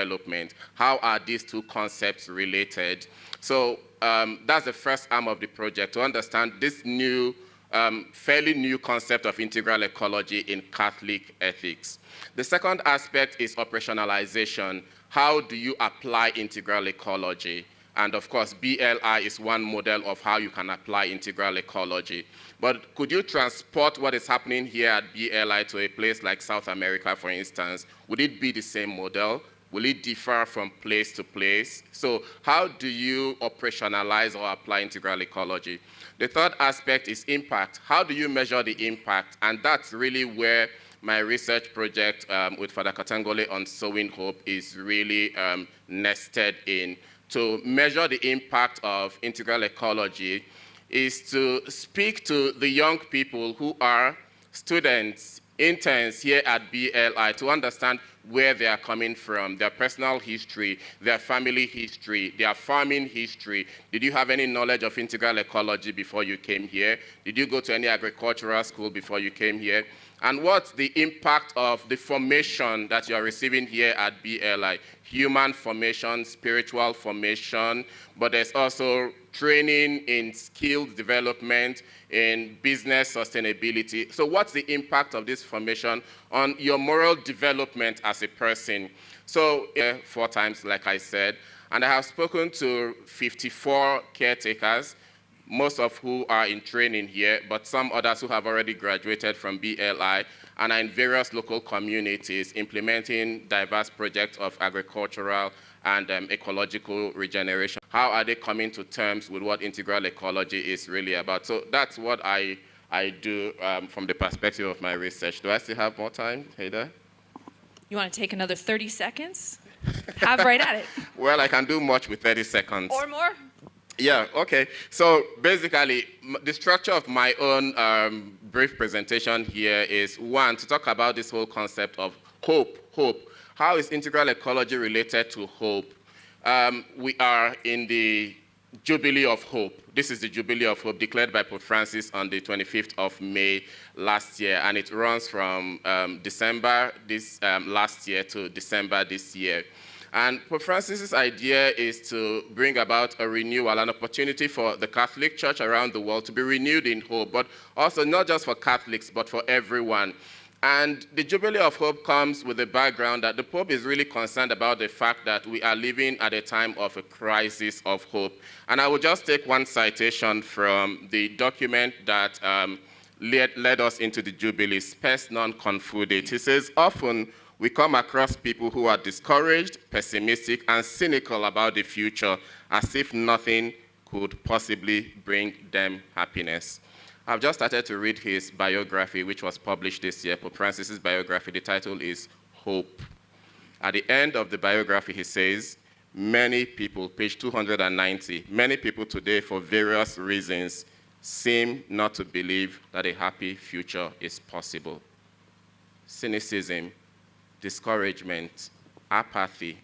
development. How are these two concepts related? So that's the first arm of the project, to understand this new, fairly new concept of integral ecology in Catholic ethics. The second aspect is operationalization. How do you apply integral ecology? And of course, BLI is one model of how you can apply integral ecology. But could you transport what is happening here at BLI to a place like South America, for instance? Would it be the same model? Will it differ from place to place? So how do you operationalize or apply integral ecology? The third aspect is impact. How do you measure the impact? And that's really where my research project with Father Katangole on Sowing Hope is really nested in. To measure the impact of integral ecology is to speak to the young people who are students, interns here at BLI, to understand where they are coming from, their personal history, their family history, their farming history. Did you have any knowledge of integral ecology before you came here? Did you go to any agricultural school before you came here? And what's the impact of the formation that you're receiving here at BLI? Human formation, spiritual formation, but there's also training in skills development, in business sustainability. So what's the impact of this formation on your moral development as a person? So 4 times, like I said, and I have spoken to 54 caretakers, most of who are in training here, but some others who have already graduated from BLI and are in various local communities implementing diverse projects of agricultural and ecological regeneration. How are they coming to terms with what integral ecology is really about? So that's what I do from the perspective of my research. Do I still have more time, Haida? You want to take another 30 seconds? Have right at it. Well, I can do much with 30 seconds. Or more? Yeah, okay. So basically, the structure of my own brief presentation here is, one, to talk about this whole concept of hope. How is integral ecology related to hope? We are in the Jubilee of Hope. This is the Jubilee of Hope declared by Pope Francis on the 25th of May last year, and it runs from December this last year to December this year. And Pope Francis's idea is to bring about a renewal, an opportunity for the Catholic Church around the world to be renewed in hope, but also not just for Catholics, but for everyone. And the Jubilee of Hope comes with the background that the Pope is really concerned about the fact that we are living at a time of a crisis of hope. And I will just take one citation from the document that led us into the Jubilee, Spes non confudit. He says, often we come across people who are discouraged, pessimistic, and cynical about the future, as if nothing could possibly bring them happiness. I've just started to read his biography, which was published this year, Pope Francis's biography. The title is Hope. At the end of the biography, he says, many people, page 290, many people today, for various reasons, seem not to believe that a happy future is possible. Cynicism, discouragement, apathy,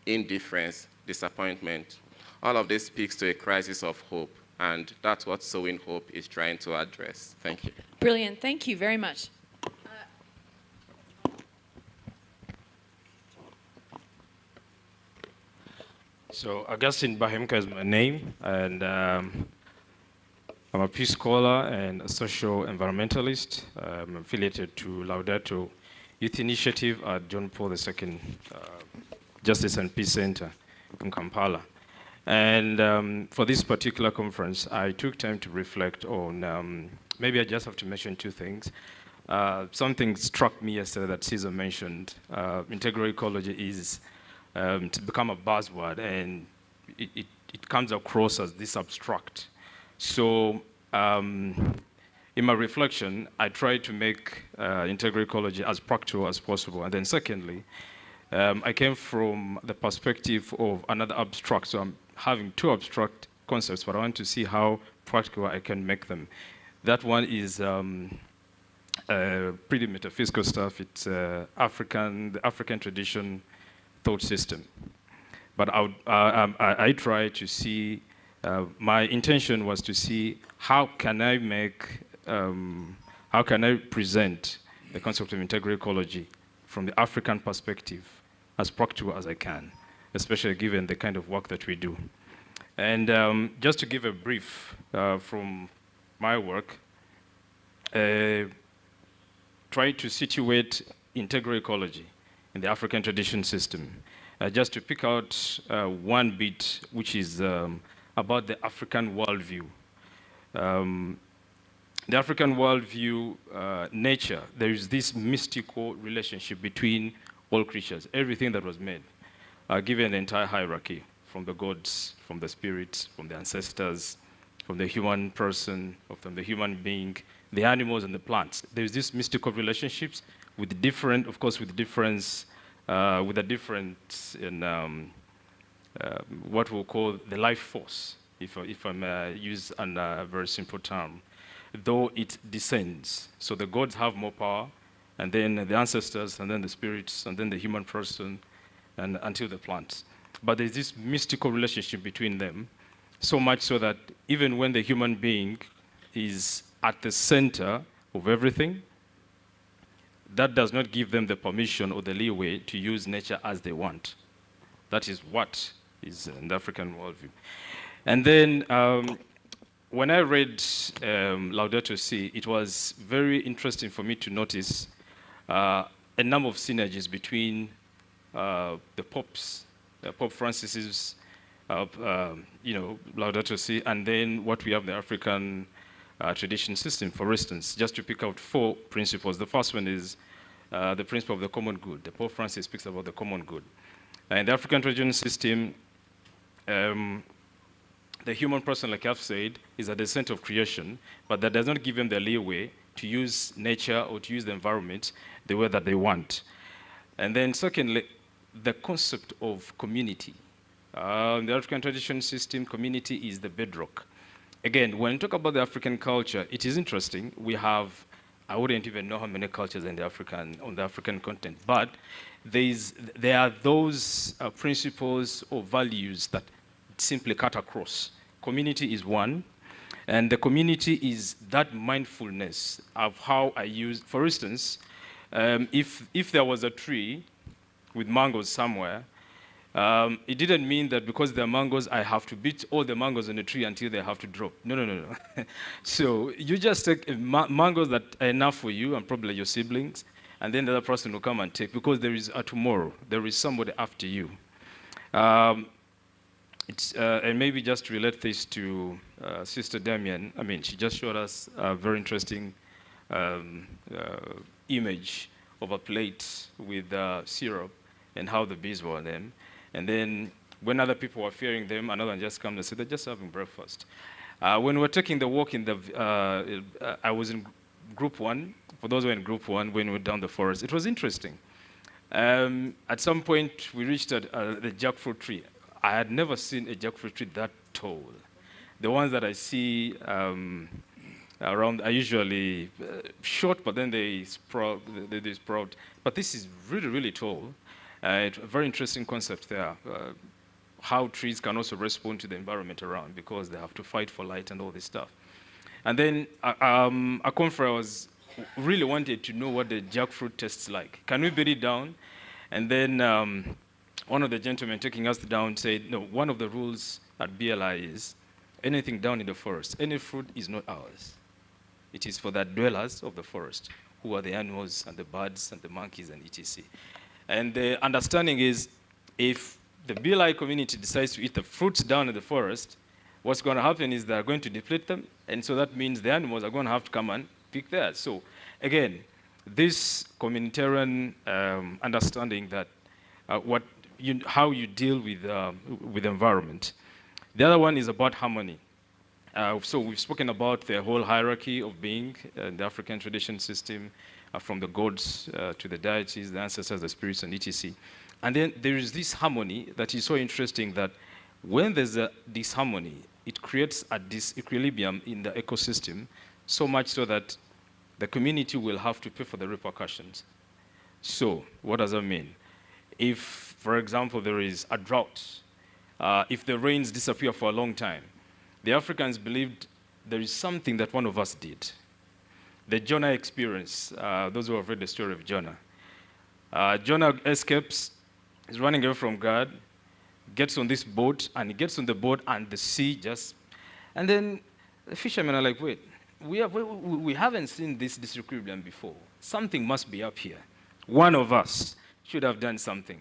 indifference, disappointment. All of this speaks to a crisis of hope, and that's what Sowing Hope is trying to address. Thank you. Brilliant. Thank you very much. So Augustine Bahemka is my name, and I'm a peace scholar and a social environmentalist. I'm affiliated to Laudato Youth Initiative at John Paul II Justice and Peace Center in Kampala. And for this particular conference, I took time to reflect on, maybe I just have to mention 2 things. Something struck me yesterday that Caesar mentioned. Integral ecology is to become a buzzword, and it comes across as this abstract. So in my reflection, I tried to make integral ecology as practical as possible. And then secondly, I came from the perspective of another abstract. So I'm having 2 abstract concepts, but I want to see how practical I can make them. That one is pretty metaphysical stuff. It's the African tradition thought system. But I try to see, my intention was to see how can I present the concept of integral ecology from the African perspective as practical as I can, especially given the kind of work that we do. And just to give a brief from my work, try to situate integral ecology in the African tradition system. Just to pick out one bit, which is about the African worldview. The African worldview, nature, there is this mystical relationship between all creatures, everything that was made, given an entire hierarchy from the gods, from the spirits, from the ancestors, from the human person, or from the human being, the animals and the plants. There's this mystical relationships with different, of course, with difference, with a difference in what we'll call the life force, if I may use a very simple term, though it descends. So the gods have more power, and then the ancestors, and then the spirits, and then the human person, and until the plants. But there's this mystical relationship between them, so much so that even when the human being is at the center of everything, that does not give them the permission or the leeway to use nature as they want. That is what is in the African worldview. And then when I read Laudato Si, it was very interesting for me to notice a number of synergies between the popes, Pope Francis's, Laudato Si, and then what we have in the African tradition system. For instance, just to pick out 4 principles. The first one is the principle of the common good. The Pope Francis speaks about the common good. In the African tradition system, the human person, like I've said, is at the center of creation, but that does not give them the leeway to use nature or to use the environment the way that they want. And then secondly, the concept of community. In the African tradition system, community is the bedrock. Again, when you talk about the African culture, it is interesting. We have, I wouldn't even know how many cultures on the African continent, but there are those principles or values that simply cut across. Community is one, and the community is that mindfulness of how I use, for instance, if there was a tree with mangoes somewhere, it didn't mean that because there are mangoes, I have to beat all the mangoes on the tree until they have to drop. No. So you just take mangoes that are enough for you and probably your siblings, and then the other person will come and take, because there is a tomorrow. There is somebody after you. And maybe just to relate this to Sister Damien, I mean, she just showed us a very interesting image of a plate with syrup and how the bees were on them. And then when other people were fearing them, another one just comes and said, they're just having breakfast. When we were taking the walk in the, I was in group 1. For those who were in group 1, when we were down the forest, it was interesting. At some point, we reached the jackfruit tree. I had never seen a jackfruit tree that tall. The ones that I see around are usually short, but then they sprout. But this is really, really tall. A very interesting concept there, how trees can also respond to the environment around, because they have to fight for light and all this stuff. And then a conference really wanted to know what the jackfruit tastes like. Can we beat it down? And then one of the gentlemen taking us down said, no, one of the rules at BLI is anything down in the forest, any fruit is not ours. It is for the dwellers of the forest, who are the animals and the birds and the monkeys and etc. And the understanding is, if the BLI community decides to eat the fruits down in the forest, what's going to happen is they're going to deplete them, and so that means the animals are going to have to come and pick theirs. So again, this communitarian understanding that how you deal with environment. The other one is about harmony. So we've spoken about the whole hierarchy of being in the African tradition system, from the gods to the deities, the ancestors, the spirits, and etc. And then there is this harmony that is so interesting, that when there's a disharmony, it creates a disequilibrium in the ecosystem, so much so that the community will have to pay for the repercussions. So what does that mean? If, for example, there is a drought, if the rains disappear for a long time, the Africans believed there is something that one of us did. The Jonah experience, those who have read the story of Jonah. Jonah escapes He's running away from God, gets on this boat, and he gets on the boat, and the sea just... And then the fishermen are like, wait, we haven't seen this disequilibrium before. Something must be up here. One of us should have done something.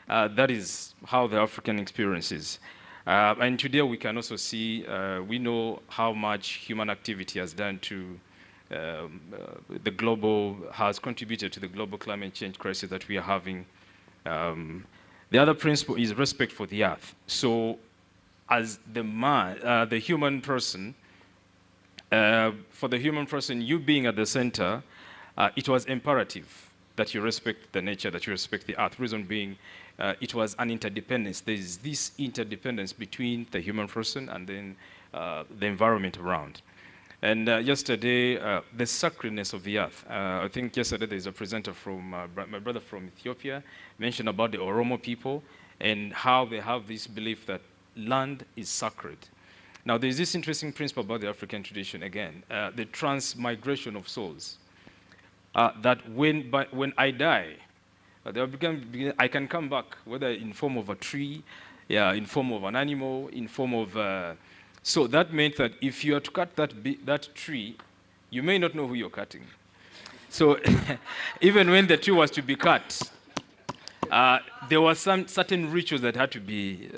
That is how the African experience is. And today we can also see, we know how much human activity has done to has contributed to the global climate change crisis that we are having. The other principle is respect for the earth. So as the human person, for the human person, you being at the center, it was imperative that you respect the nature, that you respect the earth. Reason being, it was an interdependence. There is this interdependence between the human person and then the environment around. And yesterday, the sacredness of the earth. I think yesterday there's a presenter from, my brother from Ethiopia, mentioned about the Oromo people and how they have this belief that land is sacred. Now, there's this interesting principle about the African tradition, again, the transmigration of souls. That when I die, I can come back, whether in form of a tree, in form of an animal, in form of... so that meant that if you are to cut that tree, you may not know who you're cutting. So even when the tree was to be cut, there were some certain rituals that had to be,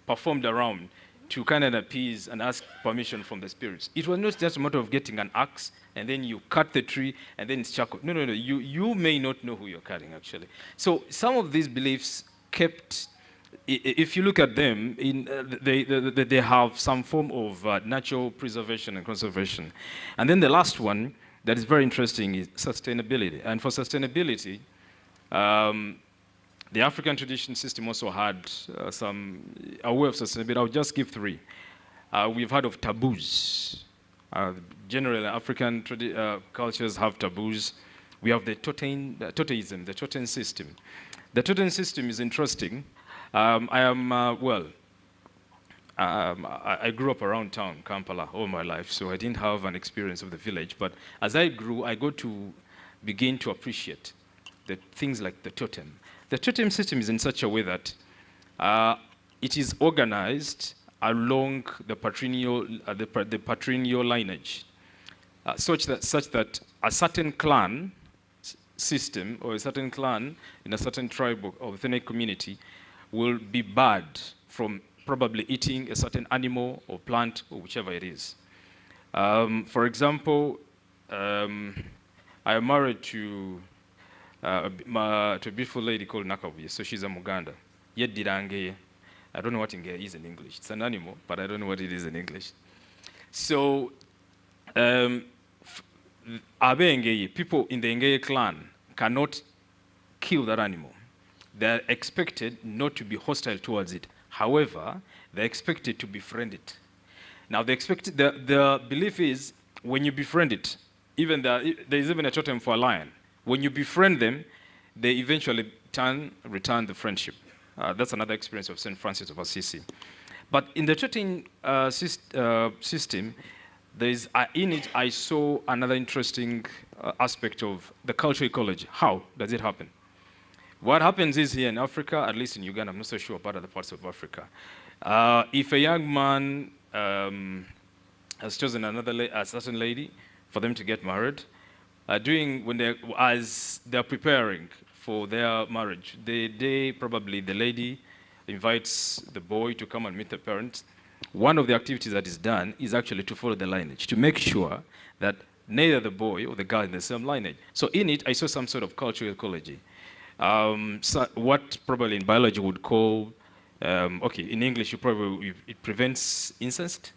performed around to kind of appease and ask permission from the spirits. It was not just a matter of getting an axe and then you cut the tree and then it's charcoal. No. You may not know who you're cutting, actually. So some of these beliefs kept, if you look at them, they have some form of natural preservation and conservation. And then the last one that is very interesting is sustainability. And for sustainability, the African tradition system also had a way of sustainability. I'll just give three. We've heard of taboos. Generally, African cultures have taboos. We have the totemism, the totem system. The totem system is interesting. I grew up around town, Kampala, all my life, so I didn't have an experience of the village. But as I grew, I got to begin to appreciate the things like the totem. The totem system is in such a way that it is organized along the patrilineal lineage, such that a certain clan system or a certain clan in a certain tribe or within a community will be barred from probably eating a certain animal or plant or whichever it is. For example, I am married to a beautiful lady called Nakabuye, so she's a Muganda. Yedirange, I don't know what Nge is in English. It's an animal, but I don't know what it is in English. So, people in the Ngeye clan cannot kill that animal. They're expected not to be hostile towards it. However, they're expected to befriend it. Now, the belief is when you befriend it, there's even a totem for a lion. When you befriend them, they eventually return the friendship. That's another experience of St. Francis of Assisi. But in the totem system, in it I saw another interesting aspect of the cultural ecology. How does it happen? What happens is here in Africa, at least in Uganda, I'm not so sure about other parts of Africa, if a young man has chosen a certain lady for them to get married, as they're preparing for their marriage, probably the lady invites the boy to come and meet the parents. One of the activities that is done is actually to follow the lineage, to make sure that neither the boy or the girl in the same lineage. So in it, I saw some sort of cultural ecology. What probably in biology would call, in English it prevents incest,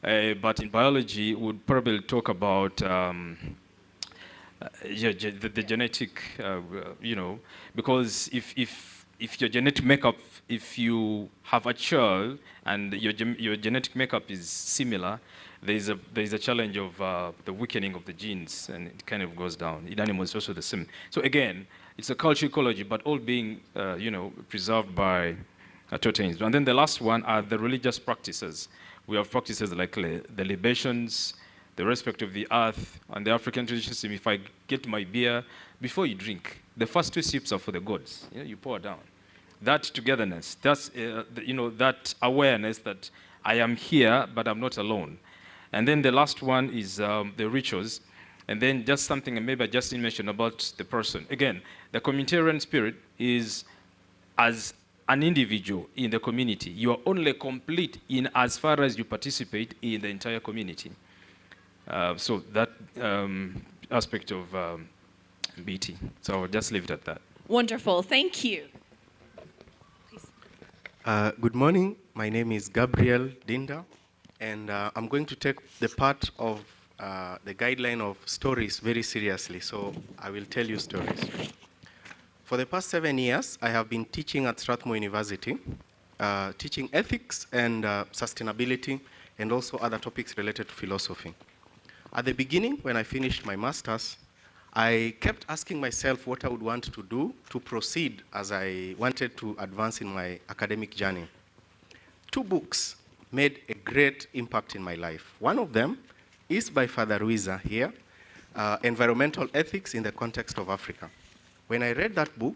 but in biology would probably talk about the genetic, because if your genetic makeup, if you have a child and your genetic makeup is similar, there is a challenge of the weakening of the genes, and it kind of goes down. In animals, it's also the same. So again, it's a cultural ecology, but all being, preserved by totems. And then the last one are the religious practices. We have practices like the libations, the respect of the earth, and the African tradition system. If I get my beer, before you drink, the first 2 sips are for the gods. You know, you pour down. That togetherness, that's, you know, that awareness that I am here, but I'm not alone. And then the last one is the rituals. And then just something maybe I just didn't mention about the person. Again, the communitarian spirit is as an individual in the community. You are only complete in as far as you participate in the entire community. So that aspect of BT. So I'll just leave it at that. Wonderful. Thank you. Good morning. My name is Gabriel Dinda, and I'm going to take the part of the guideline of stories very seriously, so I will tell you stories. For the past 7 years, I have been teaching at Strathmore University, teaching ethics and sustainability, and also other topics related to philosophy. At the beginning, when I finished my master's, I kept asking myself what I would want to do to proceed as I wanted to advance in my academic journey. 2 books made a great impact in my life. One of them is by Father Ruiza here, Environmental Ethics in the Context of Africa. When I read that book,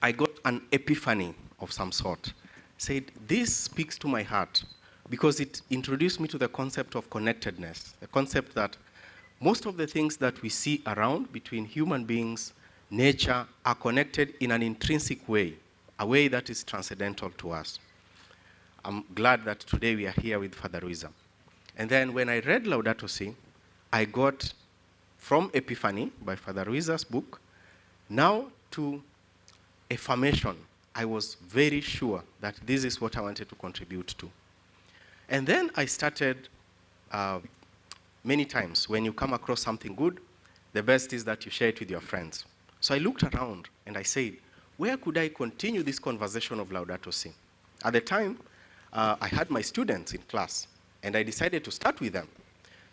I got an epiphany of some sort. Said, this speaks to my heart, because it introduced me to the concept of connectedness, the concept that most of the things that we see around between human beings, nature, are connected in an intrinsic way, a way that is transcendental to us. I'm glad that today we are here with Father Ruiza. And then when I read Laudato Si, I got from Epiphany by Father Ruiza's book, now to affirmation. I was very sure that this is what I wanted to contribute to. And then I started many times, when you come across something good, the best is that you share it with your friends. So I looked around and I said, where could I continue this conversation of Laudato Si? At the time, I had my students in class, and I decided to start with them.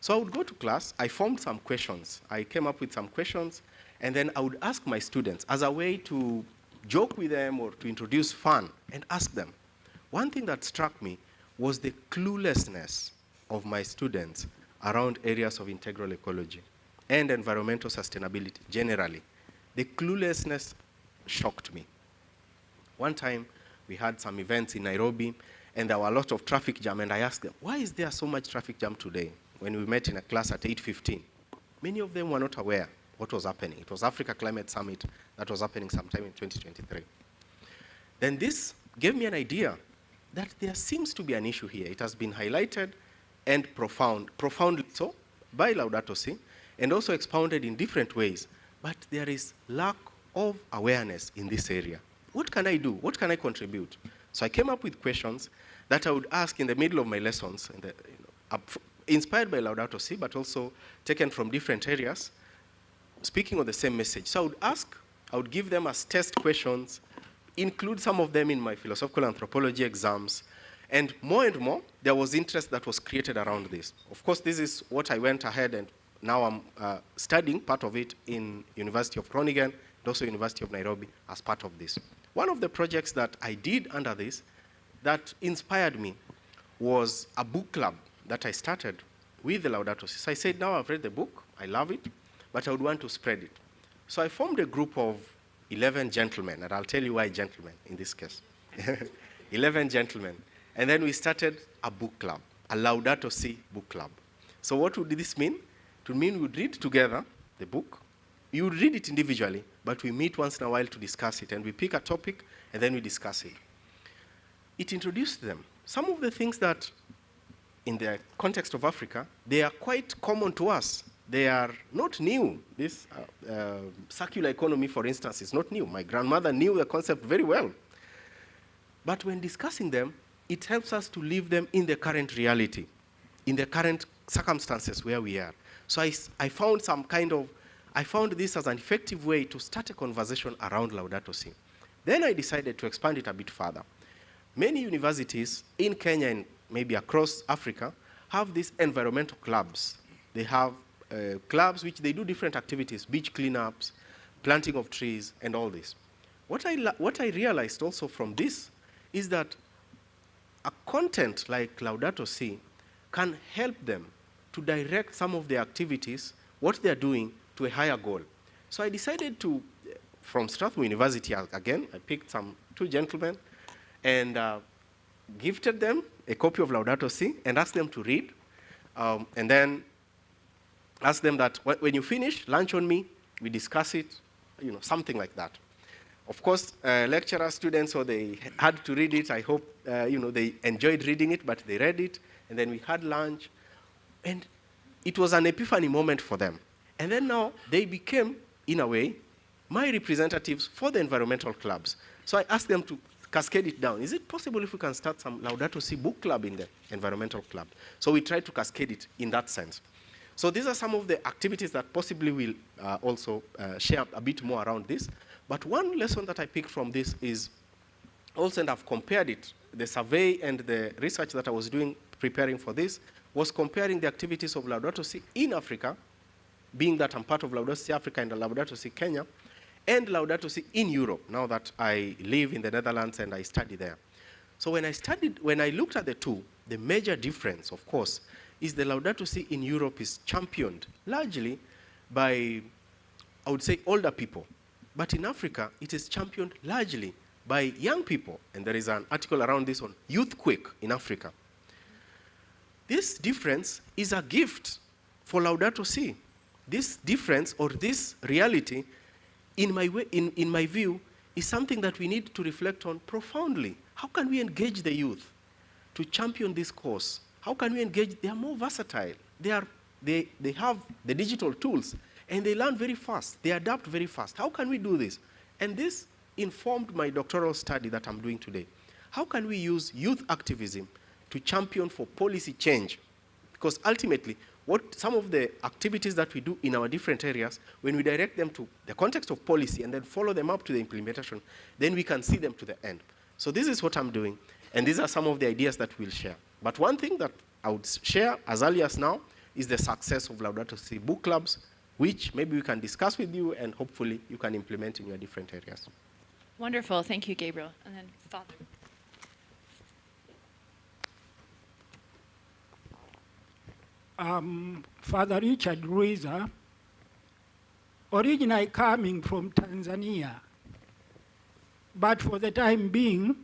So I would go to class, I formed some questions. I came up with some questions, and then I would ask my students as a way to joke with them or to introduce fun and ask them. One thing that struck me was the cluelessness of my students around areas of integral ecology and environmental sustainability generally. The cluelessness shocked me. One time, we had some events in Nairobi, and there were a lot of traffic jam, and I asked them, why is there so much traffic jam today? When we met in a class at 8:15, many of them were not aware what was happening. It was Africa Climate Summit that was happening sometime in 2023. Then this gave me an idea that there seems to be an issue here. It has been highlighted and profoundly so, by Laudato Si, and also expounded in different ways. But there is lack of awareness in this area. What can I do? What can I contribute? So I came up with questions that I would ask in the middle of my lessons, inspired by Laudato Si, but also taken from different areas, speaking on the same message. So I would give them as test questions, include some of them in my philosophical anthropology exams, and more, there was interest that was created around this. Of course, this is what I went ahead and now I'm studying part of it in University of Groningen and also University of Nairobi as part of this. One of the projects that I did under this that inspired me was a book club that I started with the Laudato Si. So I said, now I've read the book, I love it, but I would want to spread it. So I formed a group of 11 gentlemen, and I'll tell you why gentlemen in this case. 11 gentlemen. And then we started a book club, a Laudato Si book club. So what would this mean? It would mean we would read together the book. You would read it individually, but we meet once in a while to discuss it, and we pick a topic, and then we discuss it. It introduced them. Some of the things that, in the context of Africa, they are quite common to us. They are not new. This circular economy, for instance, is not new. My grandmother knew the concept very well. But when discussing them, it helps us to live them in the current reality, in the current circumstances where we are. So I found this as an effective way to start a conversation around Laudato Si. Then I decided to expand it a bit further. Many universities in Kenya and maybe across Africa have these environmental clubs. They have clubs which they do different activities, beach cleanups, planting of trees, and all this. What I realized also from this is that a content like Laudato Si can help them to direct some of their activities, what they're doing, to a higher goal. So I decided to from Strathmore University again. I picked two gentlemen and gifted them a copy of Laudato Si and asked them to read. And then asked them that when you finish, lunch on me, we discuss it, something like that. Of course, lecturers, students, so they had to read it. I hope, they enjoyed reading it, but they read it. And then we had lunch. And it was an epiphany moment for them. And then now they became, in a way, my representatives for the environmental clubs. So I asked them to cascade it down. Is it possible if we can start some Laudato Si book club in the environmental club? So we tried to cascade it in that sense. So these are some of the activities that possibly will also share a bit more around this. But one lesson that I picked from this is also, and I've compared it, the survey and the research that I was doing preparing for this was comparing the activities of Laudato Si in Africa, being that I'm part of Laudato Si Africa and Laudato Si Kenya, and Laudato Si in Europe, now that I live in the Netherlands and I study there. So when I looked at the two, the major difference, of course, is the Laudato Si in Europe is championed largely by, I would say, older people. But in Africa, it is championed largely by young people. And there is an article around this on Youthquake in Africa. This difference is a gift for Laudato Si. This difference or this reality, in my view, is something that we need to reflect on profoundly. How can we engage the youth to champion this cause? How can we engage? They are more versatile. They have the digital tools, and they learn very fast. They adapt very fast. How can we do this? And this informed my doctoral study that I'm doing today. How can we use youth activism to champion for policy change? Because ultimately, some of the activities that we do in our different areas, when we direct them to the context of policy and then follow them up to the implementation, then we can see them to the end. So this is what I'm doing, and these are some of the ideas that we'll share. But one thing that I would share as early as now is the success of Laudato Si book clubs, which maybe we can discuss with you and hopefully you can implement in your different areas. Wonderful. Thank you, Gabriel. And then Father. Father Richard Ruiza, originally coming from Tanzania, but for the time being,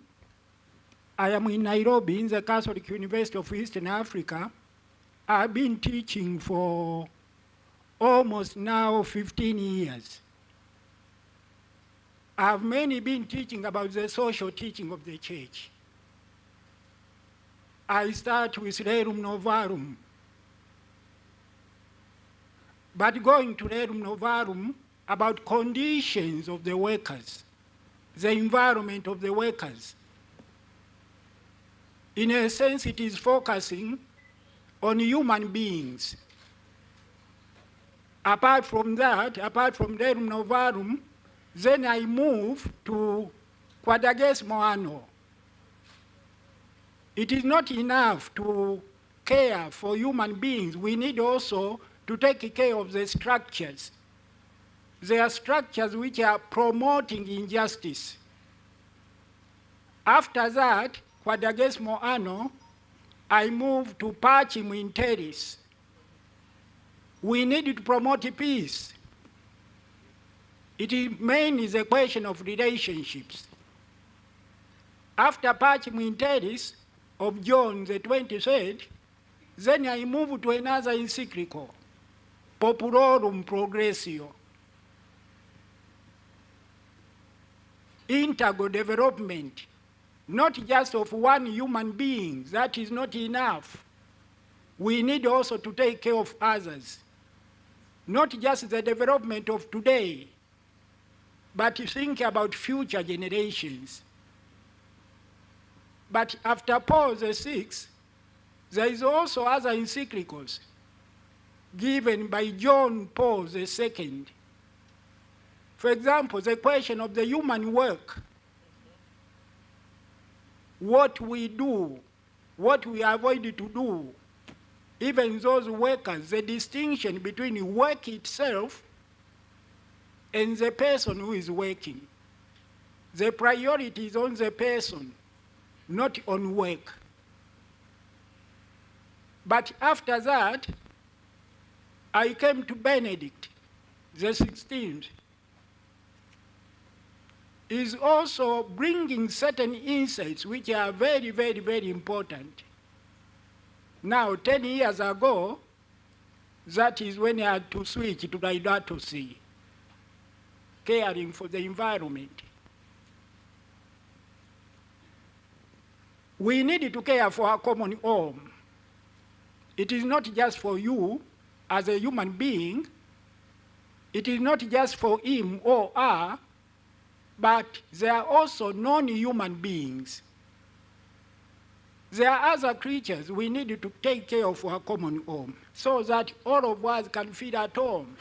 I am in Nairobi in the Catholic University of Eastern Africa. I've been teaching for almost now 15 years. I've mainly been teaching about the social teaching of the church. I start with Rerum Novarum. But going to Rerum Novarum about conditions of the workers, the environment of the workers. In a sense, it is focusing on human beings. Apart from that, apart from Rerum Novarum, then I move to Quadragesimo Anno. It is not enough to care for human beings. We need also to take care of the structures. There are structures which are promoting injustice. After that, Quadragesimo Anno, I move to Pacem in Terris. We need to promote peace. It is mainly the question of relationships. After Pacem in Terris of John the 23rd, then I move to another encyclical, Populorum Progressio. Integral development, not just of one human being, that is not enough. We need also to take care of others. Not just the development of today, but to think about future generations. But after Paul VI, there is also other encyclicals given by John Paul II. For example, the question of the human work, what we do, what we avoid to do, even those workers, the distinction between work itself and the person who is working. The priority is on the person, not on work. But after that, I came to Benedict the 16th. is also bringing certain insights which are very, very, very important. Now, 10 years ago, that is when I had to switch to Laudato Si, caring for the environment. We need to care for our common home. It is not just for you as a human being. It is not just for him or her, but they are also non-human beings. There are other creatures we need to take care of our common home so that all of us can feel at home.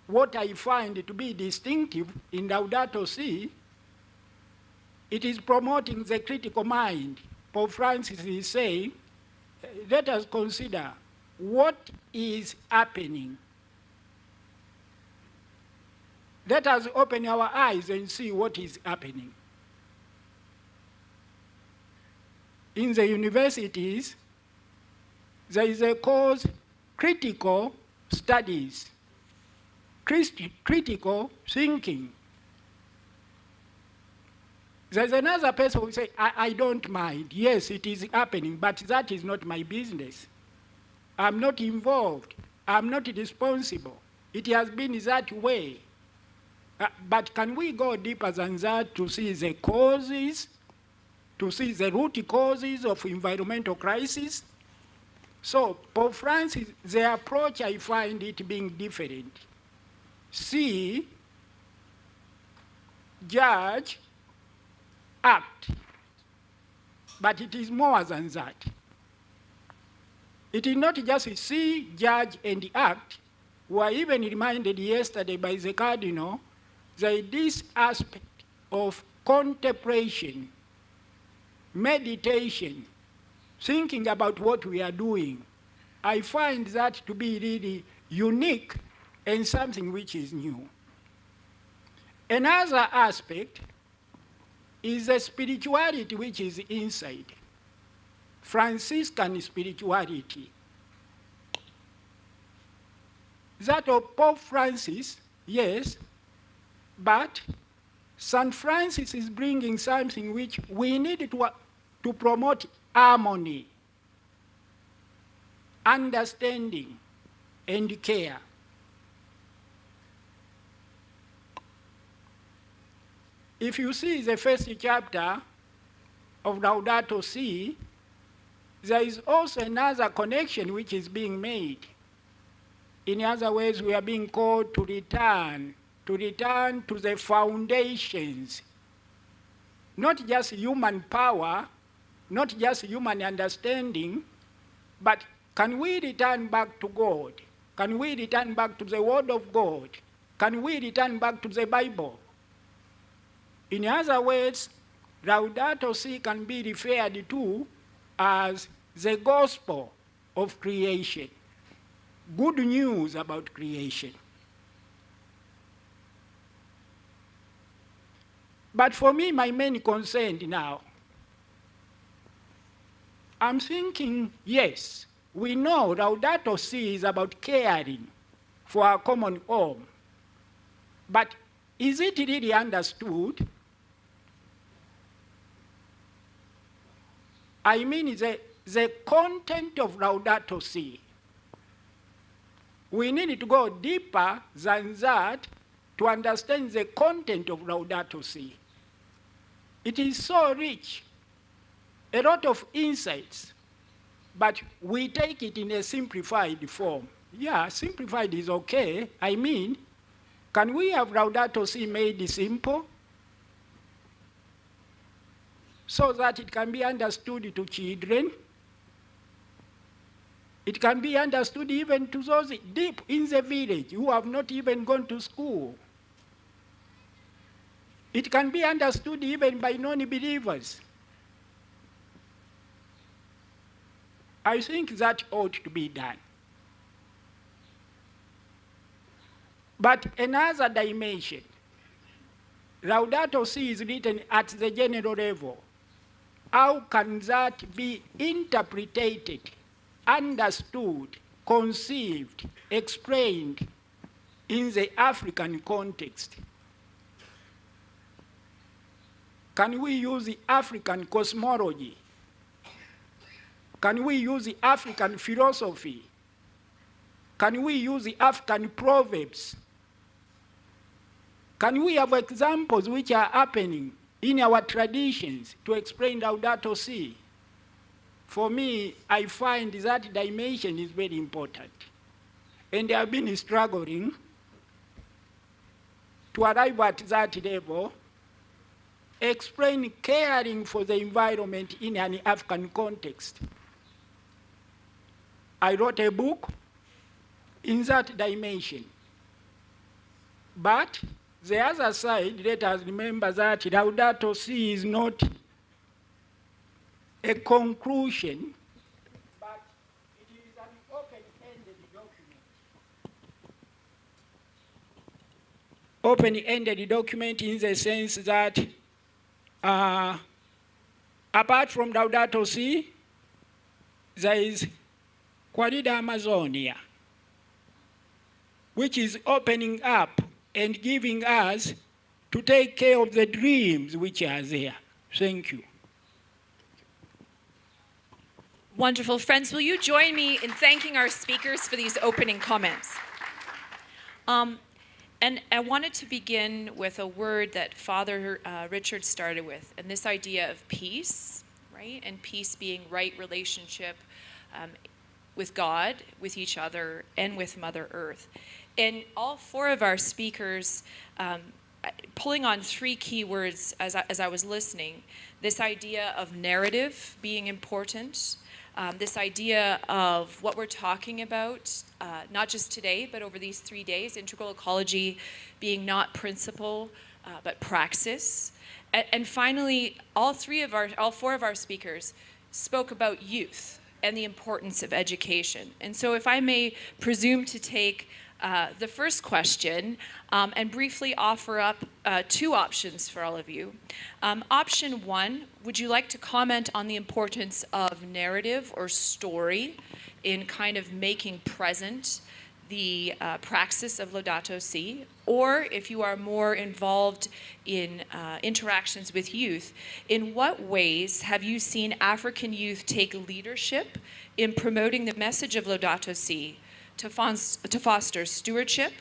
What I find to be distinctive in Laudato Si, it is promoting the critical mind. Pope Francis is saying, let us consider what is happening. Let us open our eyes and see what is happening. In the universities, there is a course, critical studies, critical thinking. There's another person who say, I don't mind. Yes, it is happening, but that is not my business. I'm not involved. I'm not responsible. It has been that way. But can we go deeper than that to see the causes, to see the root causes of environmental crisis? So, Pope Francis, the approach, I find it being different. See, judge, act. But it is more than that. It is not just see, judge, and act. We were even reminded yesterday by the Cardinal that this aspect of contemplation, meditation, thinking about what we are doing, I find that to be really unique and something which is new. Another aspect is the spirituality which is inside. Franciscan spirituality. That of Pope Francis, yes, but St. Francis is bringing something which we need to promote: harmony, understanding, and care. If you see the first chapter of Laudato Si, there is also another connection which is being made. In other words, we are being called to return to the foundations, not just human power, not just human understanding, but can we return back to God? Can we return back to the Word of God? Can we return back to the Bible? In other words, Laudato Si can be referred to as the gospel of creation, good news about creation. But for me, my main concern now, I'm thinking, yes, we know Laudato Si is about caring for our common home. But is it really understood? I mean, the content of Laudato Si. We need to go deeper than that to understand the content of Laudato Si. It is so rich, a lot of insights, but we take it in a simplified form. Yeah, simplified is okay. I mean, can we have Laudato Si made simple so that it can be understood to children? It can be understood even to those deep in the village who have not even gone to school. It can be understood even by non-believers. I think that ought to be done. But another dimension, Laudato Si is written at the general level. How can that be interpreted, understood, conceived, explained in the African context? Can we use the African cosmology? Can we use the African philosophy? Can we use the African proverbs? Can we have examples which are happening in our traditions to explain Laudato Si? For me, I find that dimension is very important. And I have been struggling to arrive at that level, explain caring for the environment in an African context. I wrote a book in that dimension. But the other side, let us remember that Laudato Si is not a conclusion, but it is an open-ended document. Open-ended document in the sense that apart from Laudato Si, there is Querida Amazonia, which is opening up and giving us to take care of the dreams which are there. Thank you. Wonderful. Friends, will you join me in thanking our speakers for these opening comments? And I wanted to begin with a word that Father Richard started with, and this idea of peace, right? And peace being right relationship with God, with each other, and with Mother Earth. And all four of our speakers, pulling on three key words as I was listening, this idea of narrative being important, this idea of what we're talking about, not just today, but over these 3 days, integral ecology being not principle, but praxis. And finally, all four of our speakers spoke about youth and the importance of education. And so if I may presume to take the first question and briefly offer up two options for all of you. Option one, would you like to comment on the importance of narrative or story in kind of making present the praxis of Laudato Si? Or if you are more involved in interactions with youth, in what ways have you seen African youth take leadership in promoting the message of Laudato Si to foster stewardship,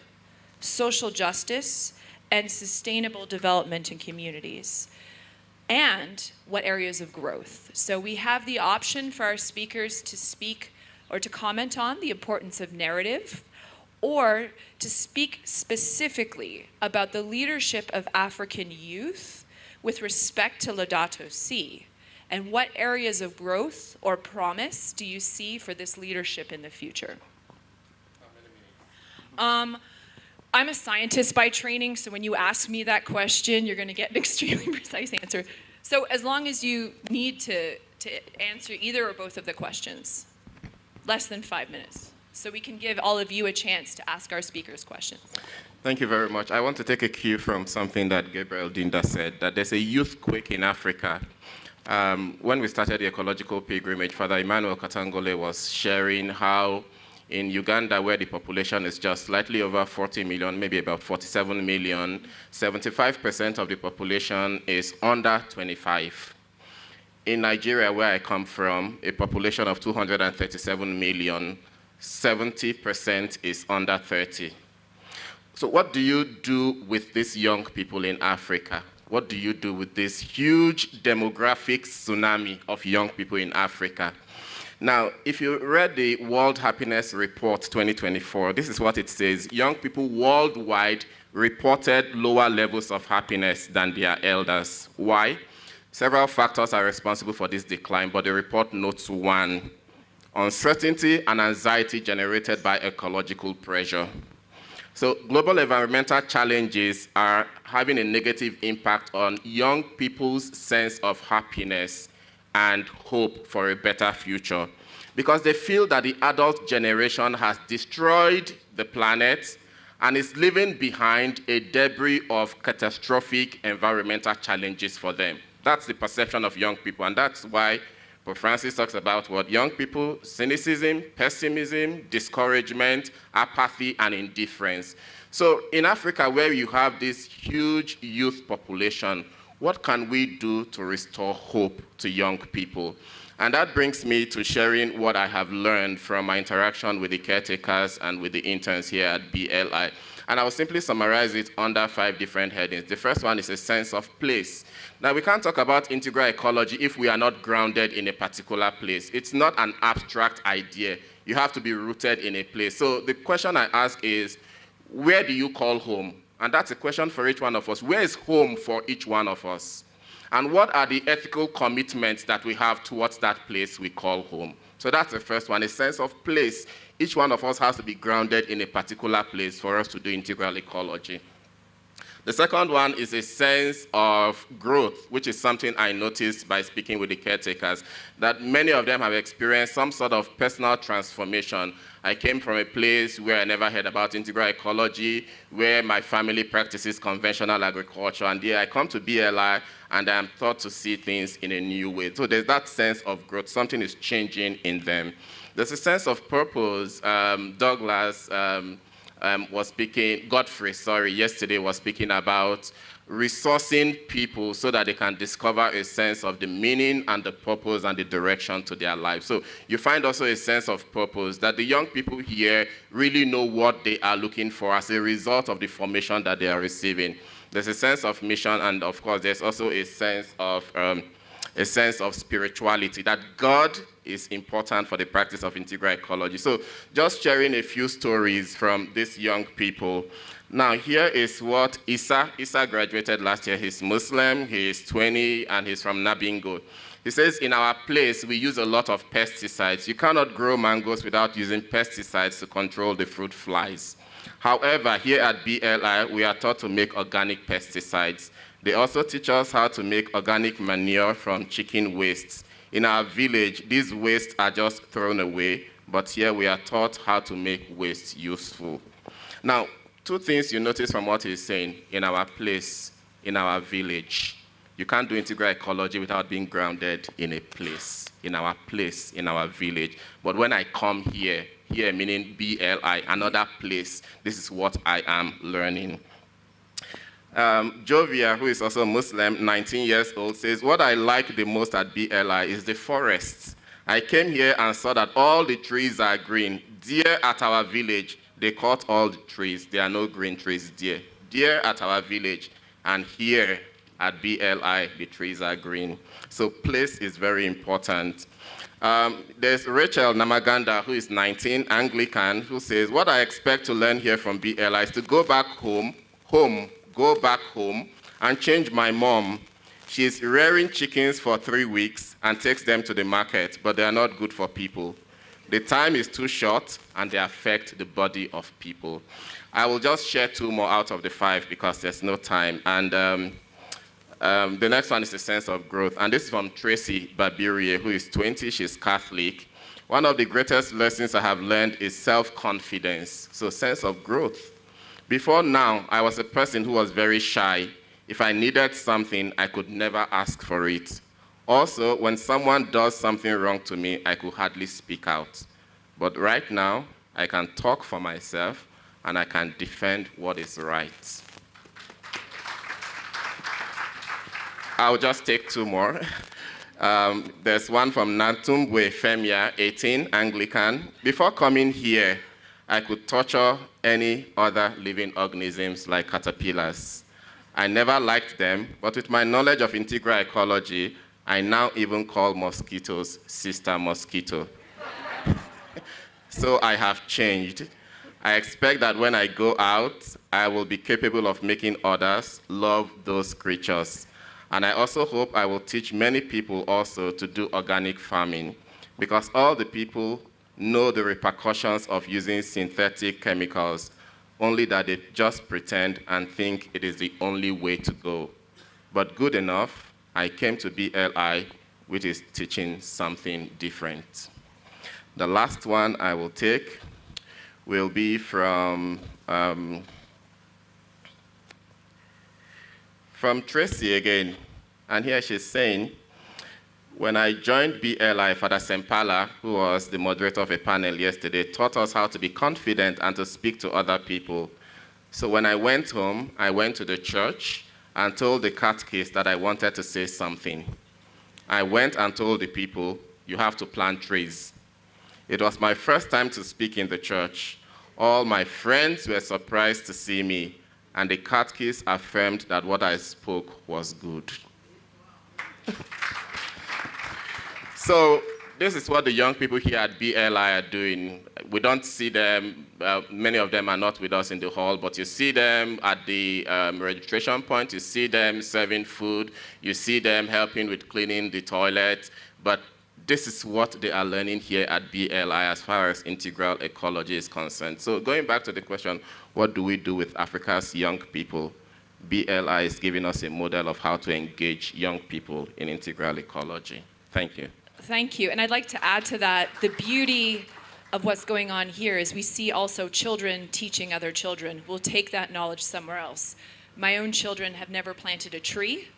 social justice, and sustainable development in communities? And what areas of growth? So we have the option for our speakers to speak or to comment on the importance of narrative, or to speak specifically about the leadership of African youth with respect to Laudato Si, and what areas of growth or promise do you see for this leadership in the future? I'm a scientist by training, so when you ask me that question, you're going to get an extremely precise answer. So as long as you need to answer either or both of the questions, less than 5 minutes, so we can give all of you a chance to ask our speakers questions. Thank you very much. I want to take a cue from something that Gabriel Dinda said, that there's a youth quake in Africa. When we started the Ecological Pilgrimage, Father Emmanuel Katangole was sharing how in Uganda, where the population is just slightly over 40 million, maybe about 47 million, 75% of the population is under 25. In Nigeria, where I come from, a population of 237 million, 70% is under 30. So what do you do with these young people in Africa? What do you do with this huge demographic tsunami of young people in Africa? Now, if you read the World Happiness Report 2024, this is what it says. Young people worldwide reported lower levels of happiness than their elders. Why? Several factors are responsible for this decline, but the report notes one: uncertainty and anxiety generated by ecological pressure. So global environmental challenges are having a negative impact on young people's sense of happiness and hope for a better future, because they feel that the adult generation has destroyed the planet and is leaving behind a debris of catastrophic environmental challenges for them. That's the perception of young people, and that's why Pope Francis talks about what young people: cynicism, pessimism, discouragement, apathy, and indifference. So in Africa, where you have this huge youth population, what can we do to restore hope to young people? And that brings me to sharing what I have learned from my interaction with the caretakers and with the interns here at BLI. And I will simply summarize it under 5 different headings. The first one is a sense of place. Now, we can't talk about integral ecology if we are not grounded in a particular place. It's not an abstract idea. You have to be rooted in a place. So the question I ask is, where do you call home? And that's a question for each one of us. Where is home for each one of us? And what are the ethical commitments that we have towards that place we call home? So that's the first one, a sense of place. Each one of us has to be grounded in a particular place for us to do integral ecology. The second one is a sense of growth, which is something I noticed by speaking with the caretakers, that many of them have experienced some sort of personal transformation. I came from a place where I never heard about integral ecology, where my family practices conventional agriculture, and there I come to BLI and I'm taught to see things in a new way. So there's that sense of growth. Something is changing in them. There's a sense of purpose. Douglas was speaking, Godfrey, sorry, yesterday was speaking about resourcing people so that they can discover a sense of the meaning and the purpose and the direction to their life. So you find also a sense of purpose, that the young people here really know what they are looking for as a result of the formation that they are receiving. There's a sense of mission, and of course there's also a sense of spirituality, that God is important for the practice of integral ecology. So just sharing a few stories from these young people. Now here is what Issa graduated last year. He's Muslim, he's 20, and he's from Nabingo. He says, in our place, we use a lot of pesticides. You cannot grow mangoes without using pesticides to control the fruit flies. However, here at BLI, we are taught to make organic pesticides. They also teach us how to make organic manure from chicken wastes. In our village, these wastes are just thrown away, but here we are taught how to make waste useful. Now, 2 things you notice from what he's saying: in our place, in our village. You can't do integral ecology without being grounded in a place, in our place, in our village. But when I come here meaning BLI, another place, this is what I am learning. Jovia, who is also Muslim, 19 years old, says, what I like the most at BLI is the forests. I came here and saw that all the trees are green. Deer at our village, they cut all the trees. There are no green trees there. Deer at our village, and here at BLI, the trees are green. So place is very important. There's Rachel Namaganda, who is 19, Anglican, who says, what I expect to learn here from BLI is to go back home, and change my mom. She's rearing chickens for 3 weeks and takes them to the market, but they are not good for people. The time is too short, and they affect the body of people. I will just share 2 more out of the 5 because there's no time. And the next one is a sense of growth. And this is from Tracy Babirie, who is 20. She's Catholic. One of the greatest lessons I have learned is self-confidence, so sense of growth. Before now, I was a person who was very shy. If I needed something, I could never ask for it. Also, when someone does something wrong to me, I could hardly speak out. But right now, I can talk for myself, and I can defend what is right. I'll just take 2 more. There's one from Nantumbwe Femia, 18, Anglican. Before coming here, I could torture any other living organisms like caterpillars. I never liked them, but with my knowledge of integral ecology, I now even call mosquitoes sister mosquito. So I have changed. I expect that when I go out, I will be capable of making others love those creatures. And I also hope I will teach many people also to do organic farming, because all the people know the repercussions of using synthetic chemicals, only that they just pretend and think it is the only way to go. But good enough, I came to BLI, which is teaching something different. The last one I will take will be from Tracy again. And here she's saying, when I joined BLI, Father Sempala, who was the moderator of a panel yesterday, taught us how to be confident and to speak to other people. So when I went home, I went to the church, and told the catechist that I wanted to say something. I went and told the people, you have to plant trees. It was my first time to speak in the church. All my friends were surprised to see me, and the catechist affirmed that what I spoke was good. So this is what the young people here at BLI are doing. We don't see them, many of them are not with us in the hall, but you see them at the registration point, you see them serving food, you see them helping with cleaning the toilet, but this is what they are learning here at BLI as far as integral ecology is concerned. So going back to the question, what do we do with Africa's young people? BLI is giving us a model of how to engage young people in integral ecology. Thank you. Thank you. And I'd like to add to that, the beauty of what's going on here is we see also children teaching other children. We'll take that knowledge somewhere else. My own children have never planted a tree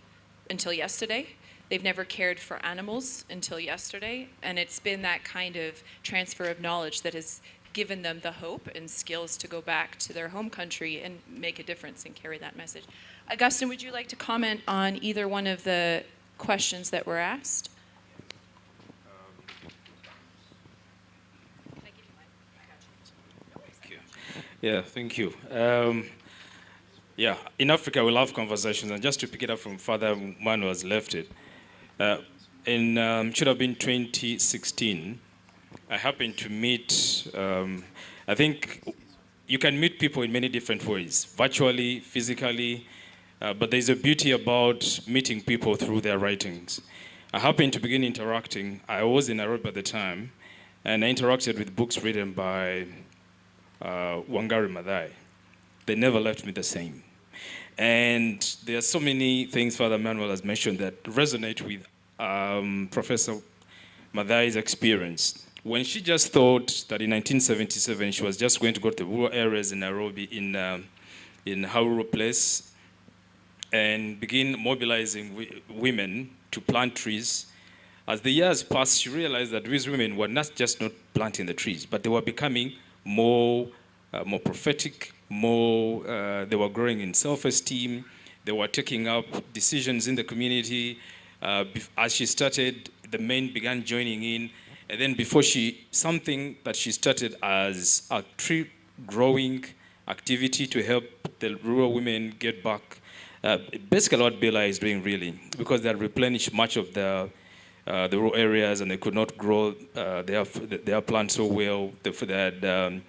until yesterday. They've never cared for animals until yesterday. And it's been that kind of transfer of knowledge that has given them the hope and skills to go back to their home country and make a difference and carry that message. Augustine, would you like to comment on either one of the questions that were asked? Yeah, thank you. Yeah, in Africa we love conversations, and just to pick it up from Father Manuel's left it, should have been 2016, I happened to meet, I think you can meet people in many different ways, virtually, physically, but there's a beauty about meeting people through their writings. I happened to begin interacting. I was in Nairobi at the time, and I interacted with books written by Wangari Maathai. They never left me the same. And there are so many things Father Manuel has mentioned that resonate with Professor Maathai's experience. When she just thought that in 1977 she was just going to go to the rural areas in Nairobi, in Hauru Place, and begin mobilizing women to plant trees, as the years passed, she realized that these women were not just not planting the trees, but they were becoming more prophetic, they were growing in self-esteem, they were taking up decisions in the community. As she started, the men began joining in, and then something that she started as a tree growing activity to help the rural women get back. Basically what BLI is doing really, because they had replenished much of the rural areas and they could not grow their plants so well. They had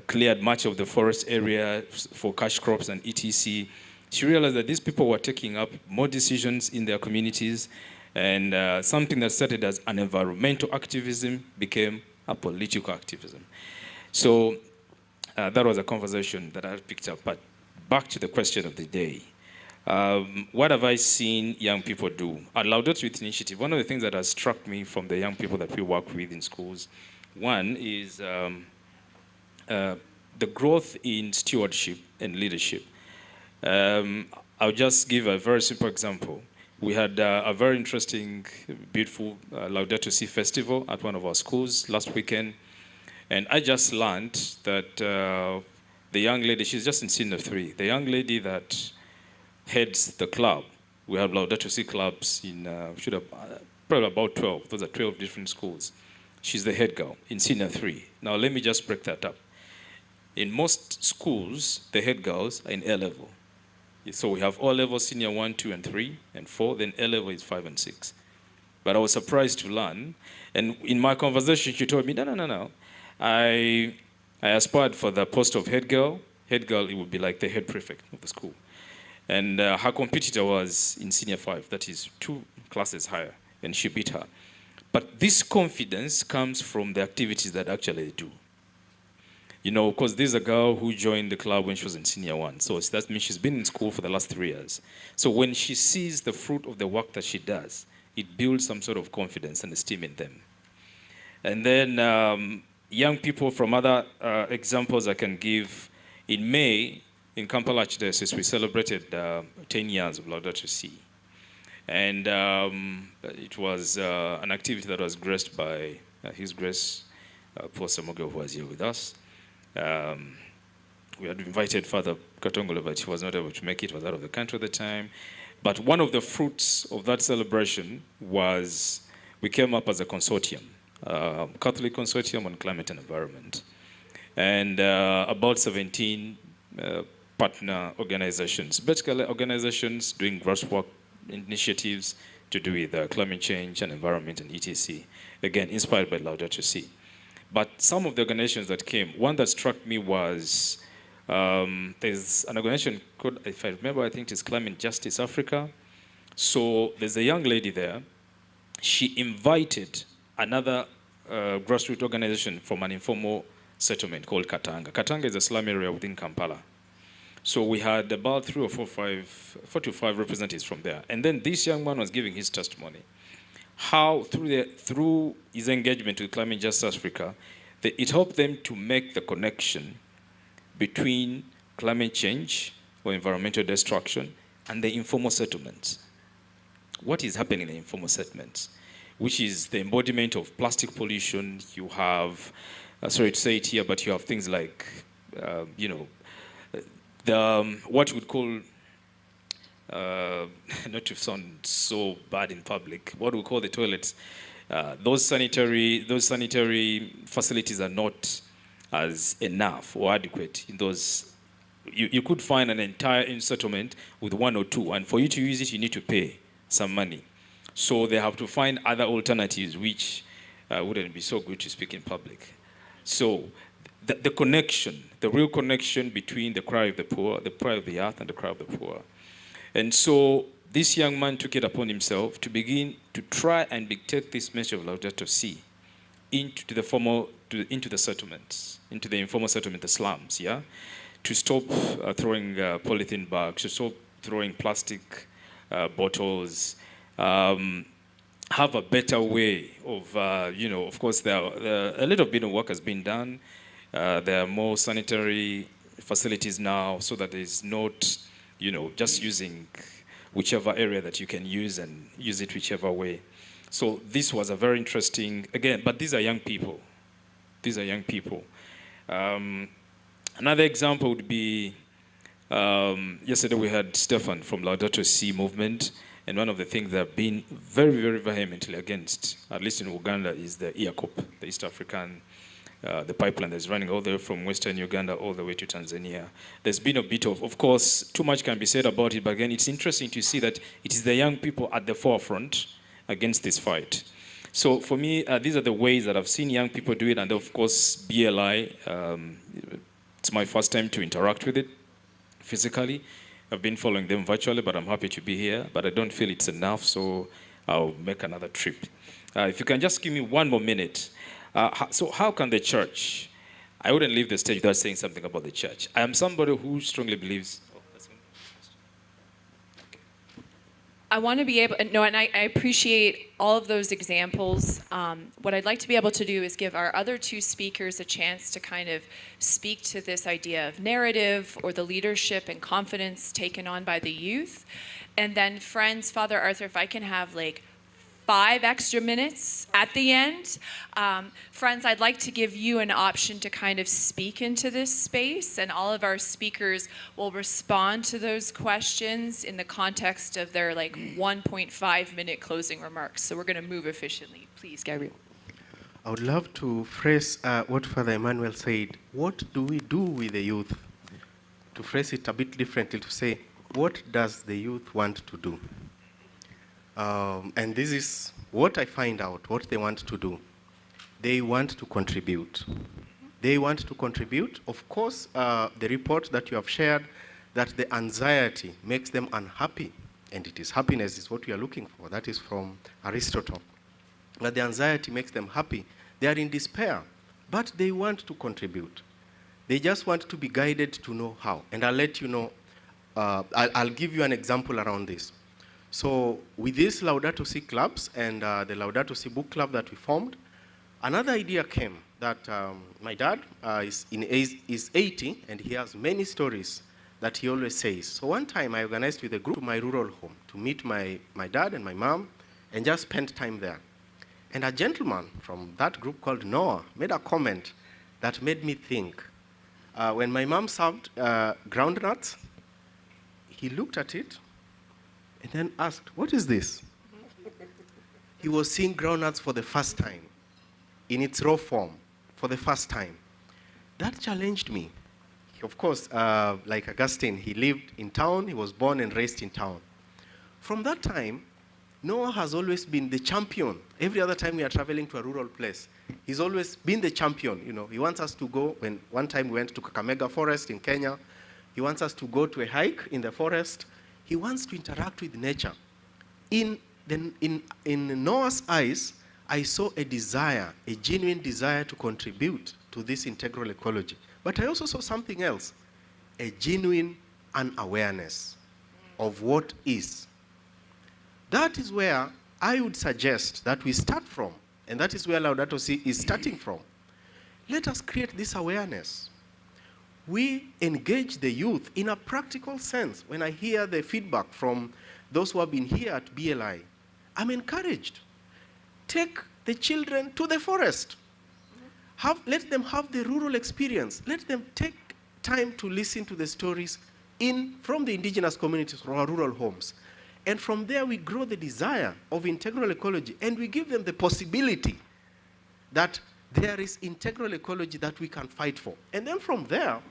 cleared much of the forest area for cash crops and etc. She realized that these people were taking up more decisions in their communities, and something that started as an environmental activism became a political activism. So that was a conversation that I picked up. But back to the question of the day. What have I seen young people do? At Laudato Si Initiative, one of the things that has struck me from the young people that we work with in schools, one is the growth in stewardship and leadership. I'll just give a very simple example. We had a very interesting, beautiful Laudato Si festival at one of our schools last weekend, and I just learned that the young lady, she's just in senior 3, the young lady that heads the club, we have Laudato Si clubs in, probably about 12, those are 12 different schools. She's the head girl in senior 3. Now let me just break that up. In most schools, the head girls are in A level. So we have O level, senior 1, 2, and 3, and 4, then A level is 5 and 6. But I was surprised to learn, and in my conversation, she told me, no. I aspired for the post of head girl. Head girl, it would be like the head prefect of the school. And her competitor was in senior 5, that is 2 classes higher, and she beat her. But this confidence comes from the activities that actually they do. You know, because there's a girl who joined the club when she was in senior 1. So that means she's been in school for the last 3 years. So when she sees the fruit of the work that she does, it builds some sort of confidence and esteem in them. And then young people from other examples I can give. In May, in Kampala Archdiocese, we celebrated 10 years of Laudato Si. And it was an activity that was graced by His Grace, Paul Samuel, who was here with us. We had invited Father Katongole, but he was not able to make it. He was out of the country at the time. But one of the fruits of that celebration was we came up as a consortium, Catholic Consortium on Climate and Environment. And about 17 partner organizations, basically organizations doing grassroots initiatives to do with climate change and environment and etc. Again, inspired by Laudato Si. But some of the organizations that came, one that struck me was, there's an organization called, if I remember, I think it's Climate Justice Africa. So there's a young lady there. She invited another grassroots organization from an informal settlement called Katanga. Katanga is a slum area within Kampala. So we had about 4 to 5 representatives from there. And then this young man was giving his testimony. How through his engagement with Climate Justice Africa, it helped them to make the connection between climate change or environmental destruction and the informal settlements. What is happening in the informal settlements, which is the embodiment of plastic pollution. You have, sorry to say it here, but you have things like, what we would call, not to sound so bad in public, what we call the toilets. Those sanitary facilities are not as enough or adequate in those. You could find an entire settlement with 1 or 2, and for you to use it, you need to pay some money. So they have to find other alternatives, which wouldn't be so good to speak in public. So the connection, the real connection between the cry of the poor, the cry of the earth, and the cry of the poor. And so this young man took it upon himself to begin to try and dictate this message of Laudato Si into the settlements, into the informal settlement, the slums, yeah? To stop throwing polythene bags, to stop throwing plastic bottles, have a better way of, of course, a little bit of work has been done. There are more sanitary facilities now so that there's not, just using whichever area that you can use and use it whichever way. So this was a very interesting, again, but these are young people. These are young people. Another example would be, yesterday we had Stefan from Laudato Si movement, and one of the things that have been very, very vehemently against, at least in Uganda, is the EACOP, the East African, the pipeline that's running all the way from Western Uganda all the way to Tanzania. There's been a bit of course, too much can be said about it, but again, it's interesting to see that it is the young people at the forefront against this fight. So for me, these are the ways that I've seen young people do it, and of course, BLI, it's my first time to interact with it physically. I've been following them virtually, but I'm happy to be here, but I don't feel it's enough, so I'll make another trip. If you can just give me 1 more minute. So how can the church, I wouldn't leave the stage without saying something about the church. I am somebody who strongly believes, I want to be able, and I appreciate all of those examples. What I'd like to be able to do is give our other 2 speakers a chance to kind of speak to this idea of narrative or the leadership and confidence taken on by the youth. And then friends, Father Arthur, if I can have like 5 extra minutes at the end. Friends, I'd like to give you an option to kind of speak into this space, and all of our speakers will respond to those questions in the context of their like 1.5 minute closing remarks. So we're going to move efficiently. Please, Gabriel. I would love to phrase what Father Emmanuel said. What do we do with the youth? To phrase it a bit differently, to say, what does the youth want to do? And this is what I find out, what they want to do. They want to contribute. They want to contribute. Of course, the report that you have shared, that the anxiety makes them unhappy, and it is happiness is what we are looking for. That is from Aristotle. That the anxiety makes them happy. They are in despair, but they want to contribute. They just want to be guided to know how. And I'll let you know, I'll give you an example around this. So with these Laudato Si clubs and the Laudato Si book club that we formed, another idea came that my dad is 80 and he has many stories that he always says. So one time I organized with a group to my rural home to meet my dad and my mom and just spend time there. And a gentleman from that group called Noah made a comment that made me think, When my mom served groundnuts, he looked at it and then asked, "What is this?" He was seeing groundnuts for the first time, in its raw form, for the first time. That challenged me. Of course, like Augustine, he lived in town, he was born and raised in town. From that time, Noah has always been the champion. Every other time we are traveling to a rural place, he's always been the champion. You know, he wants us to go, when one time we went to Kakamega Forest in Kenya, he wants us to go to a hike in the forest. He wants to interact with nature. In Noah's eyes, I saw a desire, a genuine desire to contribute to this integral ecology. But I also saw something else, a genuine unawareness of what is. That is where I would suggest that we start from, and that is where Laudato Si is starting from. Let us create this awareness. We engage the youth in a practical sense. When I hear the feedback from those who have been here at BLI, I'm encouraged. Take the children to the forest. Let them have the rural experience. Let them take time to listen to the stories from the indigenous communities from our rural homes. And from there, we grow the desire of integral ecology, and we give them the possibility that there is integral ecology that we can fight for. And then from there,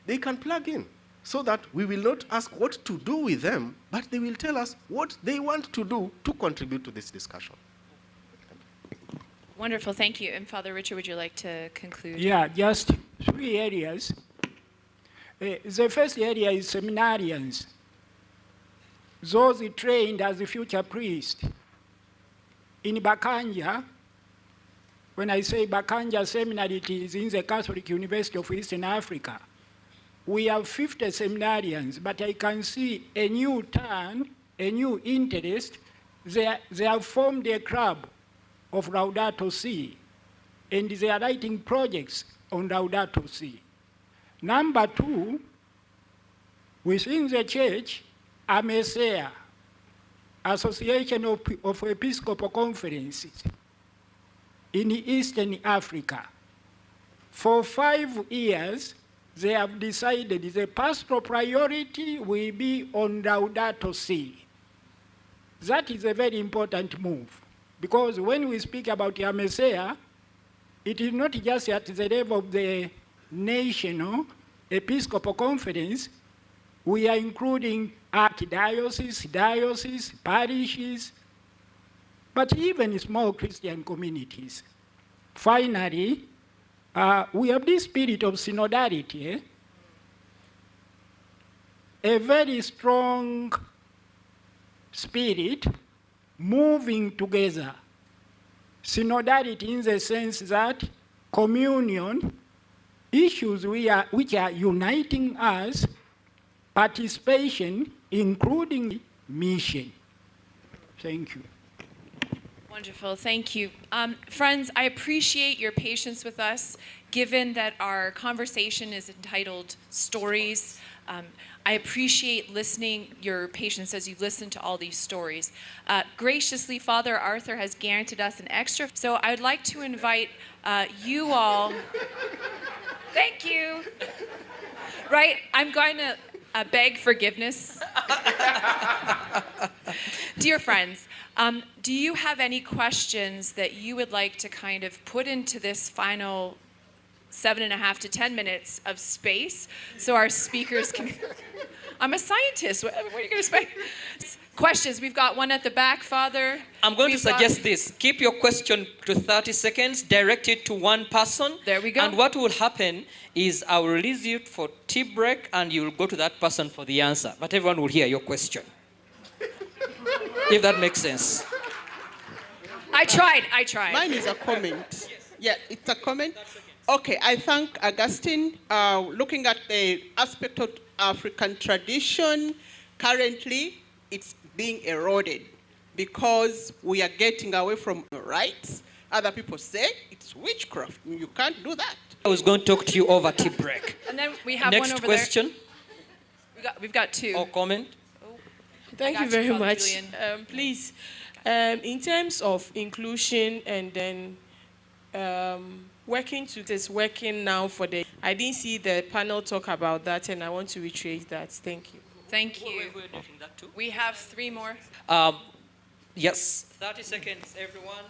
they can plug in, so that we will not ask what to do with them, but they will tell us what they want to do to contribute to this discussion. Wonderful, thank you. And Father Richard, would you like to conclude? Yeah, just 3 areas. The first area is seminarians, those trained as a future priest. In Bakanja, when I say Bakanja Seminary, it is in the Catholic University of Eastern Africa. We have 50 seminarians, but I can see a new turn, a new interest. They have formed a club of Laudato Si, and they are writing projects on Laudato Si. Number 2, within the church, AMESEA, Association of Episcopal Conferences in Eastern Africa. For 5 years, they have decided the pastoral priority will be on Laudato Si. That is a very important move, because when we speak about AMESEA, it is not just at the level of the National Episcopal Conference. We are including archdioceses, dioceses, parishes, but even small Christian communities. Finally, we have this spirit of synodality, a very strong spirit moving together. Synodality in the sense that communion, issues which are uniting us, participation, including mission. Thank you. Wonderful, thank you. Friends, I appreciate your patience with us, given that our conversation is entitled Stories. I appreciate your patience as you listen to all these stories. Graciously, Father Arthur has granted us an extra, so I'd like to invite you all. Thank you. Right, I'm going to beg forgiveness. Dear friends, do you have any questions that you would like to kind of put into this final 7.5 to 10 minutes of space so our speakers can... I'm a scientist. What are you going to say? Questions. We've got one at the back, Father. I'm going to suggest this. Keep your question to 30 seconds, direct it to one person. There we go. And what will happen is I will release you for tea break, and you will go to that person for the answer. But everyone will hear your question. If that makes sense. I tried. Mine is a comment. Yeah, it's a comment. Okay, I thank Augustine. Looking at the aspect of African tradition, currently it's being eroded because we are getting away from rights. Other people say it's witchcraft. You can't do that. I was going to talk to you over tea break. And then we have Next one over question. there. We've got 2. Or comment. Thank you very Father much. Julian. Please, in terms of inclusion and then working to this, working now for the... I didn't see the panel talk about that, and I want to retrace that. Thank you. Thank you. We have 3 more. Yes, 30 seconds, everyone.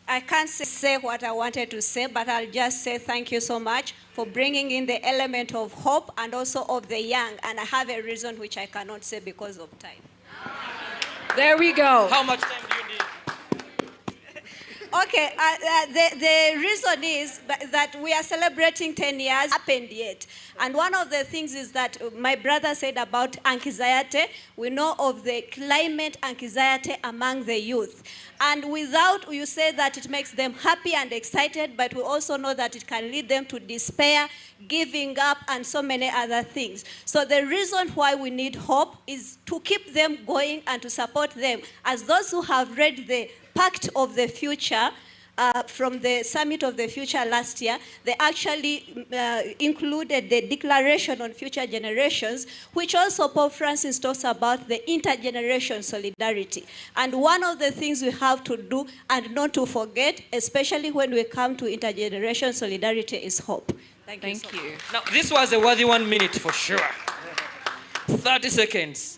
I can't say what I wanted to say, but I'll just say thank you so much for bringing in the element of hope and also of the young. And I have a reason which I cannot say because of time. There we go. How much time do you need? Okay, the reason is that we are celebrating 10 years, happened yet. And one of the things is that my brother said about anxiety. We know of the climate anxiety among the youth. And without, you say that it makes them happy and excited, but we also know that it can lead them to despair, giving up, and so many other things. So the reason why we need hope is to keep them going and to support them. As those who have read the Pact of the Future from the Summit of the Future last year, they actually included the Declaration on Future Generations, which also Pope Francis talks about the intergeneration solidarity. And one of the things we have to do and not to forget, especially when we come to intergeneration solidarity, is hope. Thank you. Now, this was a worthy 1 minute for sure. 30 seconds.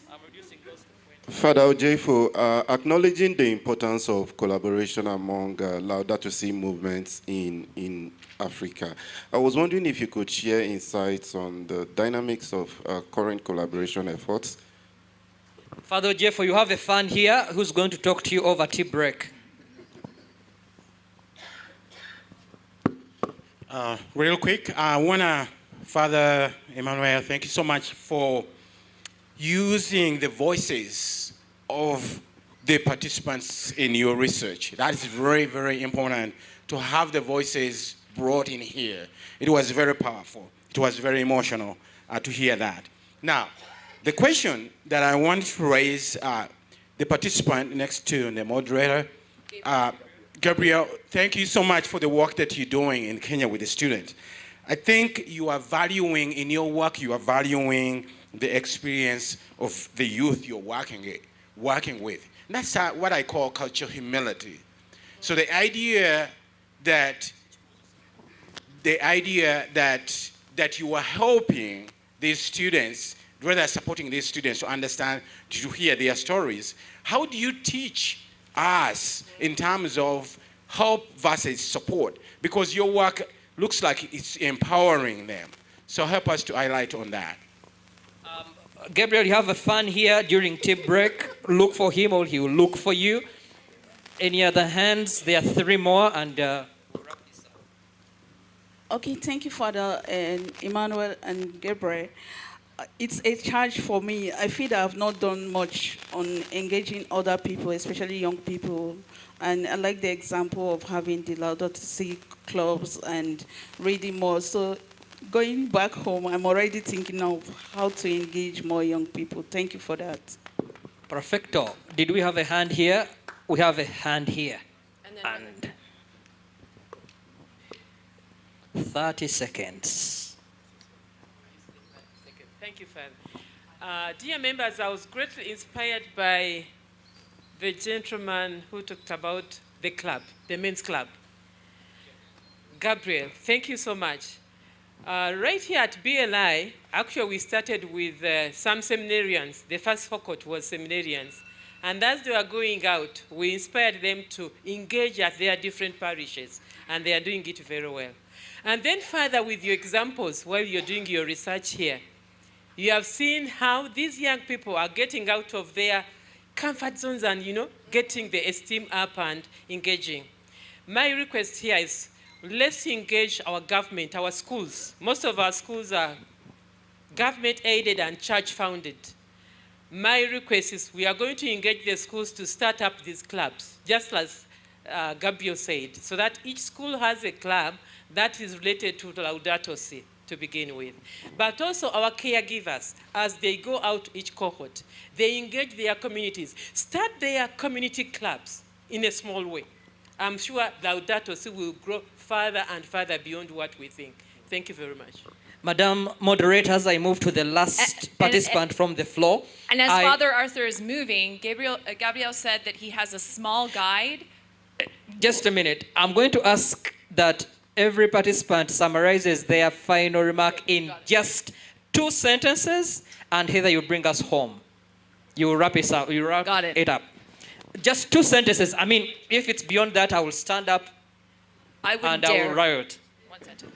Father Ojefo, acknowledging the importance of collaboration among Laudato Si movements in Africa, I was wondering if you could share insights on the dynamics of current collaboration efforts. Father Ojefo, you have a fan here who's going to talk to you over tea break. Real quick, I want to, Father Emmanuel, thank you so much for using the voices of the participants in your research. That is very, very important to have the voices brought in here. It was very powerful. It was very emotional to hear that. Now, the question that I want to raise, the participant next to the moderator, Gabriel, thank you so much for the work that you're doing in Kenya with the students. I think you are valuing, in your work, you are valuing the experience of the youth you're working with. And that's what I call cultural humility. So the idea that you are helping these students, rather supporting these students to understand, to hear their stories, how do you teach us in terms of help versus support? Because your work looks like it's empowering them. So help us to highlight on that. Gabriel, you have a fan here during tea break. Look for him or he will look for you. Any other hands? There are 3 more and wrap this up. Okay, thank you, Father Emmanuel and Gabriel. It's a charge for me. I feel that I've not done much on engaging other people, especially young people. And I like the example of having the Laudato Si clubs and reading more. So going back home, I'm already thinking of how to engage more young people. Thank you for that. Perfecto. Did we have a hand here? We have a hand here. And 30 seconds. Thank you, Father. Dear members, I was greatly inspired by the gentleman who talked about the club, the men's club. Gabriel, thank you so much. Right here at BLI, actually we started with some seminarians. The first cohort was seminarians. And as they were going out, we inspired them to engage at their different parishes. And they are doing it very well. And then further with your examples, while you're doing your research here, you have seen how these young people are getting out of their comfort zones and, getting the esteem up and engaging. My request here is, let's engage our government, our schools. Most of our schools are government-aided and church-founded. My request is we are going to engage the schools to start up these clubs, just as Gabriel said, so that each school has a club that is related to Laudato Si to begin with. But also our caregivers, as they go out each cohort, they engage their communities. Start their community clubs in a small way. I'm sure Laudato Si will grow further and further beyond what we think. Thank you very much. Madam Moderator, as I move to the last participant from the floor. And as Father Arthur is moving, Gabriel said that he has a small guide. Just a minute. I'm going to ask that every participant summarizes their final remark in just 2 sentences, and Heather, you bring us home. You wrap it up. You wrap it up. Just 2 sentences. I mean, if it's beyond that, I will stand up I will riot. 1 sentence.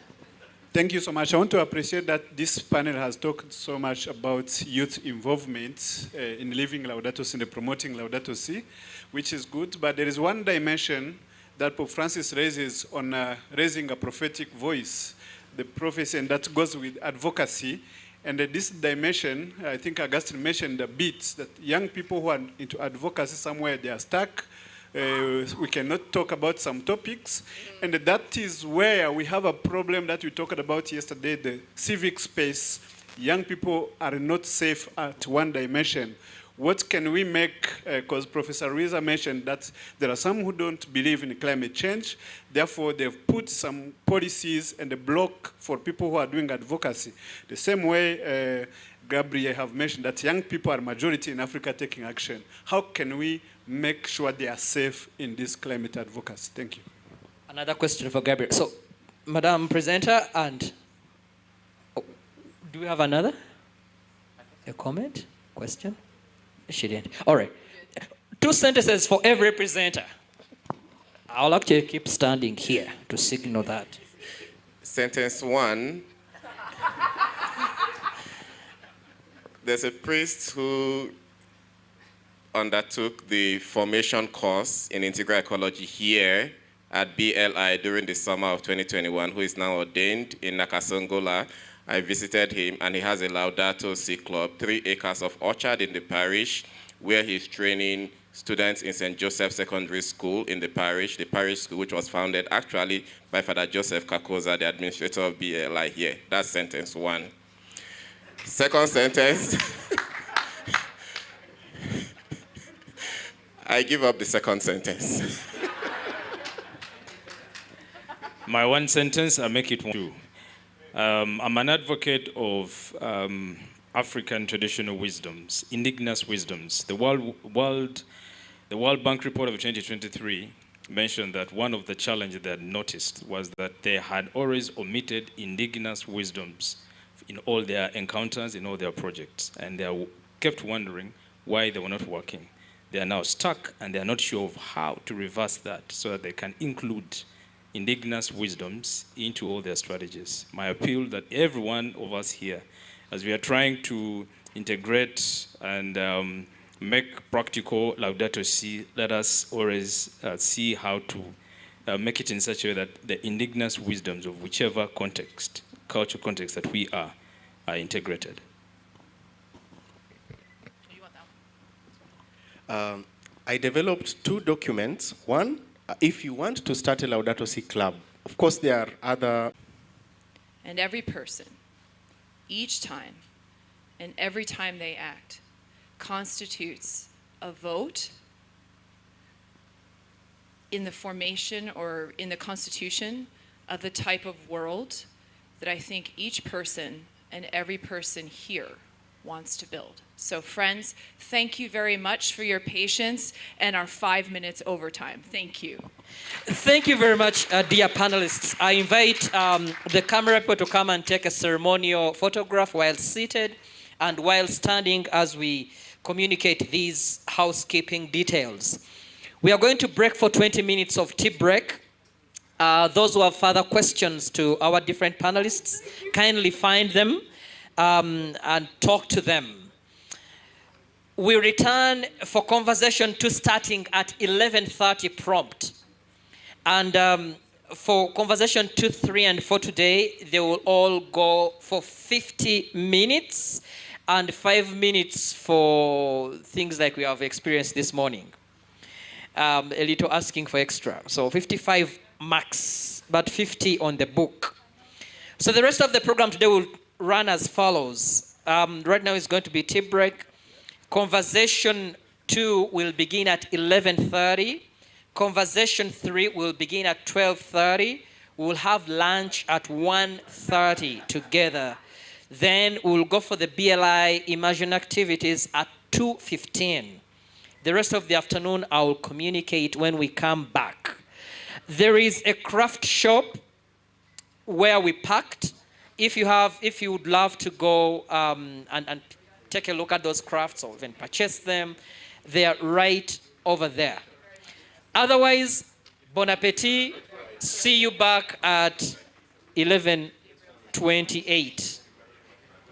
Thank you so much. I want to appreciate that this panel has talked so much about youth involvement in living Laudato Si and promoting Laudato Si, which is good. But there is one dimension that Pope Francis raises on raising a prophetic voice, the prophecy, and that goes with advocacy. And this dimension, I think Augustine mentioned a bit, that young people who are into advocacy somewhere, they are stuck. We cannot talk about some topics. And that is where we have a problem that we talked about yesterday, the civic space. Young people are not safe at one dimension. What can we make, because Professor Ruiza mentioned that there are some who don't believe in climate change, therefore they've put some policies and a block for people who are doing advocacy. The same way Gabriel have mentioned that young people are majority in Africa taking action. How can we make sure they are safe in this climate advocacy? Thank you. Another question for Gabriel. So, Madam Presenter, and do we have another? A comment? Question? She didn't. All right. 2 sentences for every presenter. I'll actually keep standing here to signal that. Sentence 1. There's a priest who undertook the formation course in integral ecology here at BLI during the summer of 2021, who is now ordained in Nakasongola. I visited him, and he has a Laudato Si club, 3 acres of orchard in the parish, where he's training students in St. Joseph Secondary School in the parish school which was founded actually by Father Joseph Kakoza, the administrator of BLI here. That's sentence 1. Second sentence. I give up the second sentence. My 1 sentence, I make it 2. I'm an advocate of African traditional wisdoms, indigenous wisdoms. The World Bank report of 2023 mentioned that one of the challenges they had noticed was that they had always omitted indigenous wisdoms in all their encounters, in all their projects. And they kept wondering why they were not working. They are now stuck, and they are not sure of how to reverse that so that they can include indigenous wisdoms into all their strategies. My appeal that every one of us here, as we are trying to integrate and make practical Laudato Si, let us always see how to make it in such a way that the indigenous wisdoms of whichever context, cultural context that we are integrated. I developed 2 documents. One, if you want to start a Laudato Si club, of course there are other... And every person, each time, and every time they act, constitutes a vote in the formation or in the constitution of the type of world that I think each person and every person here wants to build. So friends, thank you very much for your patience and our 5 minutes overtime. Thank you. Thank you very much, dear panelists. I invite the camera people to come and take a ceremonial photograph while seated and while standing as we communicate these housekeeping details. We are going to break for 20 minutes of tea break. Those who have further questions to our different panelists, kindly find them and talk to them. We return for conversation 2 starting at 11:30 prompt. And for conversation 2, 3, and 4 today, they will all go for 50 minutes and 5 minutes for things like we have experienced this morning. A little asking for extra. So 55 max, but 50 on the book. So the rest of the program today will run as follows. Right now it's going to be tea break. Conversation 2 will begin at 11:30. Conversation 3 will begin at 12:30. We'll have lunch at 1:30 together. Then we'll go for the BLI immersion activities at 2:15. The rest of the afternoon I will communicate when we come back. There is a craft shop where we packed. If you would love to go and take a look at those crafts or even purchase them, they are right over there. Otherwise, bon appetit. See you back at 11:28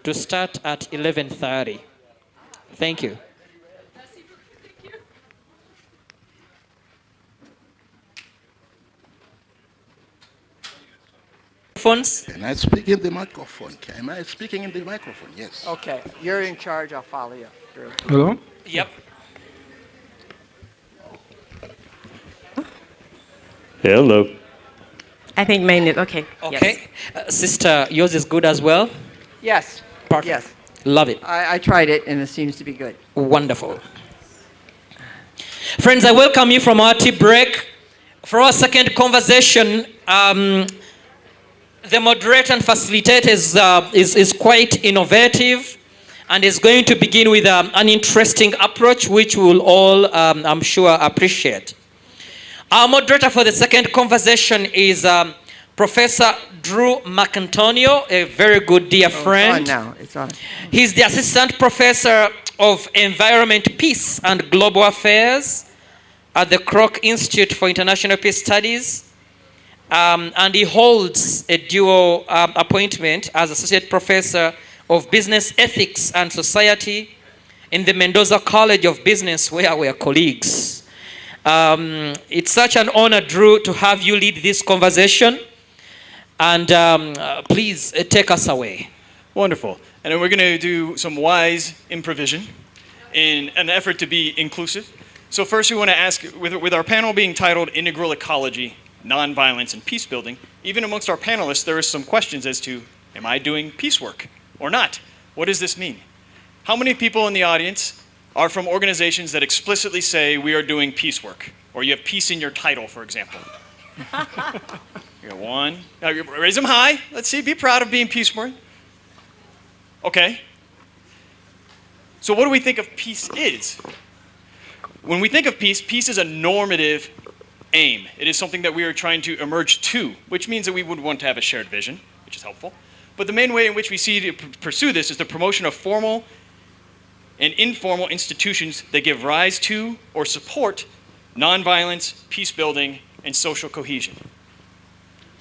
to start at 11:30. Thank you. Can I speak in the microphone? Am I speaking in the microphone? Yes. Okay, you're in charge. I'll follow you. Hello? Yep. Hello. I think mine is okay. Okay. Sister, yours is good as well? Yes. Perfect. Yes. Love it. I tried it and it seems to be good. Wonderful. Friends, I welcome you from our tea break. For our second conversation, the moderator and facilitator is quite innovative and is going to begin with an interesting approach which we will all, I'm sure, appreciate. Our moderator for the second conversation is Professor Drew McAntonio, a very good dear friend. It's on now. It's on. He's the Assistant Professor of Environment, Peace and Global Affairs at the Kroc Institute for International Peace Studies. And he holds a dual appointment as Associate Professor of Business Ethics and Society in the Mendoza College of Business, where we are colleagues. It's such an honor, Drew, to have you lead this conversation. And please take us away. Wonderful. And then we're going to do some wise improvisation in an effort to be inclusive. So first we want to ask, with our panel being titled Integral Ecology, Nonviolence, and Peace Building, even amongst our panelists, there are some questions as to, am I doing peace work or not? What does this mean? How many people in the audience are from organizations that explicitly say we are doing peace work? Or you have peace in your title, for example. You got one. Now, raise them high. Let's see, be proud of being peace work. Okay. So what do we think of peace is? When we think of peace, peace is a normative aim. It is something that we are trying to emerge to, which means that we would want to have a shared vision, which is helpful. But the main way in which we see to pursue this is the promotion of formal and informal institutions that give rise to or support nonviolence, peace building, and social cohesion.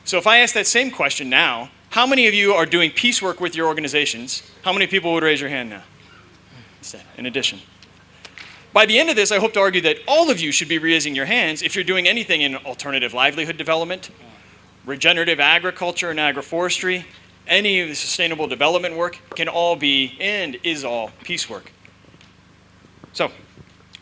So if I ask that same question now, how many of you are doing peace work with your organizations? How many people would raise your hand now? In addition. By the end of this, I hope to argue that all of you should be raising your hands if you're doing anything in alternative livelihood development, regenerative agriculture and agroforestry, any of the sustainable development work can all be and is all peace work. So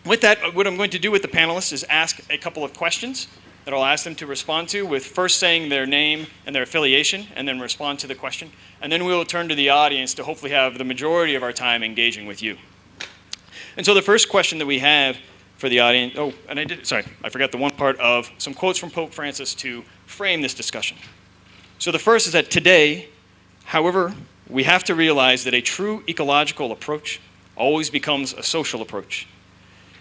with that, what I'm going to do with the panelists is ask a couple of questions that I'll ask them to respond to, with first saying their name and their affiliation, and then respond to the question. And then we will turn to the audience to hopefully have the majority of our time engaging with you. And so the first question that we have for the audience, I forgot the one part of some quotes from Pope Francis to frame this discussion. So the first is that today, however, we have to realize that a true ecological approach always becomes a social approach.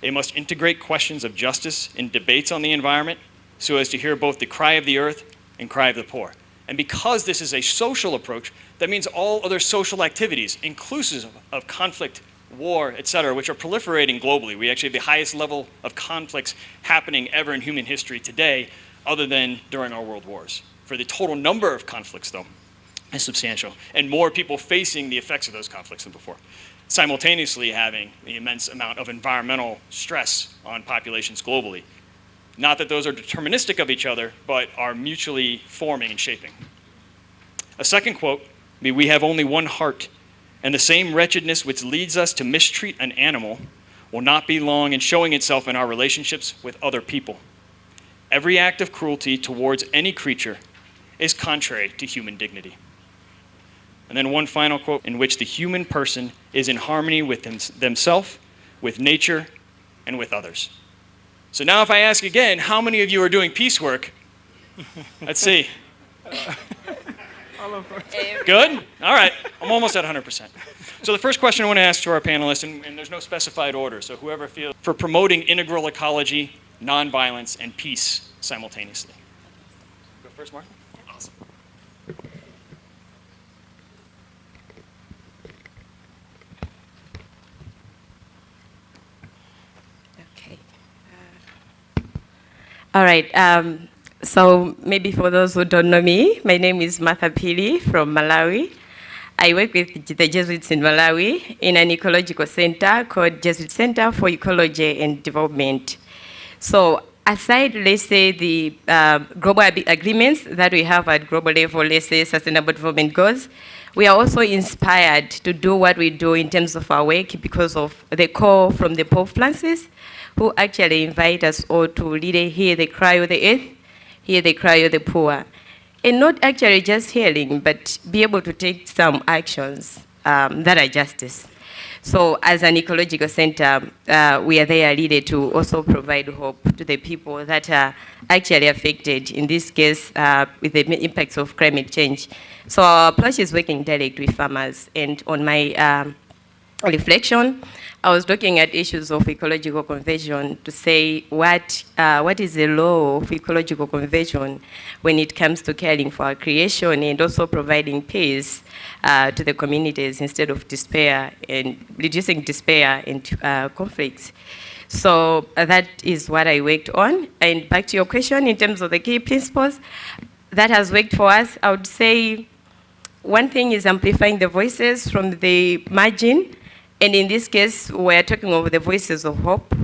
It must integrate questions of justice in debates on the environment so as to hear both the cry of the earth and cry of the poor. And because this is a social approach, that means all other social activities, inclusive of conflict, war, etc., which are proliferating globally. We actually have the highest level of conflicts happening ever in human history today, other than during our world wars. For the total number of conflicts, though, is substantial, and more people facing the effects of those conflicts than before, simultaneously having the immense amount of environmental stress on populations globally. Not that those are deterministic of each other, but are mutually forming and shaping. A second quote, we have only one heart, and the same wretchedness which leads us to mistreat an animal will not be long in showing itself in our relationships with other people. Every act of cruelty towards any creature is contrary to human dignity. And then one final quote in which the human person is in harmony with themselves, with nature, and with others. So now if I ask again, how many of you are doing peace work? Let's see. Good? All right. I'm almost at 100%. So the first question I want to ask to our panelists, and there's no specified order, so whoever feels, for promoting integral ecology, nonviolence, and peace simultaneously. Go first, Martha. Awesome. All right. So maybe for those who don't know me, my name is Martha Pili from Malawi. I work with the Jesuits in Malawi in an ecological center called Jesuit Center for Ecology and Development. So aside, let's say, the global agreements that we have at global level, let's say sustainable development goals, we are also inspired to do what we do in terms of our work because of the call from the Pope Francis, who actually invite us all to really hear the cry of the earth, hear the cry of the poor. And not actually just hearing, but be able to take some actions that are justice. So as an ecological center, we are there really to also provide hope to the people that are actually affected, in this case, with the impacts of climate change. So our approach is working directly with farmers. And on my reflection, I was looking at issues of ecological conversion to say what is the role of ecological conversion when it comes to caring for our creation and also providing peace to the communities instead of despair and reducing despair and conflicts. So that is what I worked on. And back to your question, in terms of the key principles that has worked for us, I would say one thing is amplifying the voices from the margin. And in this case, we're talking of the voices of hope,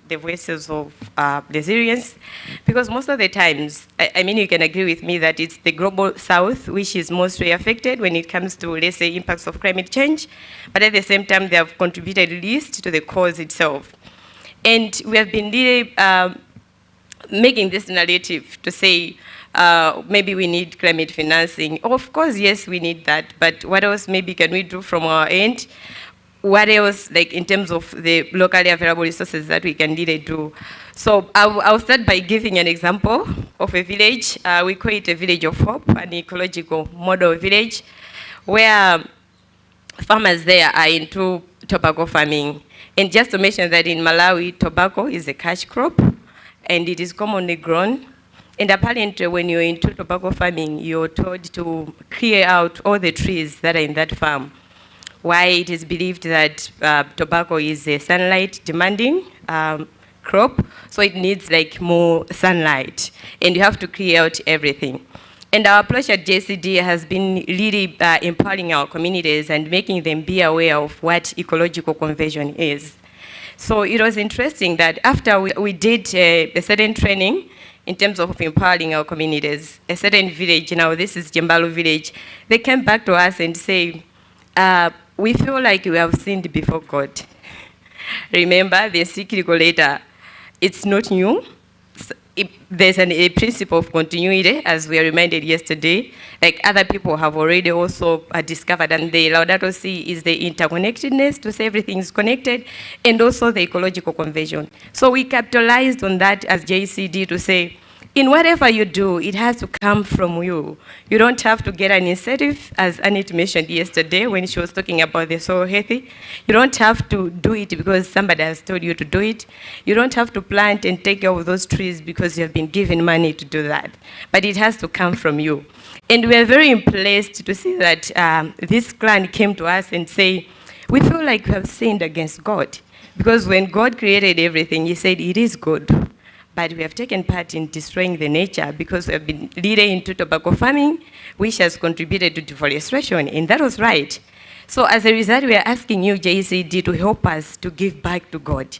the voices of resilience, because most of the times, I mean, you can agree with me that it's the global south which is mostly affected when it comes to, let's say, impacts of climate change, but at the same time, they have contributed least to the cause itself. And we have been really making this narrative to say, maybe we need climate financing. Of course, yes, we need that, but what else maybe can we do from our end? What else, like in terms of the locally available resources that we can really do? So I'll start by giving an example of a village. We call it a village of hope, an ecological model village, where farmers there are into tobacco farming. And just to mention that in Malawi, tobacco is a cash crop, and it is commonly grown. And apparently, when you're into tobacco farming, you're told to clear out all the trees that are in that farm. Why it is believed that tobacco is a sunlight demanding crop, so it needs like more sunlight, and you have to clear out everything. And our approach at JCD has been really empowering our communities and making them be aware of what ecological conversion is. So it was interesting that after we did a certain training in terms of empowering our communities, a certain village, now this is Jembalu village, they came back to us and say, we feel like we have sinned before God. Remember, the encyclical letter, it's not new. There's a principle of continuity, as we are reminded yesterday. Like other people have already also discovered, and the Laudato Si is the interconnectedness, to say everything is connected, and also the ecological conversion. So we capitalized on that as JCD to say, in whatever you do, it has to come from you. You don't have to get an incentive, as Annette mentioned yesterday when she was talking about the soil healthy. You don't have to do it because somebody has told you to do it. You don't have to plant and take care of those trees because you have been given money to do that. But it has to come from you. And we are very impressed to see that this clan came to us and say, we feel like we have sinned against God. Because when God created everything, he said it is good. But we have taken part in destroying the nature because we have been leading into tobacco farming, which has contributed to deforestation, and that was right. So as a result, we are asking you, JCD, to help us to give back to God.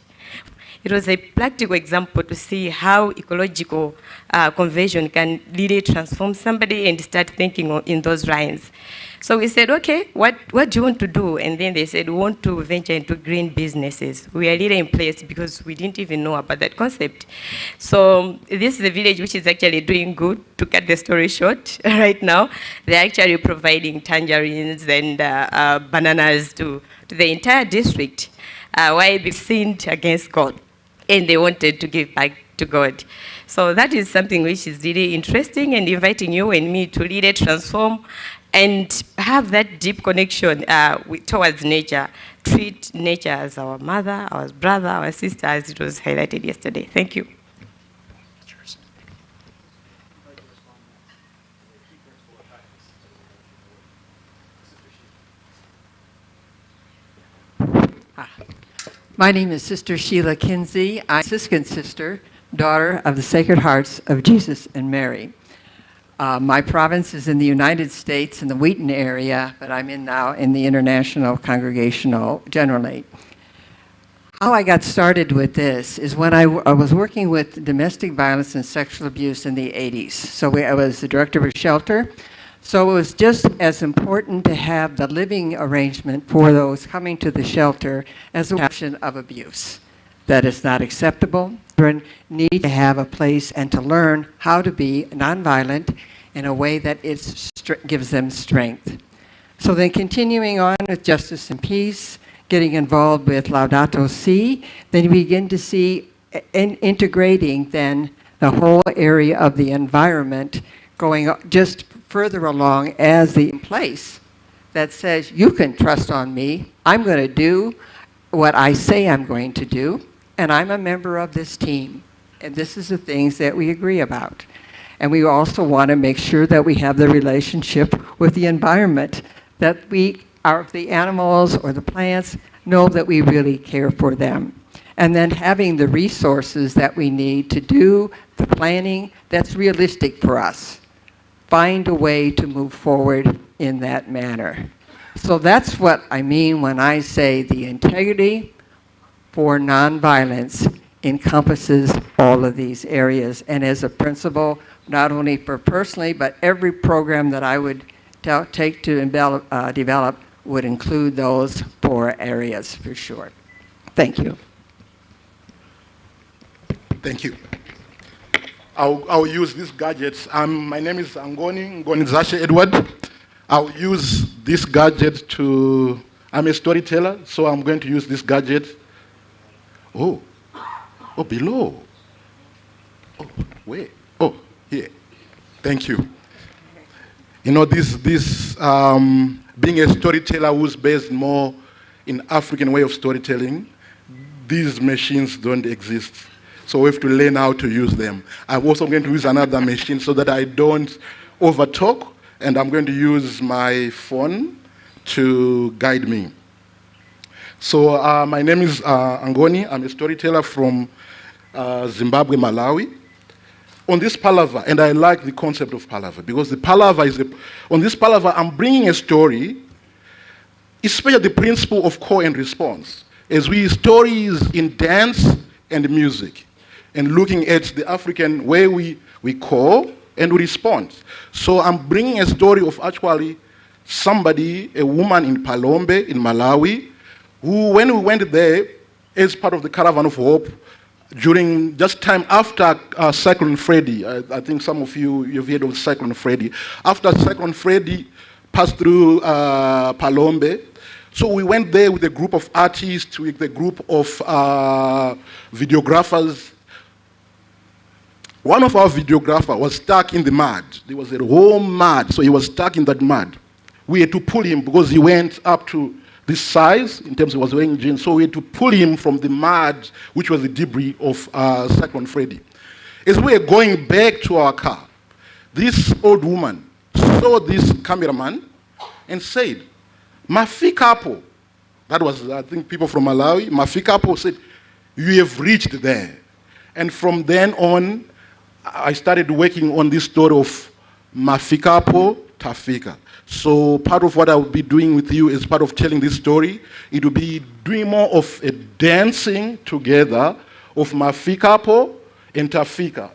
It was a practical example to see how ecological conversion can really transform somebody and start thinking in those lines. So we said, okay, what do you want to do? And then they said, we want to venture into green businesses. We are really impressed because we didn't even know about that concept. So this is a village which is actually doing good, to cut the story short right now. They're actually providing tangerines and bananas to the entire district. Why? They sinned against God, and they wanted to give back to God. So that is something which is really interesting, and inviting you and me to really transform and have that deep connection towards nature. Treat nature as our mother, our brother, our sister, as it was highlighted yesterday. Thank you. My name is Sister Sheila Kinsey. I'm a Franciscan sister, daughter of the Sacred Hearts of Jesus and Mary. My province is in the United States in the Wheaton area, but I'm now in the International Congregational Generally. How I got started with this is when I was working with domestic violence and sexual abuse in the 80s. So I was the director of a shelter. So it was just as important to have the living arrangement for those coming to the shelter as a option of abuse. That is not acceptable. Children need to have a place and to learn how to be nonviolent in a way that gives them strength. So then continuing on with justice and peace, getting involved with Laudato Si, then you begin to see integrating then the whole area of the environment going just further along as the place that says, you can trust on me, I'm going to do what I say I'm going to do, and I'm a member of this team. And this is the things that we agree about. And we also want to make sure that we have the relationship with the environment, that the animals or the plants know that we really care for them. And then having the resources that we need to do the planning that's realistic for us. Find a way to move forward in that manner. So that's what I mean when I say the integrity for nonviolence encompasses all of these areas. And as a principle, not only for personally, but every program that I would take to develop would include those 4 areas for sure. Thank you. Thank you. I'll use these gadgets. My name is Ngoni Zashe Edward. I'll use this gadget to, I'm a storyteller, so I'm going to use this gadget. Oh, below. Oh, where? Oh, here. Thank you. You know, being a storyteller who's based more in African way of storytelling, these machines don't exist. So we have to learn how to use them. I'm also going to use another machine so that I don't overtalk, and I'm going to use my phone to guide me. So my name is Ngoni. I'm a storyteller from Zimbabwe, Malawi. On this palaver, and I like the concept of palaver, because the palaver is, on this palaver, I'm bringing a story, especially the principle of call and response, as stories in dance and music, and looking at the African way we call and we respond. So I'm bringing a story of actually somebody, a woman in Palombe, in Malawi, who, when we went there as part of the Caravan of Hope, during just time after Cyclone Freddy, I think some of you've heard of Cyclone Freddy. After Cyclone Freddy passed through Palombe, so we went there with a group of artists, with a group of videographers. One of our videographers was stuck in the mud. There was a whole mud, so he was stuck in that mud. We had to pull him because he went up to this size, in terms of he was wearing jeans, so we had to pull him from the mud, which was the debris of Cyclone Freddy. As we were going back to our car, this old woman saw this cameraman and said, Mafikapo, that was, I think, people from Malawi, Mafikapo said, you have reached there. And from then on, I started working on this story of Mafikapo Tafika. So part of what I will be doing with you as part of telling this story, it will be doing more of a dancing together of Mafikapo and Tafika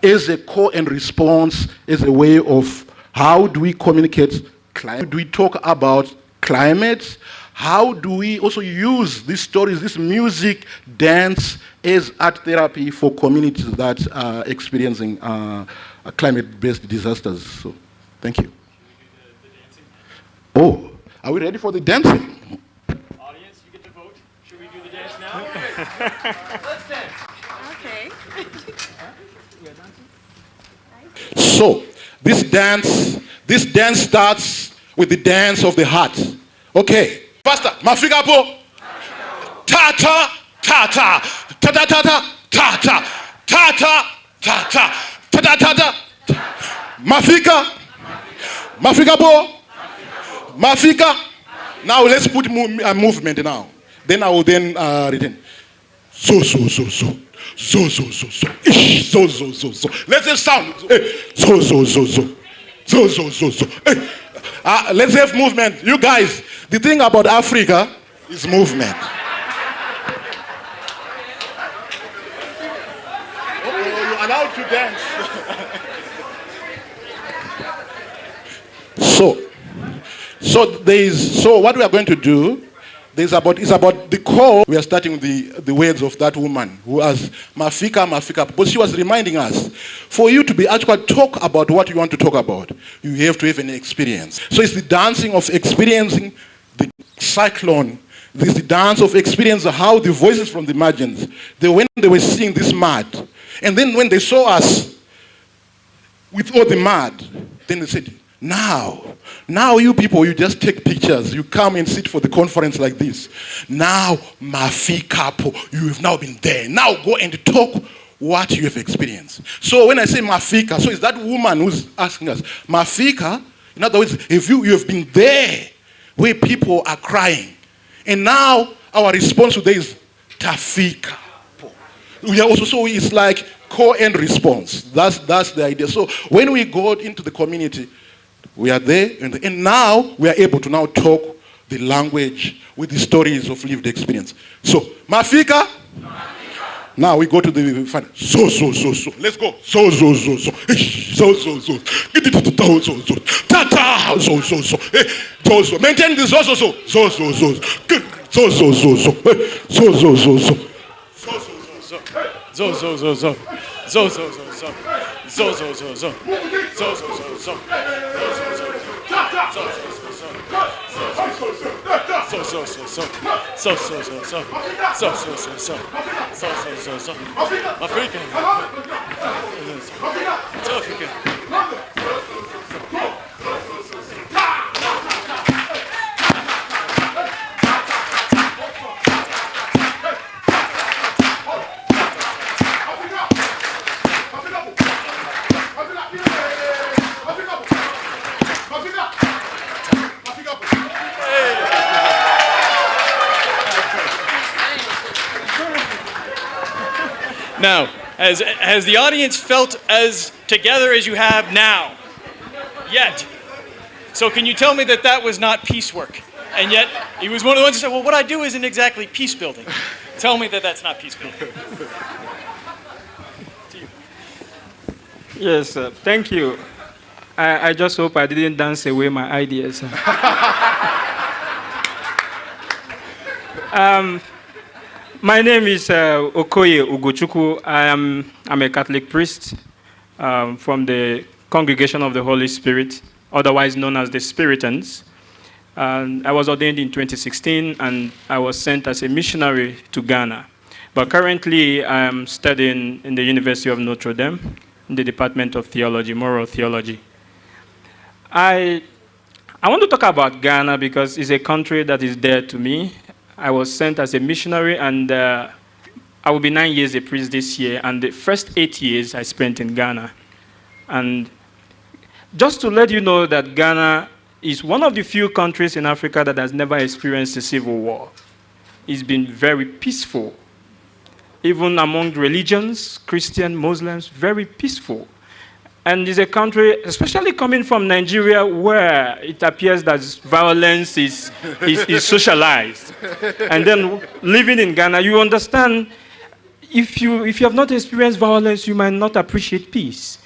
as a call and response, as a way of how do we communicate climate, do we talk about climate, how do we also use these stories, this music, dance as art therapy for communities that are experiencing climate-based disasters. So, thank you. Oh, are we ready for the dancing? Audience, you get to vote. Should we do the dance now? Let's dance. Okay. So, this dance starts with the dance of the heart. Okay, faster. Mafikapo. Ta-ta, ta-ta, ta-ta-ta-ta, ta-ta, ta-ta, ta-ta, ta-ta-ta-ta. Mafika. Mafikapo. Mafika. Now let's put movement now. Then I will then return. So. So, so, so, so. So, so, so, so. Let's have sound. So, so, so, so. So, so, so, so. Let's have movement. You guys, the thing about Africa is movement. You're allowed to dance. So what we are going to do, it's about the core. We are starting with the words of that woman who has Mafika, but she was reminding us, for you to be actually talk about what you want to talk about, you have to have an experience. So it's the dancing of experiencing the cyclone. This is the dance of experiencing how the voices from the margins, when they were seeing this mud, and then when they saw us with all the mud, then they said, now you people, you just take pictures. You come and sit for the conference like this. Now, Mafika, you have now been there. Now go and talk what you have experienced. So when I say Mafika, so it's that woman who's asking us, Mafika, in other words, if you have been there where people are crying. And now our response today is Tafika. We are also, so it's like core and response. That's the idea. So when we go into the community, we are there, and now we are able to now talk the language with the stories of lived experience. So, Mafika. Now we go to the final. So. Let's go. So. Ta-ta. So. Maintain this. So. Now, has the audience felt as together as you have now? Yet. So can you tell me that was not piecework? And yet, he was one of the ones who said, well, what I do isn't exactly peace building. Tell me that's not peace building. Yes, thank you. I just hope I didn't dance away my ideas. My name is Okoye Ugochukwu. I'm a Catholic priest from the Congregation of the Holy Spirit, otherwise known as the Spiritans. I was ordained in 2016, and I was sent as a missionary to Ghana. But currently, I'm studying in the University of Notre Dame in the Department of Theology, Moral Theology. I want to talk about Ghana because it's a country that is dear to me. I was sent as a missionary, and I will be 9 years a priest this year, and the first 8 years I spent in Ghana. And just to let you know that Ghana is one of the few countries in Africa that has never experienced a civil war. It's been very peaceful. Even among religions, Christian, Muslims, very peaceful. And it's a country, especially coming from Nigeria, where it appears that violence is socialized. And then living in Ghana, you understand, if you have not experienced violence, you might not appreciate peace.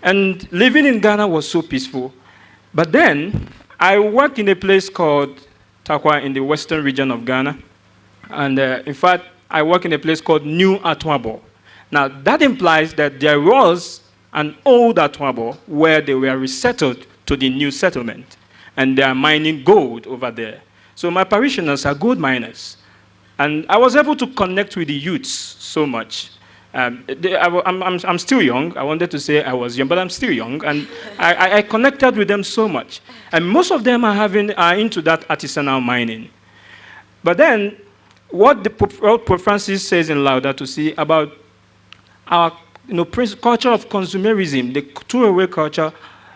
And living in Ghana was so peaceful. But then, I work in a place called Takwa in the western region of Ghana. And in fact, I work in a place called New Atwabo. Now, that implies that there was an old Atwabo where they were resettled to the new settlement. And they are mining gold over there. So my parishioners are gold miners. And I was able to connect with the youths so much. I'm still young. I wanted to say I was young, but I'm still young. And I connected with them so much. And most of them are into that artisanal mining. But then, what Pope Francis says in Laudato Si about our culture of consumerism, the two-way culture,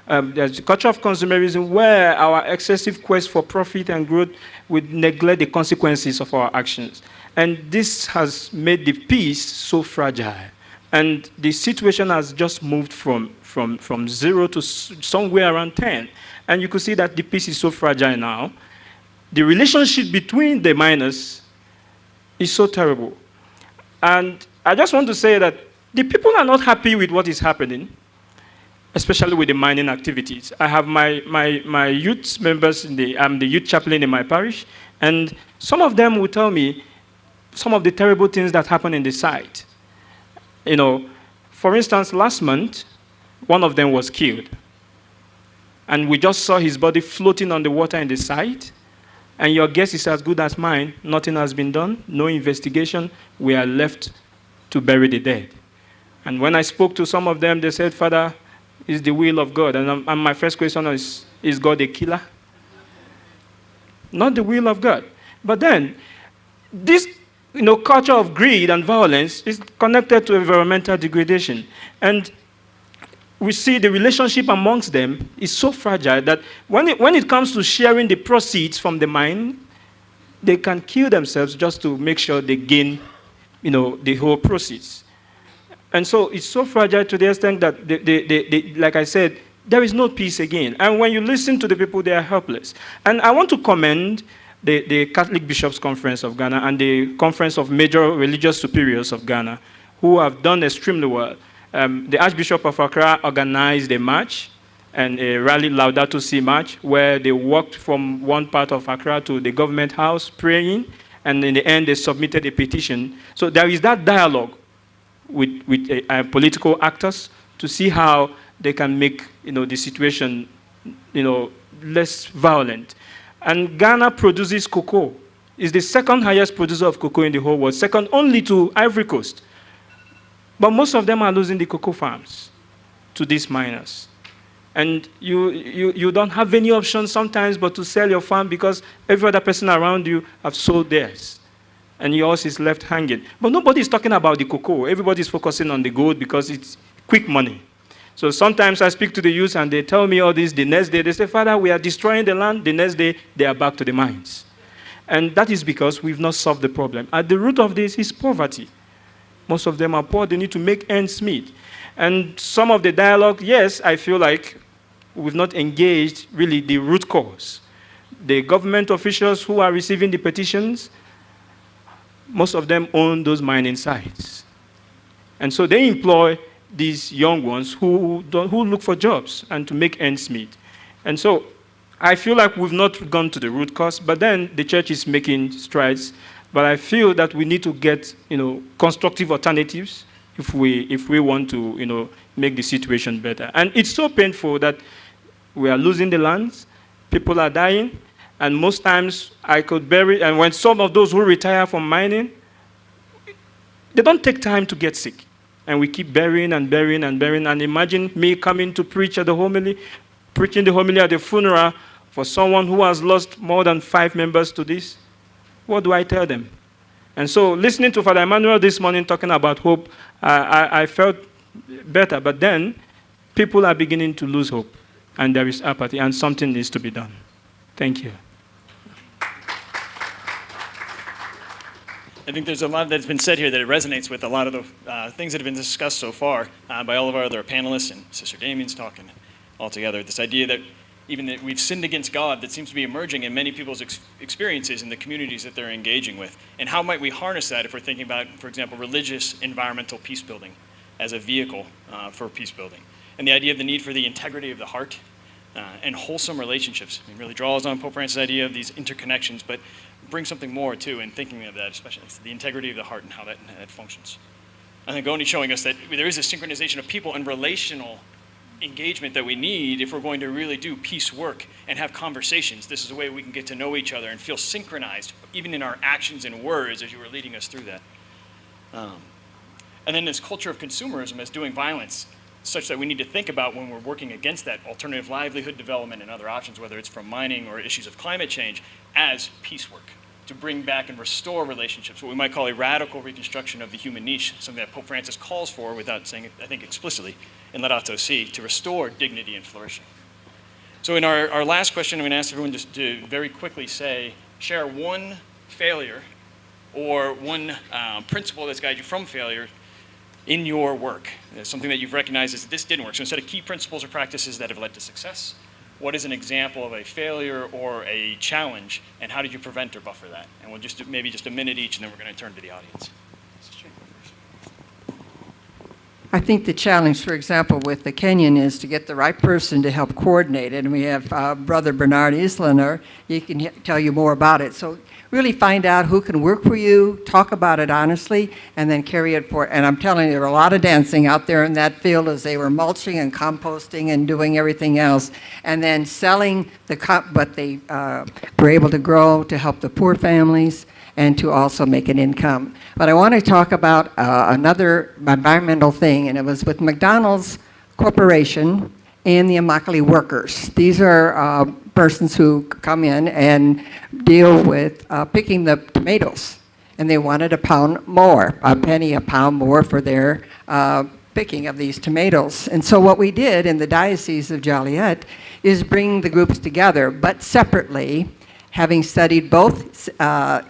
there's a culture of consumerism where our excessive quest for profit and growth would neglect the consequences of our actions. And this has made the peace so fragile. And the situation has just moved from 0 to somewhere around 10. And you could see that the peace is so fragile now. The relationship between the miners is so terrible. And I just want to say that the people are not happy with what is happening, especially with the mining activities. I have my youth members, I'm the youth chaplain in my parish, and some of them will tell me some of the terrible things that happen in the site. You know, for instance, last month, one of them was killed. And we just saw his body floating on the water in the site. And your guess is as good as mine. Nothing has been done, no investigation. We are left to bury the dead. And when I spoke to some of them, they said, Father, it's the will of God. And my first question is God a killer? Not the will of God. But then, this culture of greed and violence is connected to environmental degradation. And we see the relationship amongst them is so fragile that when it comes to sharing the proceeds from the mine, they can kill themselves just to make sure they gain, the whole proceeds. And so it's so fragile to the extent that, like I said, there is no peace again. And when you listen to the people, they are helpless. And I want to commend the Catholic Bishops' Conference of Ghana and the Conference of Major Religious Superiors of Ghana, who have done extremely well. The Archbishop of Accra organized a march, and a rally Laudato Si march, where they walked from one part of Accra to the government house praying, and in the end they submitted a petition. So there is that dialogue with political actors to see how they can make the situation less violent. And Ghana produces cocoa. It's the second highest producer of cocoa in the whole world, second only to Ivory Coast. But most of them are losing the cocoa farms to these miners. And you don't have any option sometimes but to sell your farm because every other person around you have sold theirs. And yours is left hanging. But nobody is talking about the cocoa. Everybody is focusing on the gold because it's quick money. So sometimes I speak to the youth and they tell me all this. The next day they say, Father, we are destroying the land. The next day they are back to the mines. And that is because we've not solved the problem. At the root of this is poverty. Most of them are poor. They need to make ends meet. And some of the dialogue, yes, I feel like we've not engaged really the root cause. The government officials who are receiving the petitions, most of them own those mining sites. And so they employ these young ones who look for jobs and to make ends meet. And so I feel like we've not gone to the root cause, but then the church is making strides. But I feel that we need to get constructive alternatives if we want to make the situation better. And it's so painful that we are losing the lands, people are dying, and most times I could bury, and when some of those who retire from mining, they don't take time to get sick. And we keep burying and burying and burying. And imagine me coming to preach at the homily, preaching the homily at the funeral for someone who has lost more than 5 members to this. What do I tell them? And so listening to Father Emmanuel this morning talking about hope, I felt better. But then people are beginning to lose hope. And there is apathy. And something needs to be done. Thank you. I think there's a lot that's been said here that it resonates with a lot of the things that have been discussed so far by all of our other panelists and Sister Damien's talking all together. This idea that even that we've sinned against God that seems to be emerging in many people's experiences in the communities that they're engaging with. And how might we harness that if we're thinking about, for example, religious environmental peace building as a vehicle for peace building. And the idea of the need for the integrity of the heart and wholesome relationships. It really draws on Pope Francis' idea of these interconnections, but bring something more too in thinking of that, especially the integrity of the heart and how that functions. I think Goni's showing us that there is a synchronization of people and relational engagement that we need if we're going to really do peace work and have conversations. This is a way we can get to know each other and feel synchronized, even in our actions and words as you were leading us through that. And then this culture of consumerism as doing violence, such that we need to think about when we're working against that alternative livelihood development and other options, whether it's from mining or issues of climate change, as peace work, to bring back and restore relationships, what we might call a radical reconstruction of the human niche, something that Pope Francis calls for without saying it, I think, explicitly in Laudato Si, to restore dignity and flourishing. So in our last question, I'm going to ask everyone just to very quickly share one failure or one principle that's guided you from failure in your work? Something that you've recognized is that this didn't work. So instead of key principles or practices that have led to success, what is an example of a failure or a challenge, and how did you prevent or buffer that? And we'll just do maybe just a minute each, and then we're going to turn to the audience. I think the challenge, for example, with the Kenyan is to get the right person to help coordinate it. And we have Brother Bernard Islaner. He can tell you more about it. So really find out who can work for you, talk about it honestly, and then carry it forward. And I'm telling you, there were a lot of dancing out there in that field as they were mulching and composting and doing everything else. And then selling what they were able to grow to help the poor families and to also make an income. But I want to talk about another environmental thing, and it was with McDonald's Corporation and the Immokalee workers. These are persons who come in and deal with picking the tomatoes, and they wanted a penny a pound more for their picking of these tomatoes. And so what we did in the Diocese of Joliet is bring the groups together, but separately, having studied both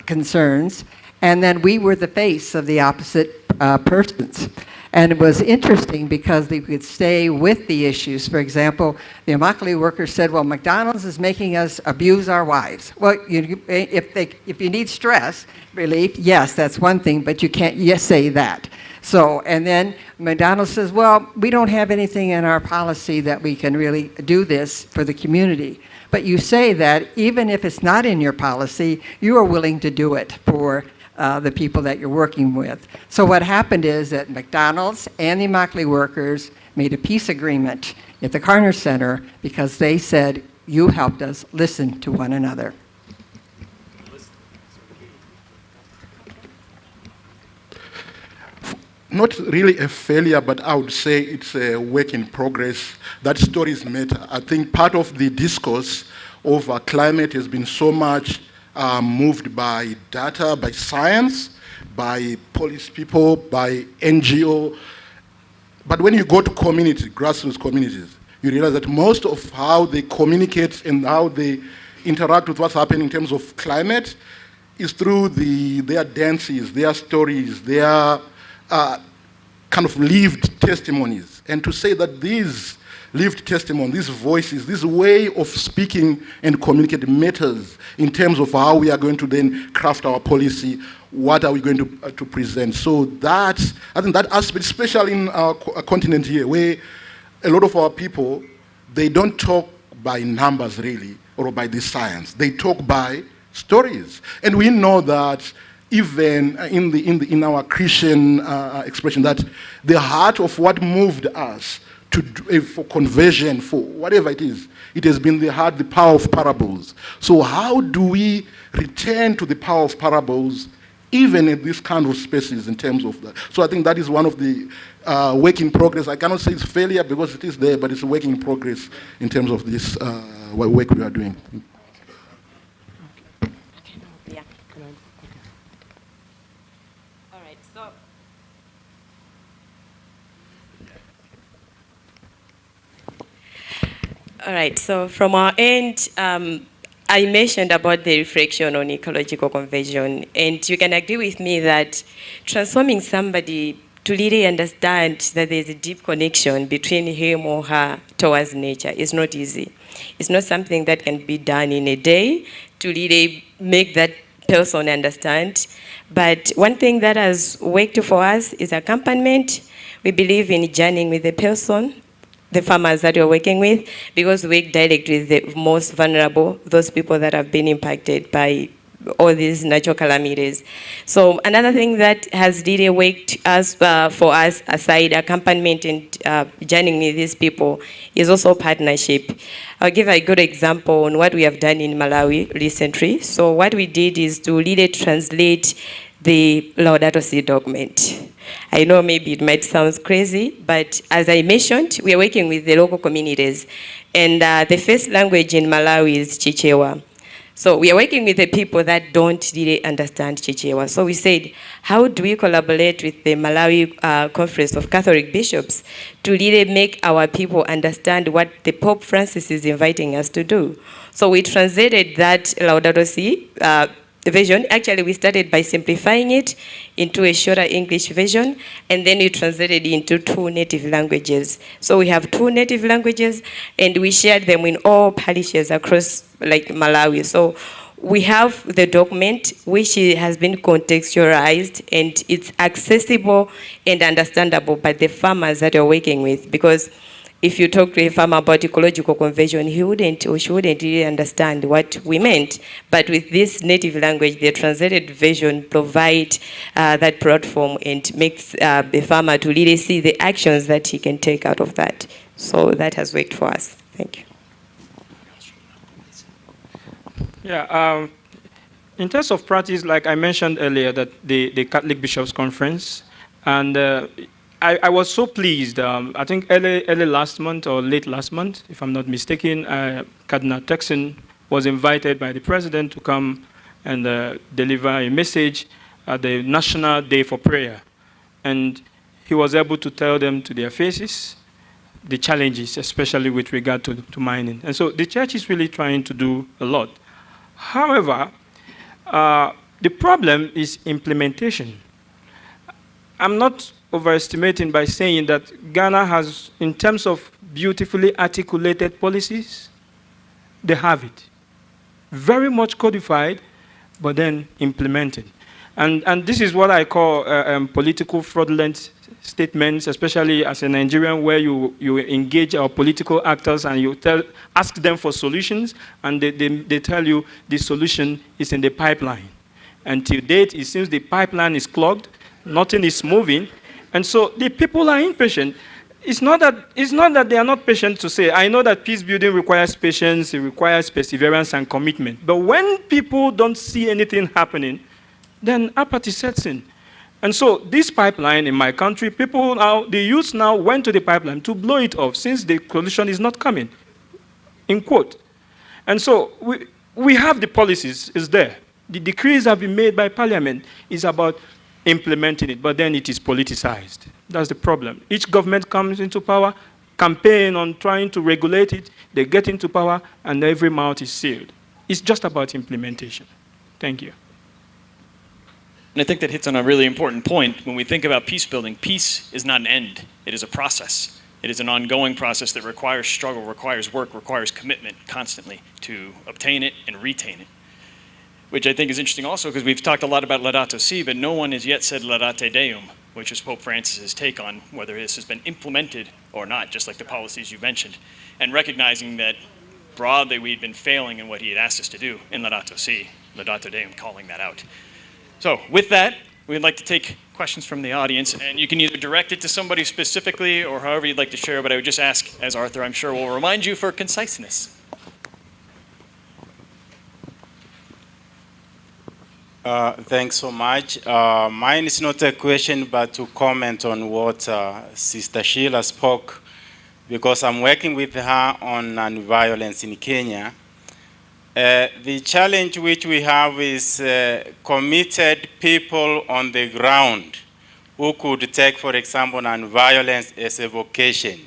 concerns, and then we were the face of the opposite persons. And it was interesting because they could stay with the issues. For example, the Immokalee workers said, well, McDonald's is making us abuse our wives. Well, if you need stress relief, yes, that's one thing, but you can't say that. So, and then McDonald's says, well, we don't have anything in our policy that we can really do this for the community. But you say that even if it's not in your policy, you are willing to do it for the people that you're working with. So what happened is that McDonald's and the Immokalee workers made a peace agreement at the Carner Center because they said, you helped us listen to one another. Not really a failure, but I would say it's a work in progress. That stories matter. I think part of the discourse over climate has been so much moved by data, by science, by police people, by NGO. But when you go to community, grassroots communities, you realize that most of how they communicate and how they interact with what's happening in terms of climate is through their dances, their stories, their kind of lived testimonies. And to say that these lived testimony, these voices, this way of speaking and communicating matters in terms of how we are going to then craft our policy, what are we going to present. So I think that aspect, especially in our continent here, where a lot of our people, they don't talk by numbers really, or by the science. They talk by stories. And we know that even in our Christian expression, that the heart of what moved us for conversion, for whatever it is, it has been the power of parables. So how do we return to the power of parables, even in this kind of spaces in terms of that? So I think that is one of the work in progress. I cannot say it's failure because it is there, but it's a work in progress in terms of this work we are doing. All right, so from our end, I mentioned about the reflection on ecological conversion, and you can agree with me that transforming somebody to really understand that there's a deep connection between him or her towards nature is not easy. It's not something that can be done in a day to really make that person understand. But one thing that has worked for us is accompaniment. We believe in journeying with the person, the farmers that you're working with, because we work directly with the most vulnerable, those people that have been impacted by all these natural calamities. So another thing that has really worked for us, aside accompaniment and journeying with these people, is also partnership. I'll give a good example on what we have done in Malawi recently. So what we did is to really translate the Laudato Si document. I know maybe it might sound crazy, but as I mentioned, we are working with the local communities. And the first language in Malawi is Chichewa. So we are working with the people that don't really understand Chichewa. So we said, how do we collaborate with the Malawi Conference of Catholic Bishops to really make our people understand what the Pope Francis is inviting us to do? So we translated that Laudato Si version. Actually, we started by simplifying it into a shorter English version, and then we translated into 2 native languages. So we have 2 native languages, and we shared them in all parishes across like Malawi. So we have the document which has been contextualized, and it's accessible and understandable by the farmers that you're working with, because if you talk to a farmer about ecological conversion, he wouldn't or she wouldn't really understand what we meant. But with this native language, the translated version provides that platform and makes the farmer to really see the actions that he can take out of that. So that has worked for us. Thank you. Yeah, in terms of practice, like I mentioned earlier, that the Catholic Bishops' Conference, and I was so pleased. I think early last month or late last month, if I'm not mistaken, Cardinal Turkson was invited by the president to come and deliver a message at the National Day for Prayer. And he was able to tell them to their faces the challenges, especially with regard to mining. And so the church is really trying to do a lot. However, the problem is implementation. I'm not overestimating by saying that Ghana has, in terms of beautifully articulated policies, they have it. Very much codified, but then implemented. And this is what I call political fraudulent statements, especially as a Nigerian, where you engage our political actors and you ask them for solutions, and they tell you the solution is in the pipeline. Until date, it seems the pipeline is clogged, nothing is moving, and so the people are impatient. It's not that they are not patient to say, I know that peace building requires patience, it requires perseverance and commitment. But when people don't see anything happening, then apathy sets in. And so this pipeline in my country, people now, the youth now went to the pipeline to blow it off since the solution is not coming, in quote. And so we have the policies, it's there. The decrees have been made by Parliament. It's about implementing it, but then it is politicized. That's the problem. Each government comes into power, campaign on trying to regulate it, they get into power, and every mouth is sealed. It's just about implementation. Thank you. And I think that hits on a really important point. When we think about peace building, peace is not an end. It is a process. It is an ongoing process that requires struggle, requires work, requires commitment constantly to obtain it and retain it. Which I think is interesting also because we've talked a lot about Laudato Si, but no one has yet said Laudate Deum, which is Pope Francis's take on whether this has been implemented or not, just like the policies you mentioned, and recognizing that broadly we'd been failing in what he had asked us to do in Laudato Si, Laudate Deum calling that out. So with that, we'd like to take questions from the audience, and you can either direct it to somebody specifically or however you'd like to share, but I would just ask, as Arthur I'm sure will remind you, for conciseness. Thanks so much. Mine is not a question, but to comment on what Sister Sheila spoke, because I'm working with her on non-violence in Kenya. The challenge which we have is committed people on the ground who could take, for example, non-violence as a vocation.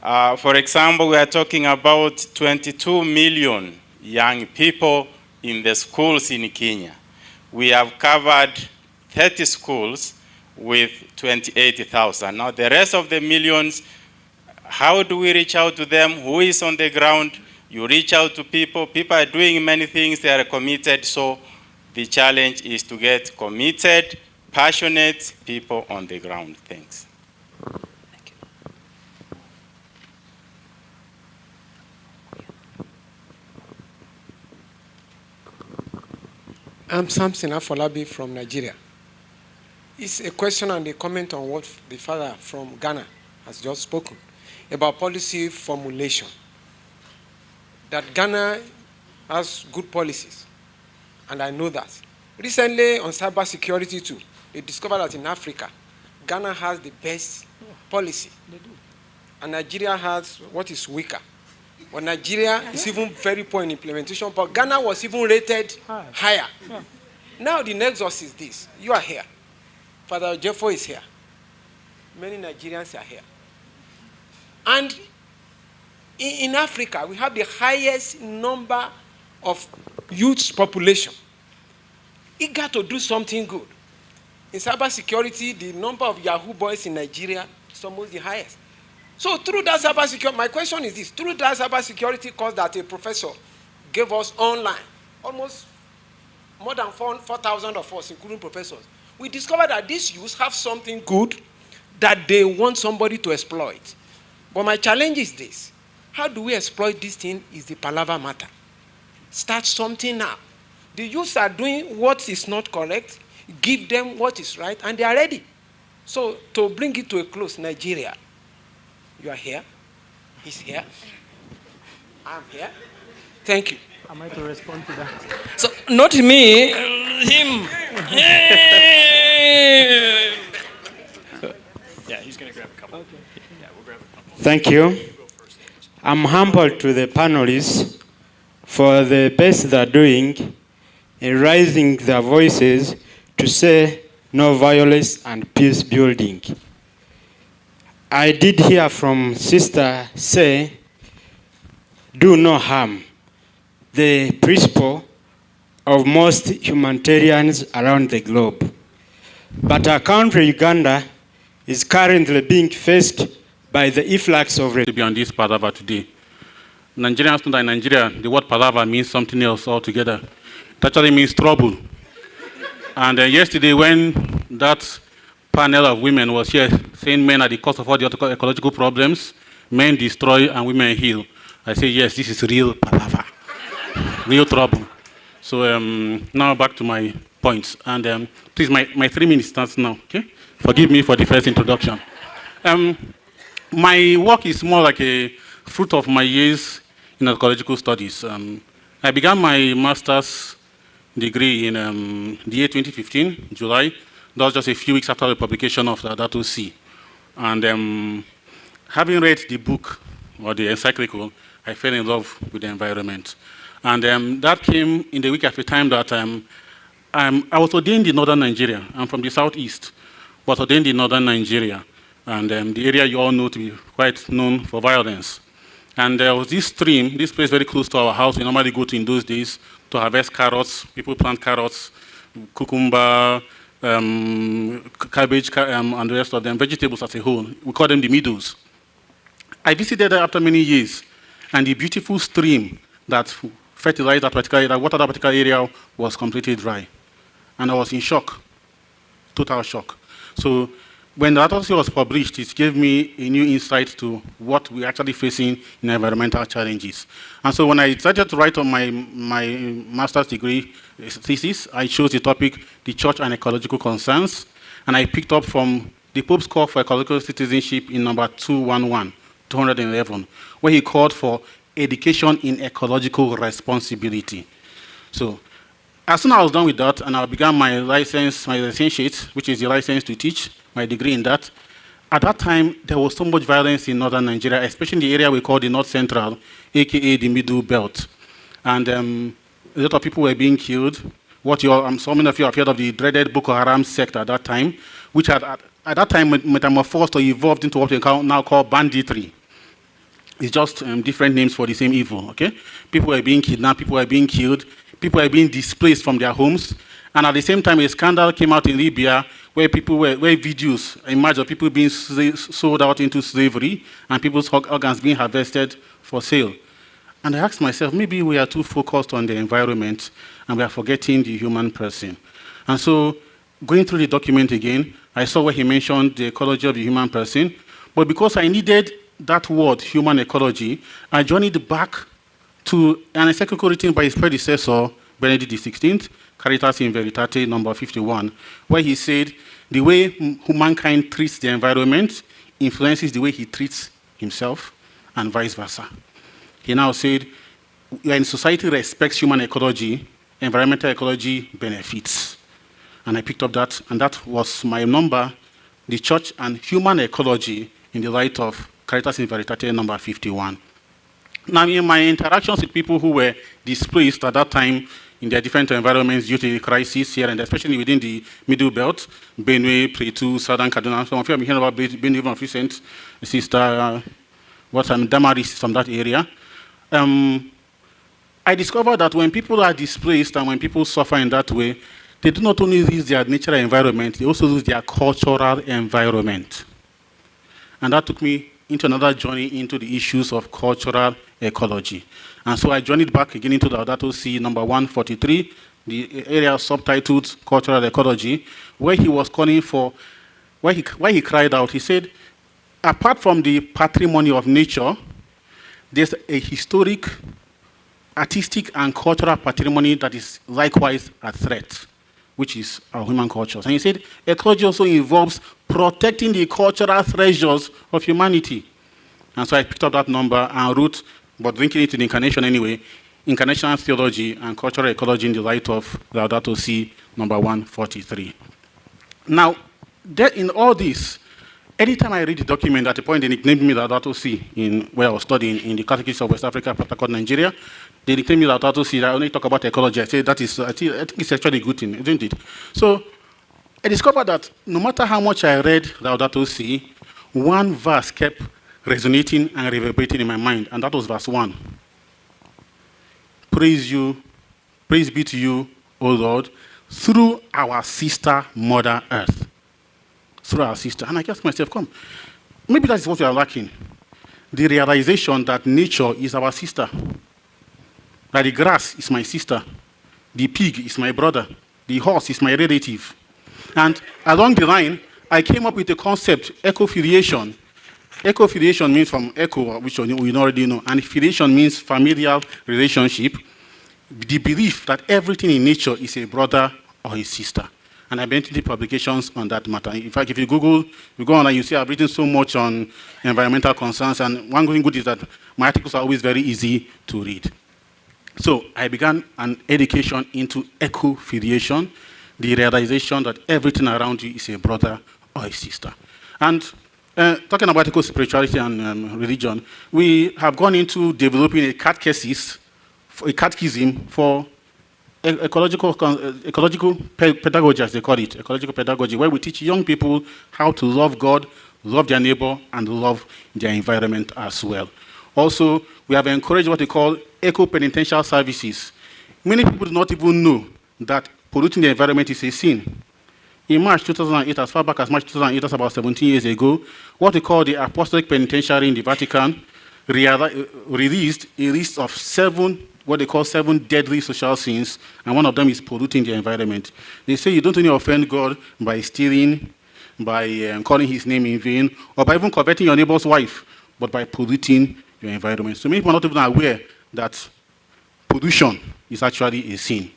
For example, we are talking about 22 million young people in the schools in Kenya. We have covered 30 schools with 28,000. Now the rest of the millions, how do we reach out to them? Who is on the ground? You reach out to people. People are doing many things. They are committed. So the challenge is to get committed, passionate people on the ground. Thanks. I'm Samson Afolabi from Nigeria. It's a question and a comment on what the father from Ghana has just spoken about policy formulation. That Ghana has good policies, and I know that. Recently on cyber security too, they discovered that in Africa, Ghana has the best policy. They do. And Nigeria has what is weaker. But Nigeria is even very poor in implementation, but Ghana was even rated higher. Yeah. Now the nexus is this. You are here. Father Jeffo is here. Many Nigerians are here. And in Africa, we have the highest number of youth population eager to do something good. In cybersecurity, the number of Yahoo boys in Nigeria is almost the highest. So through that cybersecurity, my question is this, through that cybersecurity course that a professor gave us online, almost more than 4,000 of us, including professors, we discovered that these youths have something good that they want somebody to exploit. But my challenge is this, how do we exploit this thing is the palaver matter. Start something now. The youths are doing what is not correct, give them what is right, and they are ready. So to bring it to a close, Nigeria, you are here, he's here, I'm here. Thank you. Am I to respond to that? So, not me, him. Yeah, he's going to grab a couple. Okay. Yeah, we'll grab a couple. Thank you. I'm humbled to the panelists for the best they're doing in raising their voices to say no violence and peace building. I did hear from Sister say, do no harm, the principle of most humanitarians around the globe. But our country, Uganda, is currently being faced by the influx of... To be on this palaver today. Nigerians know that in Nigeria, the word palaver means something else altogether. It actually means trouble. And yesterday when that panel of women was here saying men are the cause of all the ecological problems, men destroy and women heal, I say, yes, this is real palaver, real trouble. So now back to my points. And please, my 3 minutes starts now, okay? Forgive me for the first introduction. My work is more like a fruit of my years in ecological studies. I began my master's degree in the year 2015, July. That was just a few weeks after the publication of Laudato Si. And having read the book, or the encyclical, I fell in love with the environment. And that came in the week at the time that I was ordained in northern Nigeria. I'm from the southeast, but ordained in northern Nigeria. And the area you all know to be quite known for violence. And there was this stream, this place very close to our house, we normally go to in those days to harvest carrots. People plant carrots, cucumber, cabbage, and the rest of them, vegetables as a whole. We call them the meadows. I visited there after many years, and the beautiful stream that fertilized that particular area, watered that particular area, was completely dry. And I was in shock, total shock. So when the Laudato Si was published, it gave me a new insight to what we're actually facing in environmental challenges. And so when I decided to write on my master's degree thesis, I chose the topic, the Church and Ecological Concerns, and I picked up from the Pope's Call for Ecological Citizenship in number 211, where he called for education in ecological responsibility. So as soon as I was done with that, and I began my license, my licentiate, which is the license to teach, my degree in that. At that time, there was so much violence in northern Nigeria, especially in the area we call the North Central, aka the Middle Belt. And a lot of people were being killed. So many of you have heard of the dreaded Boko Haram sect at that time, which had at that time metamorphosed or evolved into what we now call banditry. It's just different names for the same evil, okay? People were being kidnapped, people were being killed, people were being displaced from their homes. And at the same time, a scandal came out in Libya where videos emerged of people being sold out into slavery and people's organs being harvested for sale. And I asked myself, maybe we are too focused on the environment and we are forgetting the human person. And so, going through the document again, I saw where he mentioned the ecology of the human person. But because I needed that word, human ecology, I journeyed back to an encyclical written by his predecessor, Benedict XVI, Caritas in Veritate, number 51, where he said, the way humankind treats the environment influences the way he treats himself, and vice versa. He now said, when society respects human ecology, environmental ecology benefits. And I picked up that, and that was my number, the Church and Human Ecology in the light of Caritas in Veritate, number 51. Now, in my interactions with people who were displaced at that time in their different environments due to the crisis here, and especially within the Middle Belt, Benue, Plateau, Southern Kaduna. Some of you have been hearing about Benue of recent, Sister Damaris from that area. I discovered that when people are displaced and when people suffer in that way, they do not only lose their natural environment, they also lose their cultural environment. And that took me into another journey into the issues of cultural ecology. And so I journeyed back again into Laudato Si number 143, the area subtitled Cultural Ecology, where he was calling for, where he cried out, he said, apart from the patrimony of nature, there's a historic, artistic, and cultural patrimony that is likewise at threat, which is our human cultures. And he said, ecology also involves protecting the cultural treasures of humanity. And so I picked up that number and wrote, but linking it to the incarnation anyway, Incarnational Theology and Cultural Ecology in the light of Laudato Si number 143. Now, in all this, anytime I read the document, at the point they nicknamed me Laudato Si in where I was studying in the Catechism of West Africa, Port Harcourt, Nigeria, they nicknamed me Laudato Si. I only talk about ecology. I say that is, I think it's actually a good thing, isn't it? So I discovered that no matter how much I read Laudato Si, one verse kept resonating and reverberating in my mind, and that was verse 1. Praise be to you, O Lord, through our sister Mother Earth. Through our sister. And I asked myself, come, maybe that is what we are lacking. The realization that nature is our sister. That the grass is my sister. The pig is my brother. The horse is my relative. And along the line, I came up with the concept, eco-filiation. Eco-filiation means from echo, which we already know, and filiation means familial relationship, the belief that everything in nature is a brother or a sister. And I've been to the publications on that matter. In fact, if you Google, you go on and you see I've written so much on environmental concerns, and one good is that my articles are always very easy to read. So I began an education into eco-filiation, the realization that everything around you is a brother or a sister. And talking about eco-spirituality and religion, we have gone into developing a catechism for ecological pedagogy, as they call it, ecological pedagogy, where we teach young people how to love God, love their neighbor, and love their environment as well. Also, we have encouraged what we call eco-penitential services. Many people do not even know that polluting the environment is a sin. In March 2008, as far back as March 2008, that's about 17 years ago, what we call the Apostolic Penitentiary in the Vatican released a list of what they call 7 deadly social sins, and one of them is polluting the environment. They say you don't only offend God by stealing, by calling his name in vain, or by even coveting your neighbor's wife, but by polluting your environment. So many people are not even aware that pollution is actually a sin.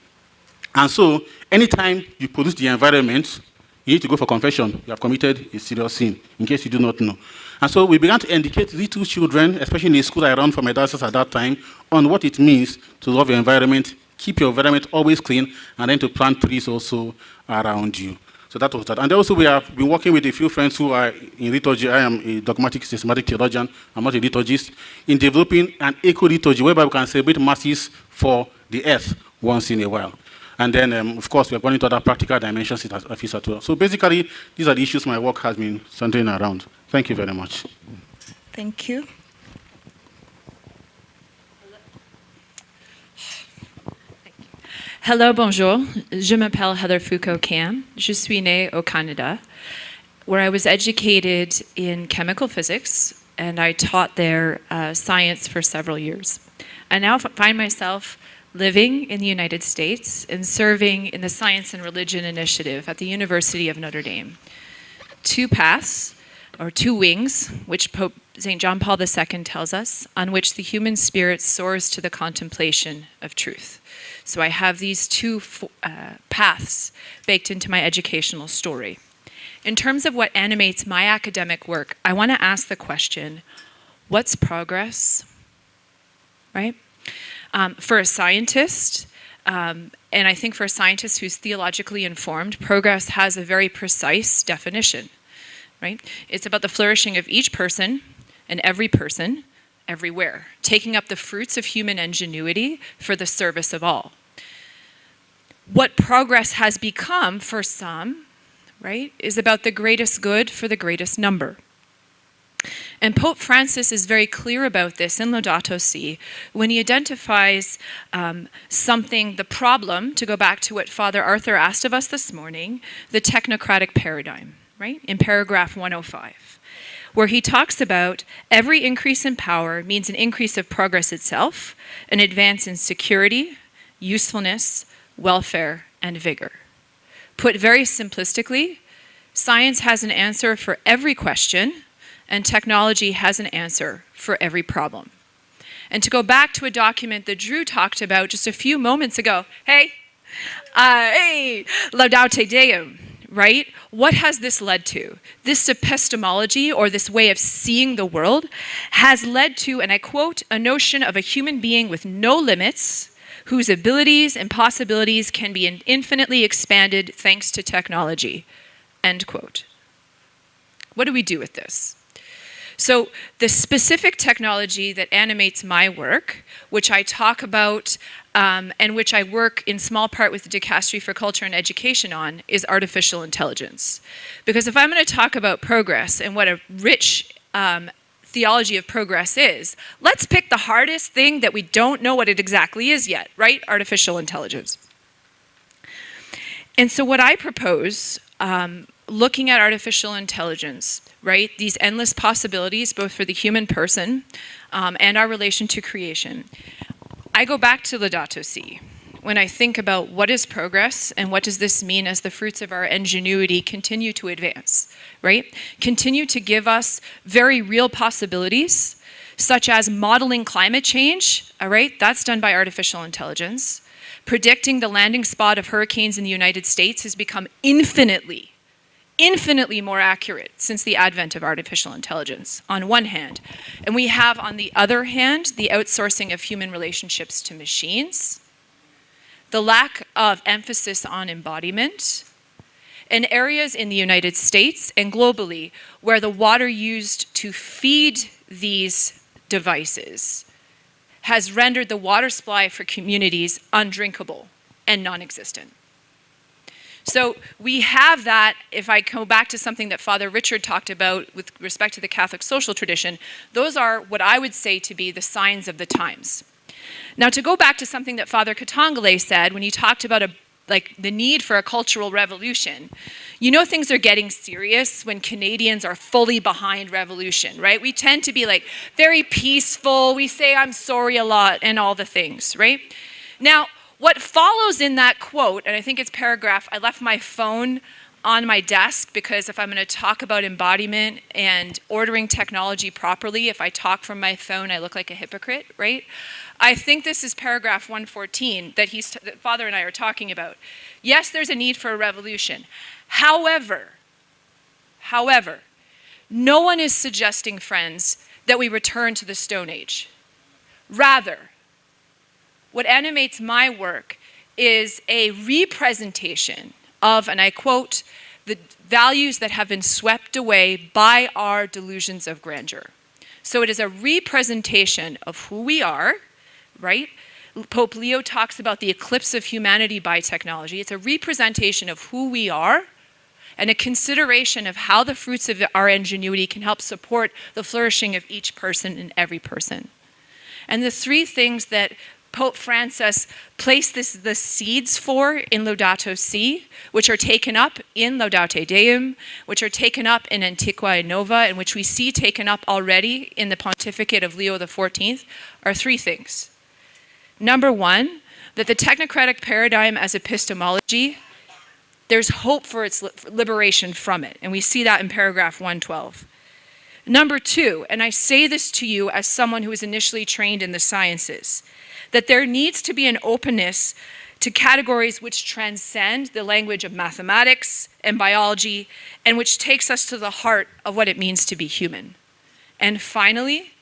And so, anytime you pollute the environment, you need to go for confession. You have committed a serious sin, in case you do not know. And so we began to educate little children, especially in the school I ran for my diocese at that time, on what it means to love your environment, keep your environment always clean, and then to plant trees also around you. So that was that. And also we have been working with a few friends who are in liturgy. I am a dogmatic, systematic theologian. I'm not a liturgist. In developing an eco-liturgy, whereby we can celebrate masses for the earth once in a while. And then, of course, we are going into other practical dimensions of it as well. So basically, these are the issues my work has been centering around. Thank you very much. Thank you. Hello, bonjour. Je m'appelle Heather Foucault-Cam. Je suis née au Canada, where I was educated in chemical physics, and I taught there science for several years. I now find myself living in the United States and serving in the Science and Religion Initiative at the University of Notre Dame. 2 paths, or 2 wings, which Pope St. John Paul II tells us, on which the human spirit soars to the contemplation of truth. So I have these 2 paths baked into my educational story. In terms of what animates my academic work, I want to ask the question, what's progress, right? For a scientist, and I think for a scientist who's theologically informed, progress has a very precise definition, right? It's about the flourishing of each person and every person, everywhere, taking up the fruits of human ingenuity for the service of all. What progress has become for some, right, is about the greatest good for the greatest number. And Pope Francis is very clear about this in Laudato Si when he identifies something, the problem, to go back to what Father Arthur asked of us this morning, the technocratic paradigm, right, in paragraph 105, where he talks about every increase in power means an increase of progress itself, an advance in security, usefulness, welfare, and vigor. Put very simplistically, science has an answer for every question, and technology has an answer for every problem. And to go back to a document that Drew talked about just a few moments ago, hey, Laudate Deum, right? What has this led to? This epistemology, or this way of seeing the world, has led to, and I quote, a notion of a human being with no limits, whose abilities and possibilities can be infinitely expanded thanks to technology, end quote. What do we do with this? So the specific technology that animates my work, which I talk about and which I work in small part with the Dicastery for Culture and Education on, is artificial intelligence. Because if I'm going to talk about progress and what a rich theology of progress is, let's pick the hardest thing that we don't know what it exactly is yet, right? Artificial intelligence. And so what I propose, looking at artificial intelligence, right, these endless possibilities, both for the human person and our relation to creation, I go back to Laudato Si when I think about what is progress and what does this mean as the fruits of our ingenuity continue to advance, right? Continue to give us very real possibilities, such as modeling climate change, all right? That's done by artificial intelligence. Predicting the landing spot of hurricanes in the United States has become infinitely more accurate since the advent of artificial intelligence, on one hand. And we have, on the other hand, the outsourcing of human relationships to machines, the lack of emphasis on embodiment, and areas in the United States and globally where the water used to feed these devices has rendered the water supply for communities undrinkable and non-existent. So we have that, if I go back to something that Father Richard talked about with respect to the Catholic social tradition, those are what I would say to be the signs of the times. Now, to go back to something that Father Katongole said when he talked about the need for a cultural revolution, you know things are getting serious when Canadians are fully behind revolution, right? We tend to be like very peaceful, we say I'm sorry a lot and all the things, right? Now, what follows in that quote, and I think it's paragraph, I left my phone on my desk because if I'm going to talk about embodiment and ordering technology properly, if I talk from my phone, I look like a hypocrite, right? I think this is paragraph 114 that Father and I are talking about. Yes, there's a need for a revolution. However, no one is suggesting, friends, that we return to the Stone Age. Rather, what animates my work is a representation of, and I quote, the values that have been swept away by our delusions of grandeur. So it is a representation of who we are, right? Pope Leo talks about the eclipse of humanity by technology. It's a representation of who we are and a consideration of how the fruits of our ingenuity can help support the flourishing of each person and every person. And the three things that Pope Francis placed the seeds for in Laudato Si, which are taken up in Laudate Deum, which are taken up in Antiqua Nova, and which we see taken up already in the pontificate of Leo XIV, are three things. Number one, that the technocratic paradigm as epistemology, there's hope for its liberation from it, and we see that in paragraph 112. Number two, and I say this to you as someone who was initially trained in the sciences, that there needs to be an openness to categories which transcend the language of mathematics and biology and which takes us to the heart of what it means to be human. And finally,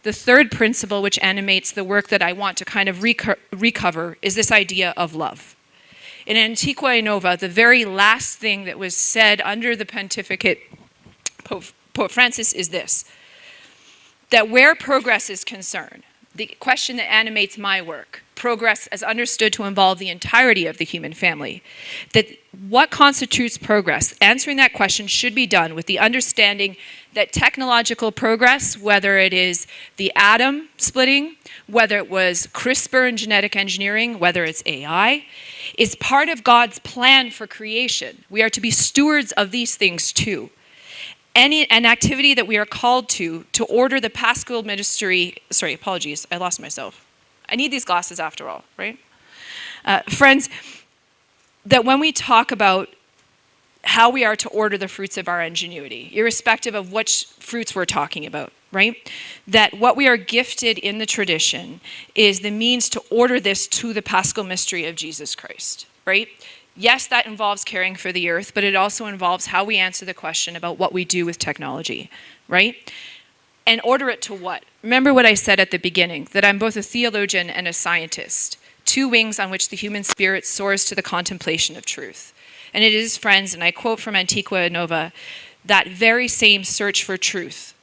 the third principle which animates the work that I want to kind of recover is this idea of love. In Antiqua Nova, the very last thing that was said under the pontificate Pope Francis is this, that where progress is concerned, the question that animates my work, progress as understood to involve the entirety of the human family. That what constitutes progress? Answering that question should be done with the understanding that technological progress, whether it is the atom splitting, whether it was CRISPR and genetic engineering, whether it's AI, is part of God's plan for creation. We are to be stewards of these things too. An activity that we are called to order the pastoral ministry, sorry, apologies, I lost myself. I need these glasses after all, right? Friends, that when we talk about how we are to order the fruits of our ingenuity, irrespective of which fruits we're talking about, right? That what we are gifted in the tradition is the means to order this to the paschal mystery of Jesus Christ, right? Yes, that involves caring for the earth, but it also involves how we answer the question about what we do with technology, right? And order it to what? Remember what I said at the beginning, that I'm both a theologian and a scientist, two wings on which the human spirit soars to the contemplation of truth. And it is, friends, and I quote from Antiqua Nova, that very same search for truth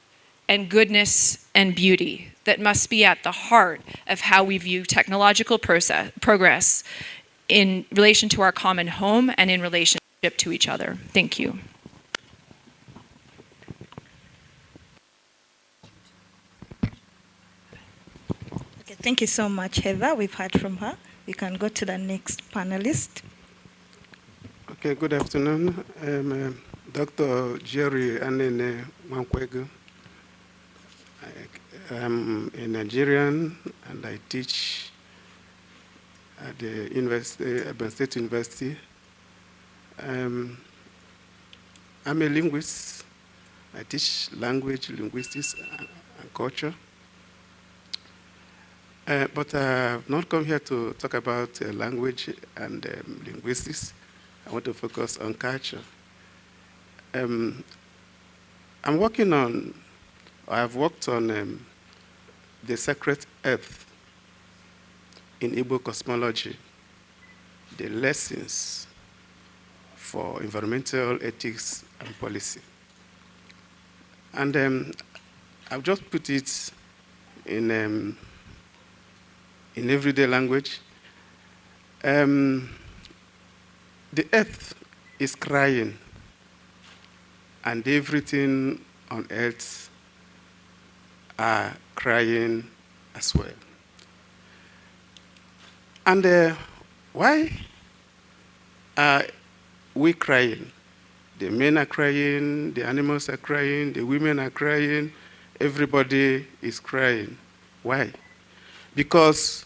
and goodness and beauty that must be at the heart of how we view technological progress in relation to our common home and in relationship to each other. Thank you. Okay, thank you so much, Heather. We've heard from her. We can go to the next panelist. Okay, good afternoon. I'm Dr. Jerry Anene Wankwegu. I'm a Nigerian and I teach at the University, Urban State University. I'm a linguist. I teach language, linguistics, and culture. But I've not come here to talk about language and linguistics. I want to focus on culture. I'm working on, I've worked on the sacred earth in Igbo cosmology, the lessons for environmental ethics and policy. And I've just put it in everyday language. The earth is crying, and everything on earth are crying as well. And why are we crying? The men are crying, the animals are crying, the women are crying, everybody is crying. Why? Because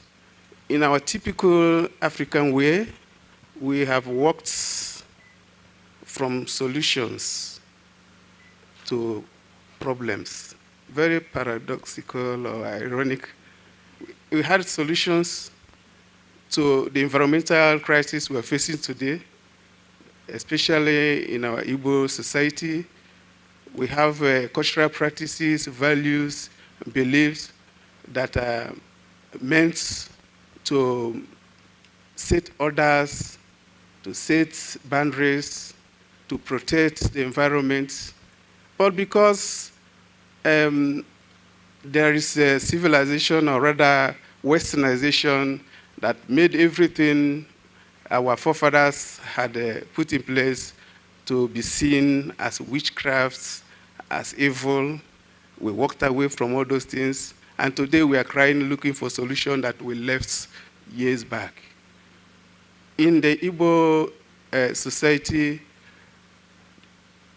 in our typical African way, we have walked from solutions to problems. Very paradoxical or ironic. We had solutions to the environmental crisis we're facing today, especially in our Igbo society. We have cultural practices, values, beliefs that are meant to set orders, to set boundaries, to protect the environment. But because there is a civilization, or rather westernization, that made everything our forefathers had put in place to be seen as witchcrafts, as evil. We walked away from all those things, and today we are crying, looking for solutions that we left years back. In the Igbo society,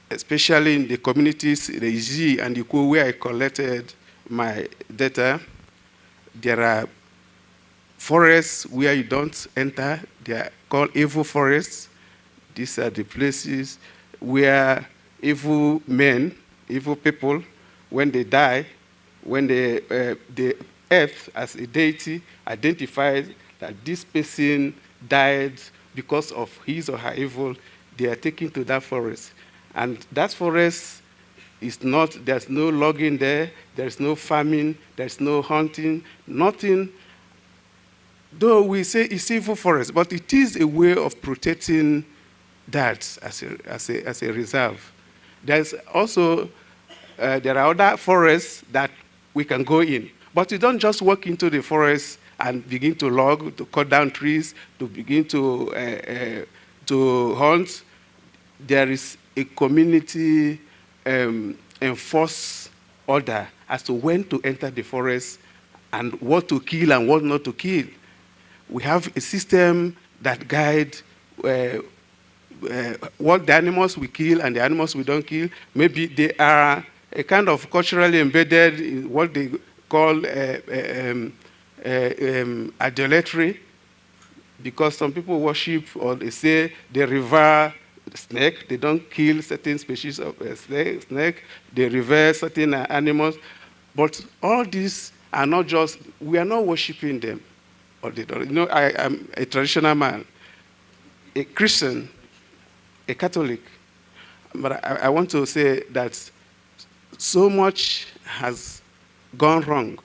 especially in the communities, the Iji and the Ikwo, where I collected my data, there are forests where you don't enter. They are called evil forests. These are the places where evil men, evil people, when they die, when the earth as a deity identifies that this person died because of his or her evil, they are taken to that forest. And that forest is not, there's no logging there, there's no farming, there's no hunting, nothing. Though we say it's evil forest, but it is a way of protecting that as a reserve. There's also, there are other forests that we can go in, but you don't just walk into the forest and begin to log, to cut down trees, to begin to hunt. There is a community enforced order as to when to enter the forest and what to kill and what not to kill. We have a system that guides what the animals we kill and the animals we don't kill. Maybe they are a kind of culturally embedded in what they call idolatry, because some people worship or they say they revere snake. They don't kill certain species of snake. They revere certain animals. But all these are not just, we are not worshiping them. Or they don't. You know, I am a traditional man, a Christian, a Catholic. But I want to say that so much has gone wrong.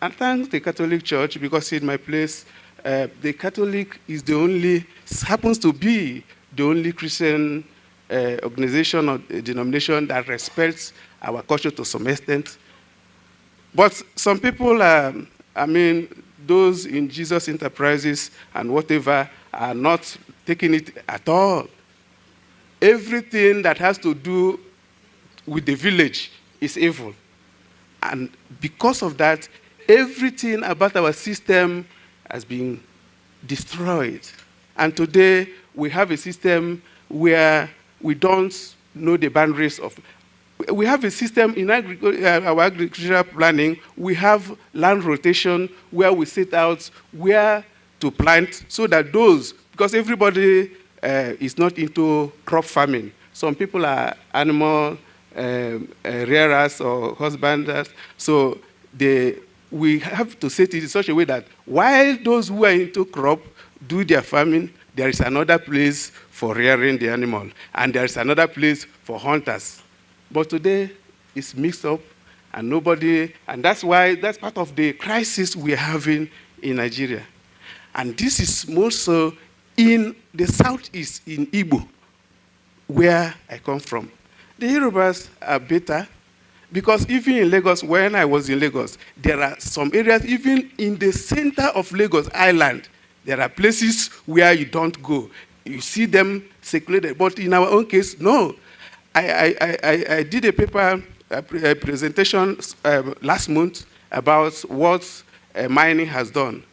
And thanks the Catholic Church, because in my place, the Catholic is the only, happens to be the only Christian organization or denomination that respects our culture to some extent. But some people, I mean, those in Jesus Enterprises and whatever are not taking it at all. Everything that has to do with the village is evil. And because of that, everything about our system has been destroyed. And today, we have a system where we don't know the boundaries of. We have a system in our agricultural planning. We have land rotation where we set out where to plant so that those, because everybody is not into crop farming. Some people are animal rearers or husbanders. So we have to set it in such a way that while those who are into crop do their farming, there is another place for rearing the animal, and there is another place for hunters. But today, it's mixed up, and that's why, that's part of the crisis we're having in Nigeria. And this is more so in the southeast, in Igbo, where I come from. The Yorubas are better, because even in Lagos, when I was in Lagos, there are some areas, even in the center of Lagos Island, there are places where you don't go. You see them circulated. But in our own case, no. I did a paper, a presentation last month about what mining has done.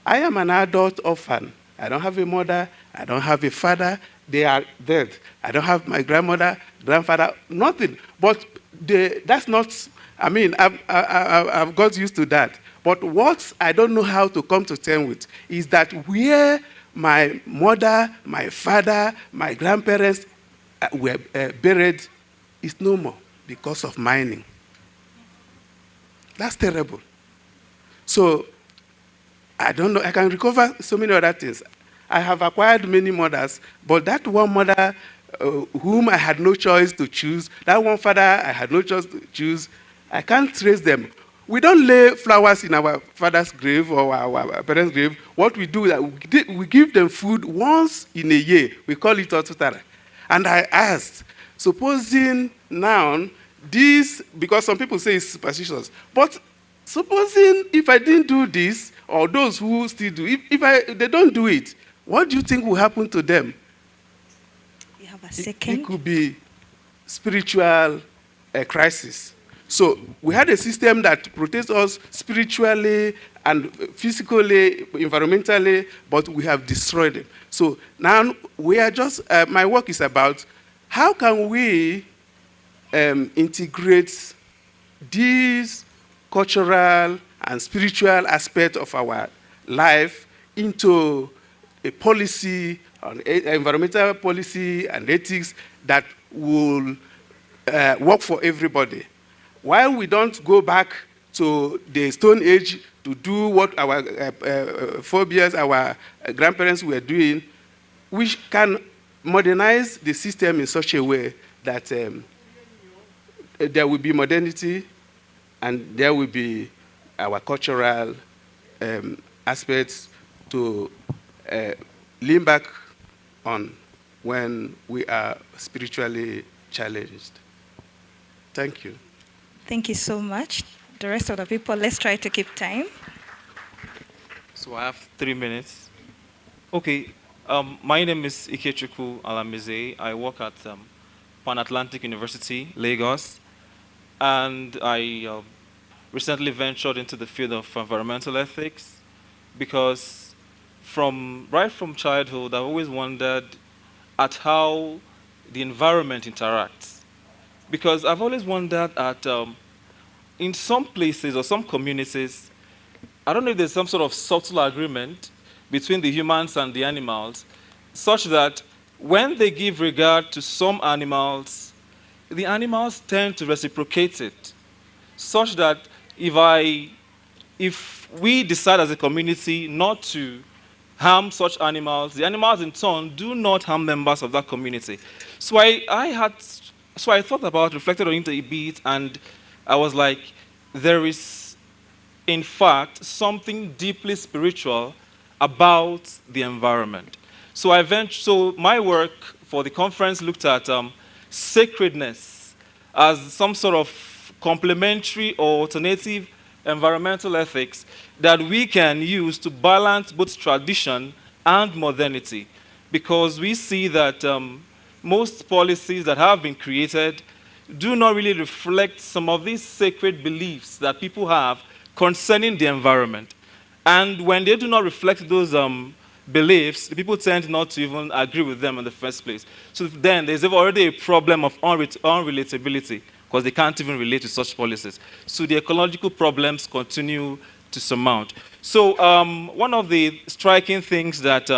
I am an adult orphan. I don't have a mother. I don't have a father. They are dead. I don't have my grandmother, grandfather, nothing. But that's not, I mean, I've got used to that. But what I don't know how to come to terms with is that where my mother, my father, my grandparents were buried is no more because of mining. That's terrible. So I don't know, I can recover so many other things. I have acquired many mothers, but that one mother whom I had no choice to choose, that one father I had no choice to choose, I can't trace them. We don't lay flowers in our father's grave or our parents' grave. What we do is we give them food once in a year. We call it otutara. And I asked, supposing now this, because some people say it's superstitious, but supposing if I didn't do this, or those who still do, if they don't do it, what do you think will happen to them? You have a second. It could be spiritual crisis. So we had a system that protects us spiritually and physically, environmentally, but we have destroyed it. So now we are just, my work is about how can we integrate these cultural and spiritual aspects of our life into a policy, an environmental policy and ethics that will work for everybody. While we don't go back to the Stone Age to do what our forebears, our grandparents were doing, we can modernize the system in such a way that there will be modernity and there will be our cultural aspects to lean back on when we are spiritually challenged. Thank you. Thank you so much. The rest of the people, let's try to keep time. So I have 3 minutes. Okay, my name is Ikechukwu Alamize. I work at Pan-Atlantic University, Lagos, and I recently ventured into the field of environmental ethics because right from childhood, I've always wondered at how the environment interacts. Because I've always wondered at, in some places or some communities, I don't know if there's some sort of subtle agreement between the humans and the animals, such that when they give regard to some animals, the animals tend to reciprocate it, such that if we decide as a community not to harm such animals, the animals in turn do not harm members of that community. So I thought about, reflected on it a bit, and I was like, there is, in fact, something deeply spiritual about the environment. So my work for the conference looked at sacredness as some sort of complementary or alternative environmental ethics that we can use to balance both tradition and modernity. Because we see that most policies that have been created do not really reflect some of these sacred beliefs that people have concerning the environment. And when they do not reflect those beliefs, the people tend not to even agree with them in the first place. So then there's already a problem of unrelatability, because they can't even relate to such policies. So the ecological problems continue to surmount. So one of the striking things that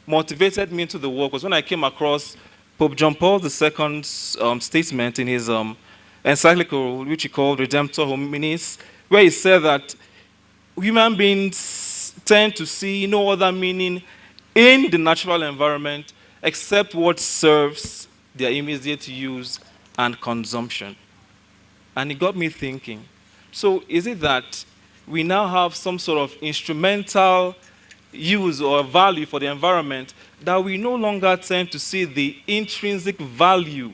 motivated me into the work was when I came across Pope John Paul II's statement in his encyclical, which he called Redemptor Hominis, where he said that human beings tend to see no other meaning in the natural environment except what serves their immediate use and consumption. And it got me thinking, so is it that we now have some sort of instrumental use or value for the environment that we no longer tend to see the intrinsic value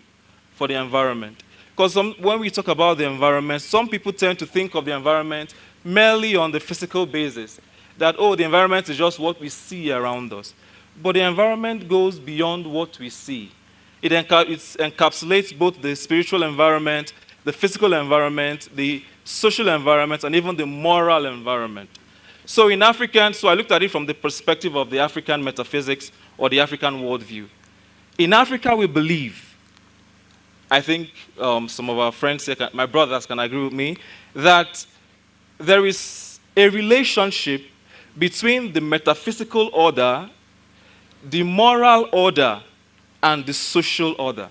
for the environment? Because when we talk about the environment, some people tend to think of the environment merely on the physical basis, that, oh, the environment is just what we see around us. But the environment goes beyond what we see. It encapsulates both the spiritual environment, the physical environment, the social environment, and even the moral environment. So in African, so I looked at it from the perspective of the African metaphysics or the African worldview. In Africa, we believe, I think some of our friends here, my brothers can agree with me, that there is a relationship between the metaphysical order, the moral order, and the social order,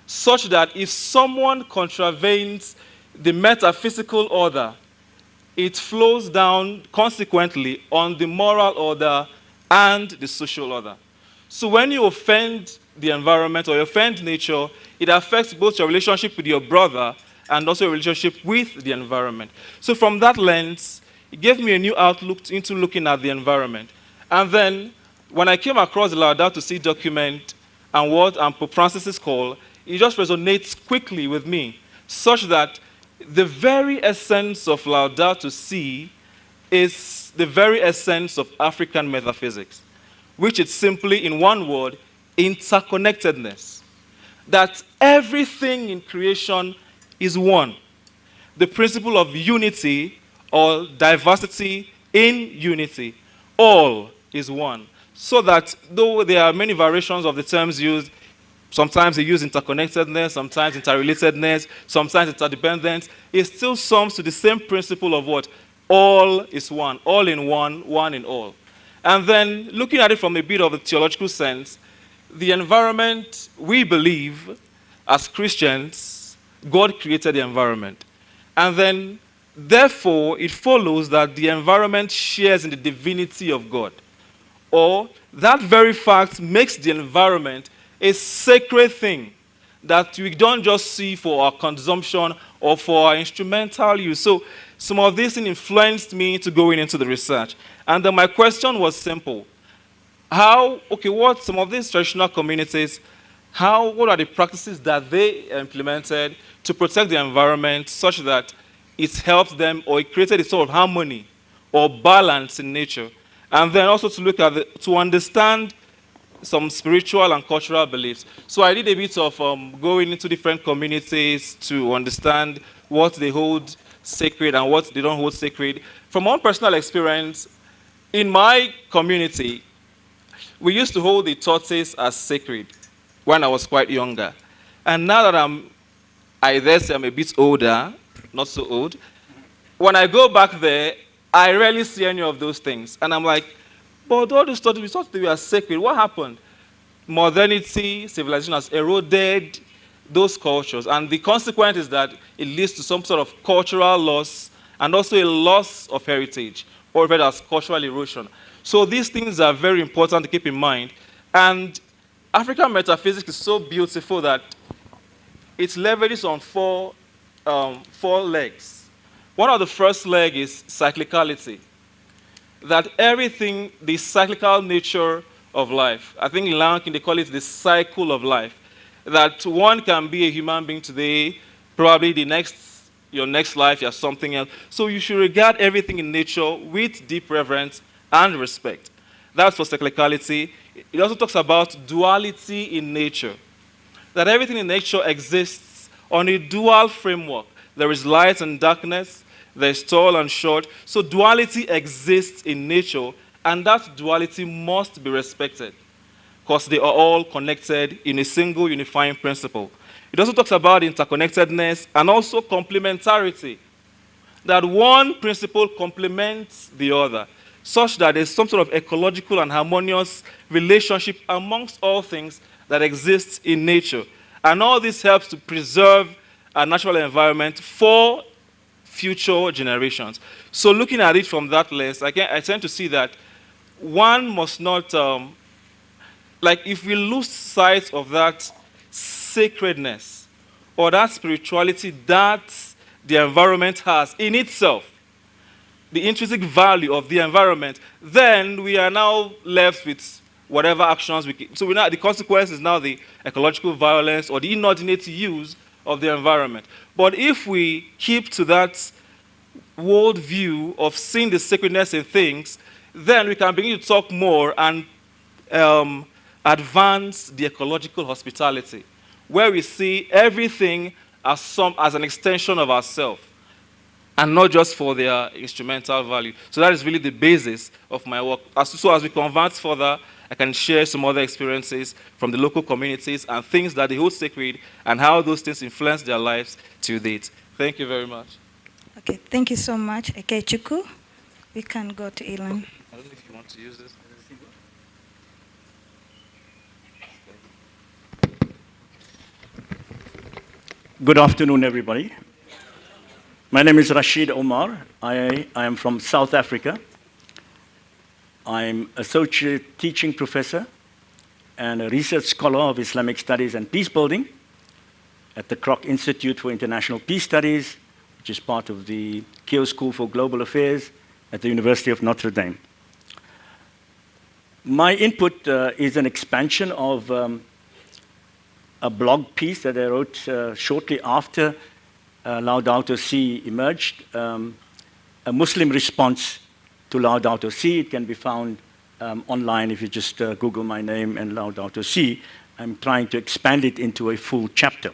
such that if someone contravenes the metaphysical order, it flows down consequently on the moral order and the social order. So when you offend the environment or you offend nature, it affects both your relationship with your brother and also your relationship with the environment. So from that lens, it gave me a new outlook into looking at the environment. And then when I came across the Laudato Si document and what Pope Francis's call, it just resonates quickly with me, such that the very essence of Laudato Si is the very essence of African metaphysics, which is simply, in one word, interconnectedness. That everything in creation is one. The principle of unity or diversity in unity. All is one. So that though there are many variations of the terms used, sometimes they use interconnectedness, sometimes interrelatedness, sometimes interdependence, it still sums to the same principle of what? All is one. All in one, one in all. And then looking at it from a bit of a theological sense, the environment, we believe, as Christians, God created the environment. And then, therefore, it follows that the environment shares in the divinity of God. Or that very fact makes the environment a sacred thing that we don't just see for our consumption or for our instrumental use. So some of these things influenced me to going into the research. And then my question was simple. What some of these traditional communities, what are the practices that they implemented to protect the environment such that it helped them or it created a sort of harmony or balance in nature. And then also to look at to understand some spiritual and cultural beliefs. So I did a bit of going into different communities to understand what they hold sacred and what they don't hold sacred. From one personal experience, in my community, we used to hold the tortoise as sacred when I was quite younger. And now that I'm a bit older, not so old, when I go back there, I rarely see any of those things. And I'm like, but all those tortoises, we thought they were sacred. What happened? Modernity, civilization has eroded those cultures. And the consequence is that it leads to some sort of cultural loss and also a loss of heritage, or referred as cultural erosion. So these things are very important to keep in mind. And African metaphysics is so beautiful that it leverages on four legs. One of the first leg is cyclicality. That everything, the cyclical nature of life, I think in Lankin they call it the cycle of life, that one can be a human being today, probably your next life, you're something else. So you should regard everything in nature with deep reverence and respect. That's for cyclicality. It also talks about duality in nature, that everything in nature exists on a dual framework. There is light and darkness, there's tall and short. So duality exists in nature, and that duality must be respected because they are all connected in a single unifying principle. It also talks about interconnectedness and also complementarity, that one principle complements the other, such that there's some sort of ecological and harmonious relationship amongst all things that exists in nature. And all this helps to preserve our natural environment for future generations. So looking at it from that lens, I tend to see that one must not, like if we lose sight of that sacredness or that spirituality that the environment has in itself, the intrinsic value of the environment, then we are now left with whatever actions we can. So the consequence is now the ecological violence or the inordinate use of the environment. But if we keep to that world view of seeing the sacredness in things, then we can begin to talk more and advance the ecological hospitality, where we see everything as an extension of ourselves, and not just for their instrumental value. So that is really the basis of my work. So as we converse further, I can share some other experiences from the local communities and things that they hold sacred and how those things influence their lives to date. Thank you very much. Okay, thank you so much, Ekechukwu. We can go to Elon. I don't know if you want to use this. Good afternoon, everybody. My name is Rashid Omar. I am from South Africa. I'm associate teaching professor and a research scholar of Islamic studies and peace building at the Kroc Institute for International Peace Studies, which is part of the Keough School for Global Affairs at the University of Notre Dame. My input is an expansion of a blog piece that I wrote shortly after Laudato Si emerged, a Muslim response to Laudato Si. It can be found online if you just Google my name and Laudato Si. I'm trying to expand it into a full chapter.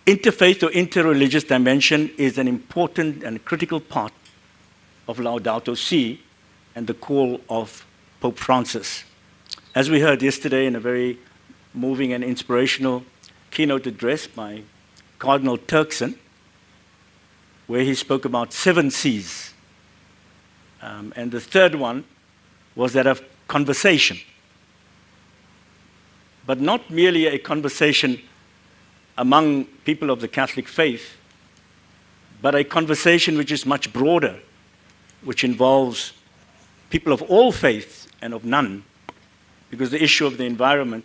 Interfaith or interreligious dimension is an important and critical part of Laudato Si and the call of Pope Francis. As we heard yesterday in a very moving and inspirational keynote address by Cardinal Turkson, where he spoke about 7 C's. And the third one was that of conversation. But not merely a conversation among people of the Catholic faith, but a conversation which is much broader, which involves people of all faiths and of none, because the issue of the environment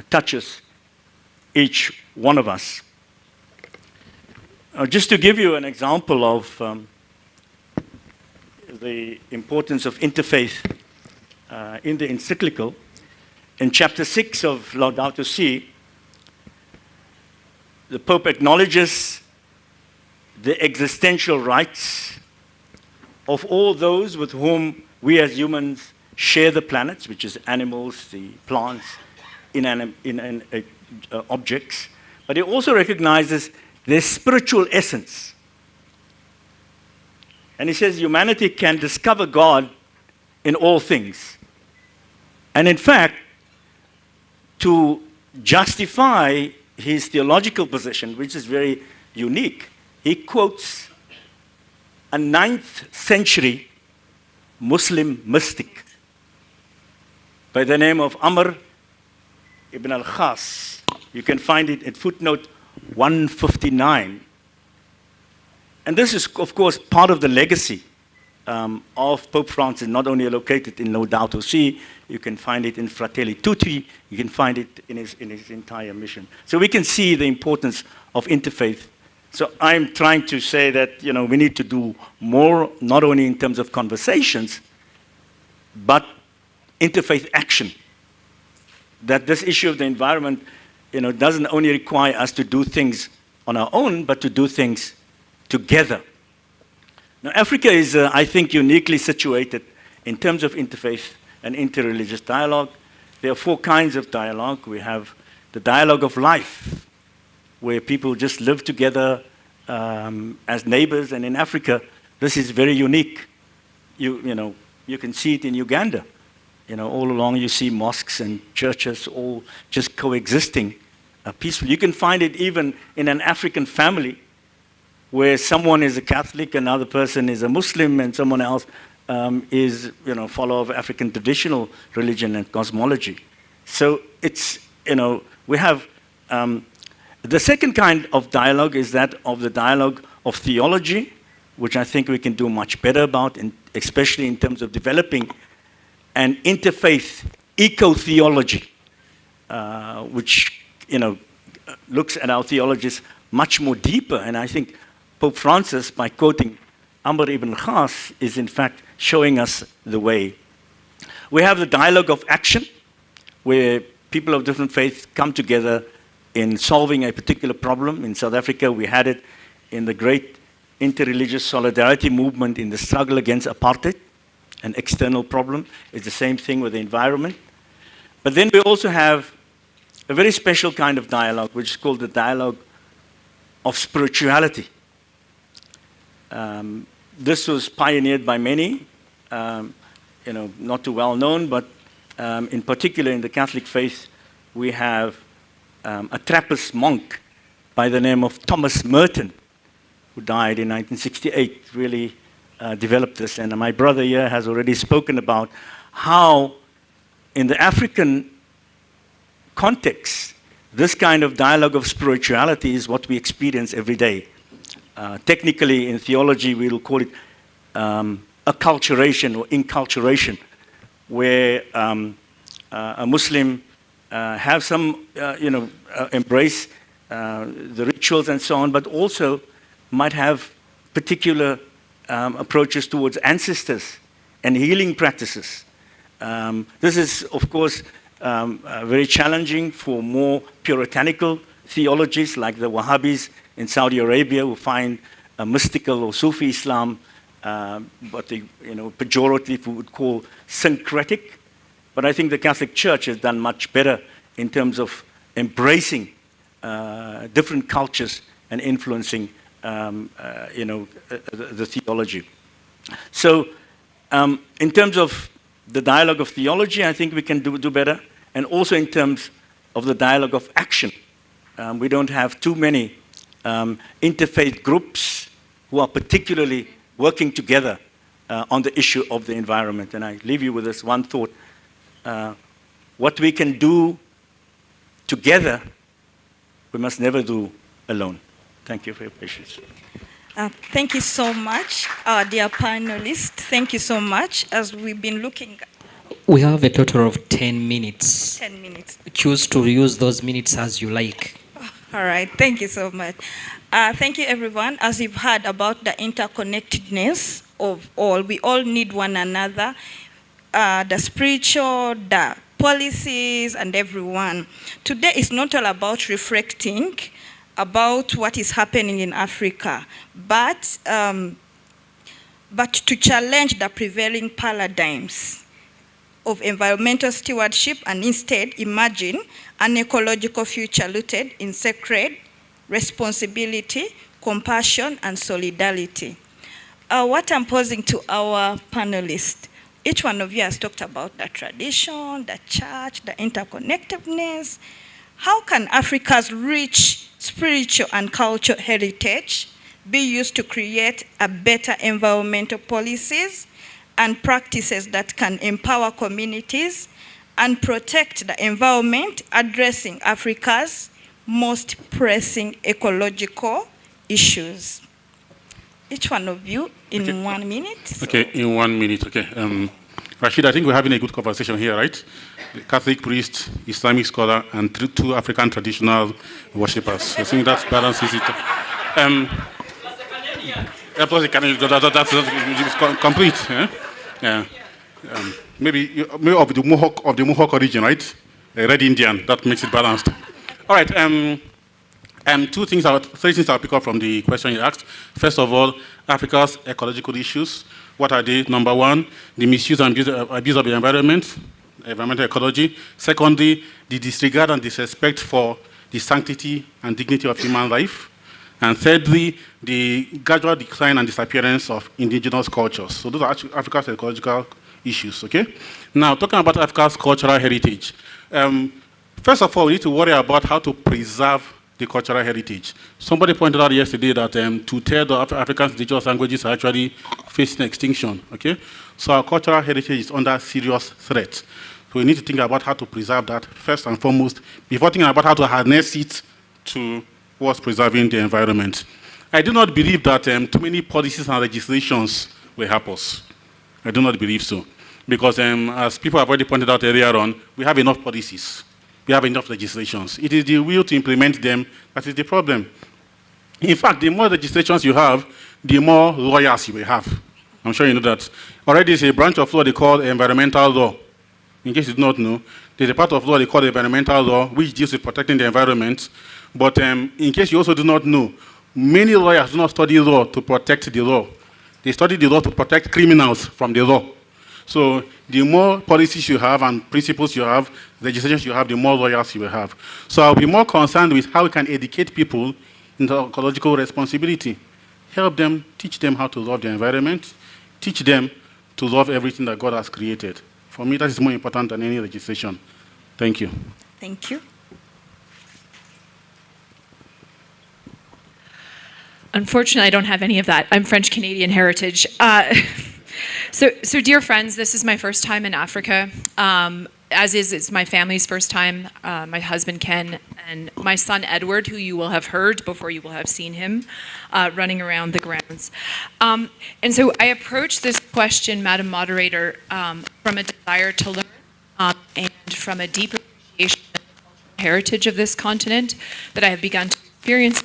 touches each one of us. Just to give you an example of the importance of interfaith in the encyclical, in chapter 6 of Laudato Si, the Pope acknowledges the existential rights of all those with whom we as humans share the planets, which is animals, the plants, inanimate objects. But he also recognizes their spiritual essence. And he says humanity can discover God in all things. And in fact, to justify his theological position, which is very unique, he quotes a 9th century Muslim mystic by the name of Amr ibn al-Khas. You can find it at footnote 159. And this is, of course, part of the legacy of Pope Francis, not only located in Laudato Si, you can find it in Fratelli Tutti, you can find it in his entire mission. So we can see the importance of interfaith. So I'm trying to say that, you know, we need to do more, not only in terms of conversations, but interfaith action. That this issue of the environment, you know, doesn't only require us to do things on our own, but to do things together. Now, Africa is, I think, uniquely situated in terms of interfaith and interreligious dialogue. There are 4 kinds of dialogue. We have the dialogue of life, where people just live together as neighbors. And in Africa, this is very unique. You know, you can see it in Uganda. You know, all along you see mosques and churches all just coexisting peacefully. You can find it even in an African family, where someone is a Catholic, another person is a Muslim, and someone else is, you know, follower of African traditional religion and cosmology. So it's, you know, we have the second kind of dialogue is that of the dialogue of theology, which I think we can do much better about, especially in terms of developing an interfaith eco-theology, which, you know, looks at our theologies much more deeper. And I think Pope Francis, by quoting Amr ibn Khas, is in fact showing us the way. We have the dialogue of action, where people of different faiths come together in solving a particular problem. In South Africa, we had it in the great interreligious solidarity movement in the struggle against apartheid, an external problem. It's the same thing with the environment. But then we also have a very special kind of dialogue, which is called the dialogue of spirituality. This was pioneered by many, you know, not too well known, but in particular in the Catholic faith, we have a Trappist monk by the name of Thomas Merton, who died in 1968, really developed this. And my brother here has already spoken about how in the African context, this kind of dialogue of spirituality is what we experience every day. Technically, in theology, we'll call it acculturation or inculturation, where a Muslim have some, you know, embrace the rituals and so on, but also might have particular approaches towards ancestors and healing practices. This is, of course, very challenging for more puritanical theologies like the Wahhabis in Saudi Arabia, who find a mystical or Sufi Islam, what they, you know, pejorative would call syncretic. But I think the Catholic Church has done much better in terms of embracing different cultures and influencing, you know, the theology. So, in terms of the dialogue of theology, I think we can do better, and also in terms of the dialogue of action. We don't have too many interfaith groups who are particularly working together on the issue of the environment. And I leave you with this one thought. What we can do together, we must never do alone. Thank you for your patience. Thank you so much, dear panelists. Thank you so much. As we've been looking at, we have a total of 10 minutes. 10 minutes. Choose to use those minutes as you like. All right, thank you so much. Thank you, everyone. As you've heard about the interconnectedness of all, we all need one another, the spiritual, the policies, and everyone. Today is not all about reflecting about what is happening in Africa, but to challenge the prevailing paradigms of environmental stewardship and instead imagine an ecological future rooted in sacred responsibility, compassion, and solidarity. What I'm posing to our panelists, each one of you has talked about the tradition, the church, the interconnectedness. How can Africa's rich spiritual and cultural heritage be used to create a better environmental policies and practices that can empower communities and protect the environment, addressing Africa's most pressing ecological issues? Each one of you in 1 minute. Okay, in 1 minute, okay. Rashid, I think we're having a good conversation here, right? The Catholic priest, Islamic scholar, and two African traditional worshippers. I think that balances it. That's complete. Yeah. Maybe of the Mohawk origin, right? A red Indian, that makes it balanced. All right. Three things I'll pick up from the question you asked. First of all, Africa's ecological issues. What are they? Number one, the misuse and abuse of the environment, environmental ecology. Secondly, the disregard and disrespect for the sanctity and dignity of human life. And thirdly, the gradual decline and disappearance of indigenous cultures. So those are actually Africa's ecological issues, okay? Now, talking about Africa's cultural heritage. First of all, we need to worry about how to preserve the cultural heritage. Somebody pointed out yesterday that 2/3 of African indigenous languages are actually facing extinction, okay? So our cultural heritage is under serious threat. So we need to think about how to preserve that first and foremost, before thinking about how to harness it to what's preserving the environment. I do not believe that too many policies and legislations will help us. I do not believe so. Because as people have already pointed out earlier on, we have enough policies. We have enough legislations. It is the will to implement them that is the problem. In fact, the more legislations you have, the more lawyers you will have. I'm sure you know that. Already there's a branch of law they call environmental law. In case you do not know, there's a part of law they call environmental law, which deals with protecting the environment. But in case you also do not know, many lawyers do not study law to protect the law. They study the law to protect criminals from the law. So the more policies you have and principles you have, legislations you have, the more lawyers you will have. So I'll be more concerned with how we can educate people in the ecological responsibility. Help them, teach them how to love the environment, teach them to love everything that God has created. For me, that is more important than any legislation. Thank you. Thank you. Unfortunately, I don't have any of that. I'm French-Canadian heritage. So dear friends, this is my first time in Africa. It's my family's first time, my husband Ken, and my son Edward, who you will have heard before you will have seen him, running around the grounds. And so I approach this question, Madam Moderator, from a desire to learn and from a deep appreciation of the cultural heritage of this continent that I have begun to experience.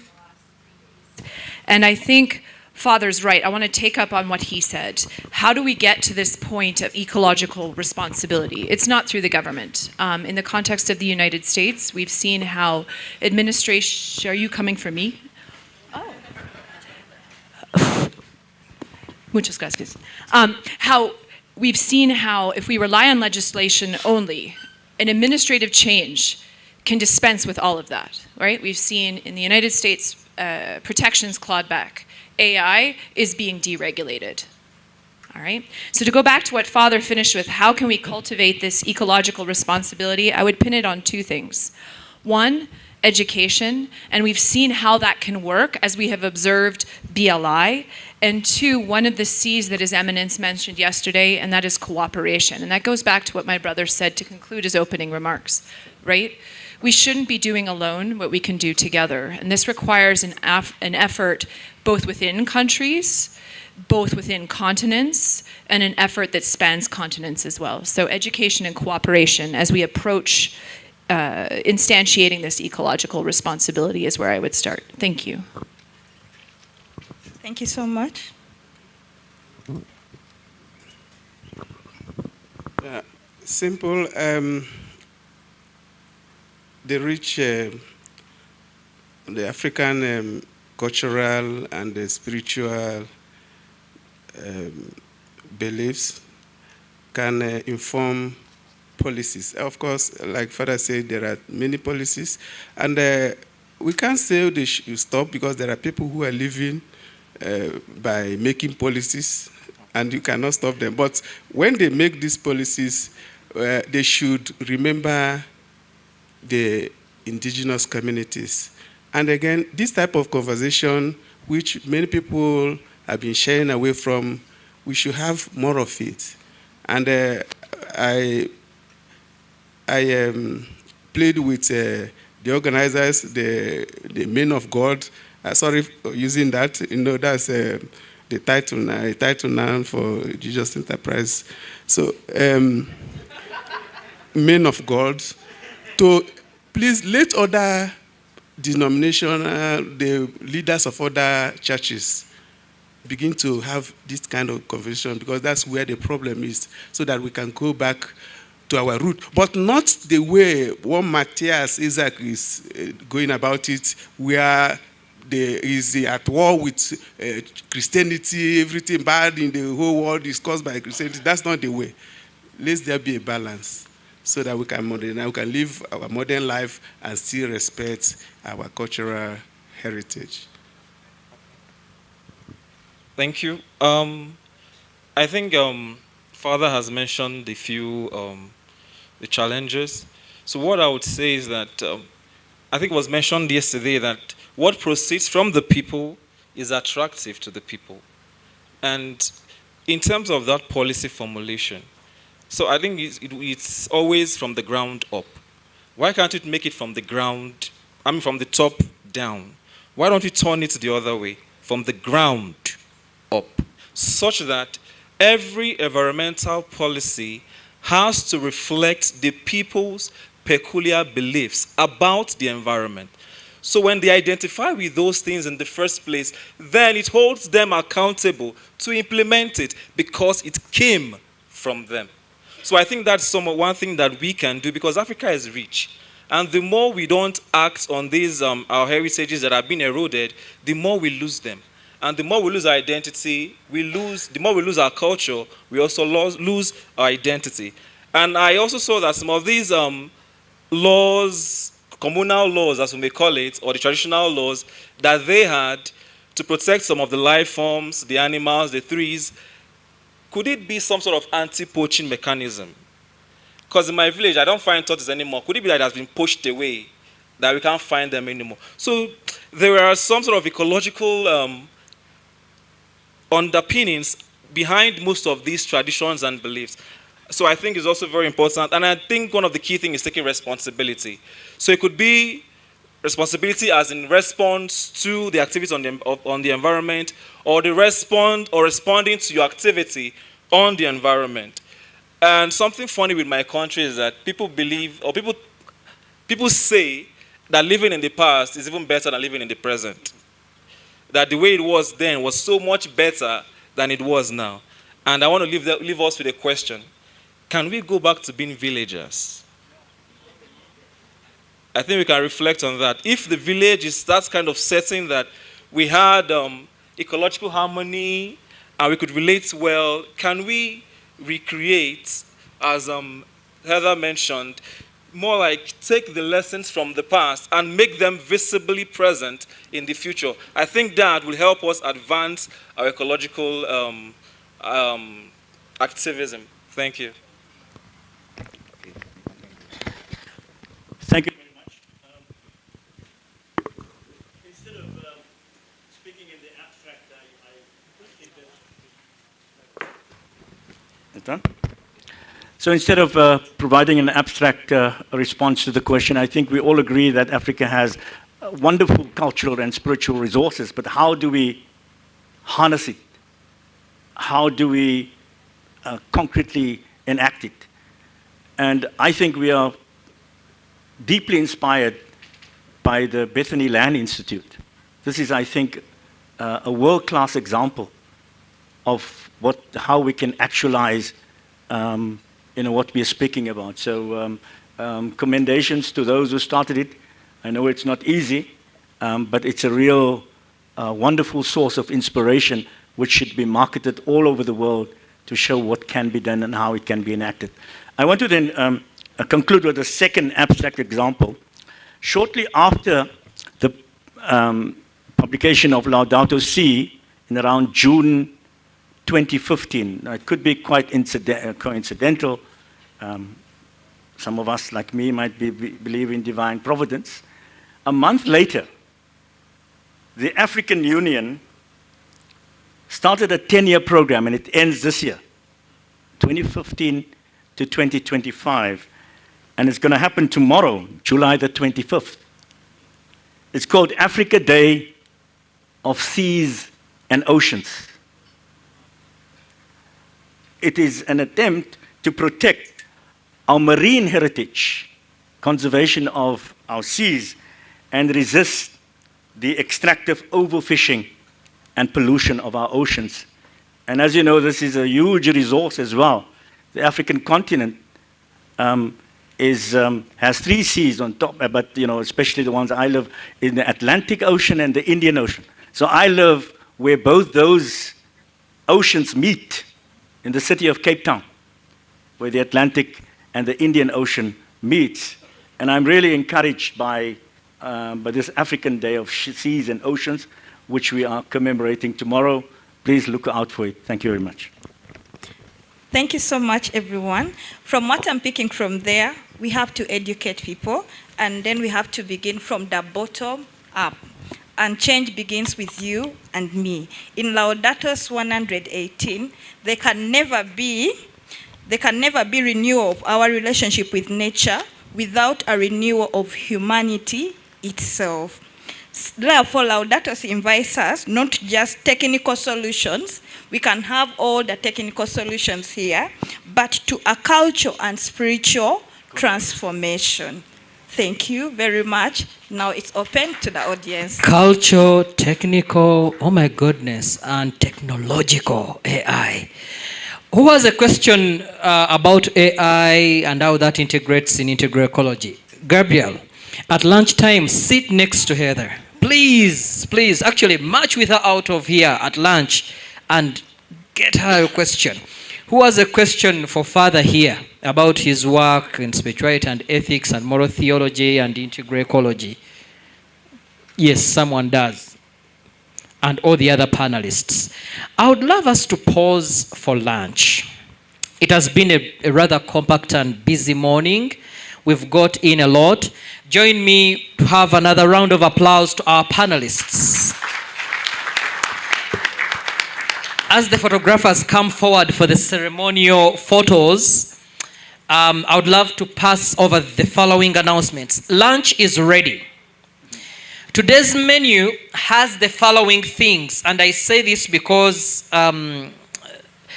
And I think Father's right. I want to take up on what he said. How do we get to this point of ecological responsibility? It's not through the government. In the context of the United States, we've seen how administration... Are you coming for me? Oh. Muchas gracias. How we've seen how if we rely on legislation only, an administrative change can dispense with all of that, right? We've seen in the United States protections clawed back. AI is being deregulated. All right. So to go back to what Father finished with, how can we cultivate this ecological responsibility? I would pin it on two things. One, education, and we've seen how that can work as we have observed BLI. And two, one of the C's that His Eminence mentioned yesterday, and that is cooperation. And that goes back to what my brother said to conclude his opening remarks, right? We shouldn't be doing alone what we can do together. And this requires an effort both within countries, both within continents, and an effort that spans continents as well. So education and cooperation as we approach instantiating this ecological responsibility is where I would start. Thank you. Thank you so much. Simple. The rich the African cultural and the spiritual beliefs can inform policies. Of course, like Father said, there are many policies, and we can't say they should stop because there are people who are living by making policies, and you cannot stop them. But when they make these policies, they should remember the indigenous communities. And again, this type of conversation, which many people have been shying away from, we should have more of it. And I played with the organizers, the men of God. Sorry for using that. You know, that's the title now for Jesus Enterprise. So, men of God, to please let other denominations, the leaders of other churches, begin to have this kind of conversation, because that's where the problem is, so that we can go back to our root, but not the way one Matthias Isaac is going about it, where is at war with Christianity, everything bad in the whole world is caused by Christianity. That's not the way. Let there be a balance, so that we can live our modern life and still respect our cultural heritage. Thank you. I think Father has mentioned a few the challenges. So what I would say is that I think it was mentioned yesterday that what proceeds from the people is attractive to the people. And in terms of that policy formulation, so I think it's always from the ground up. Why can't it make it from the ground, from the top down? Why don't we turn it the other way, from the ground up, such that every environmental policy has to reflect the people's peculiar beliefs about the environment. So when they identify with those things in the first place, then it holds them accountable to implement it because it came from them. So I think that's one thing that we can do, because Africa is rich. And the more we don't act on these our heritages that have been eroded, the more we lose them. And the more we lose our identity, the more we lose our culture, we also lose our identity. And I also saw that some of these laws, communal laws as we may call it, or the traditional laws that they had to protect some of the life forms, the animals, the trees, could it be some sort of anti-poaching mechanism? Because in my village, I don't find tortoises anymore. Could it be that it has been poached away, that we can't find them anymore? So there are some sort of ecological underpinnings behind most of these traditions and beliefs. So I think it's also very important. And I think one of the key things is taking responsibility. So it could be responsibility as in response to the activities on the environment, or responding to your activity on the environment. And something funny with my country is that people believe, or people say that living in the past is even better than living in the present. That the way it was then was so much better than it was now. And I want to leave us with a question. Can we go back to being villagers? I think we can reflect on that. If the village is that kind of setting that we had ecological harmony and we could relate well, can we recreate, as Heather mentioned, more like take the lessons from the past and make them visibly present in the future? I think that will help us advance our ecological activism. Thank you. Thank you very much. Instead of speaking in the abstract, It's done? So instead of providing an abstract response to the question, I think we all agree that Africa has wonderful cultural and spiritual resources, but how do we harness it? How do we concretely enact it? And I think we are deeply inspired by the Bethany Land Institute. This is, I think, a world-class example of how we can actualize what we are speaking about. So commendations to those who started it. I know it's not easy, but it's a real wonderful source of inspiration which should be marketed all over the world to show what can be done and how it can be enacted. I want to then conclude with a second abstract example. Shortly after the publication of Laudato Si in around June 2015, now it could be quite coincidental. Some of us, like me, might believe in divine providence. A month later, the African Union started a 10-year program, and it ends this year, 2015 to 2025, and it's going to happen tomorrow, July the 25th. It's called Africa Day of Seas and Oceans. It is an attempt to protect our marine heritage, conservation of our seas, and resist the extractive overfishing and pollution of our oceans. And as you know, this is a huge resource as well. The African continent has 3 seas on top, but especially the ones I live in, the Atlantic Ocean and the Indian Ocean. So I live where both those oceans meet, in the city of Cape Town, where the Atlantic and the Indian Ocean meets. And I'm really encouraged by this African Day of Seas and Oceans, which we are commemorating tomorrow. Please look out for it. Thank you very much. Thank you so much, everyone. From what I'm picking from there, we have to educate people, and then we have to begin from the bottom up. And change begins with you and me. In Laudato Si 118, there can never be renewal of our relationship with nature without a renewal of humanity itself. Therefore, Laudato Si invites us not just technical solutions. We can have all the technical solutions here, but to a cultural and spiritual transformation. Thank you very much. Now it's open to the audience. Cultural, technical, oh my goodness, and technological AI. Who has a question about AI and how that integrates in integral ecology? Gabriel, at lunchtime, sit next to Heather. Please, please, actually march with her out of here at lunch and get her a question. Who has a question for Father here about his work in spirituality and ethics and moral theology and integral ecology? Yes, someone does. And all the other panelists. I would love us to pause for lunch. It has been a rather compact and busy morning. We've got in a lot. Join me to have another round of applause to our panelists. As the photographers come forward for the ceremonial photos, I would love to pass over the following announcements. Lunch is ready. Today's menu has the following things, and I say this because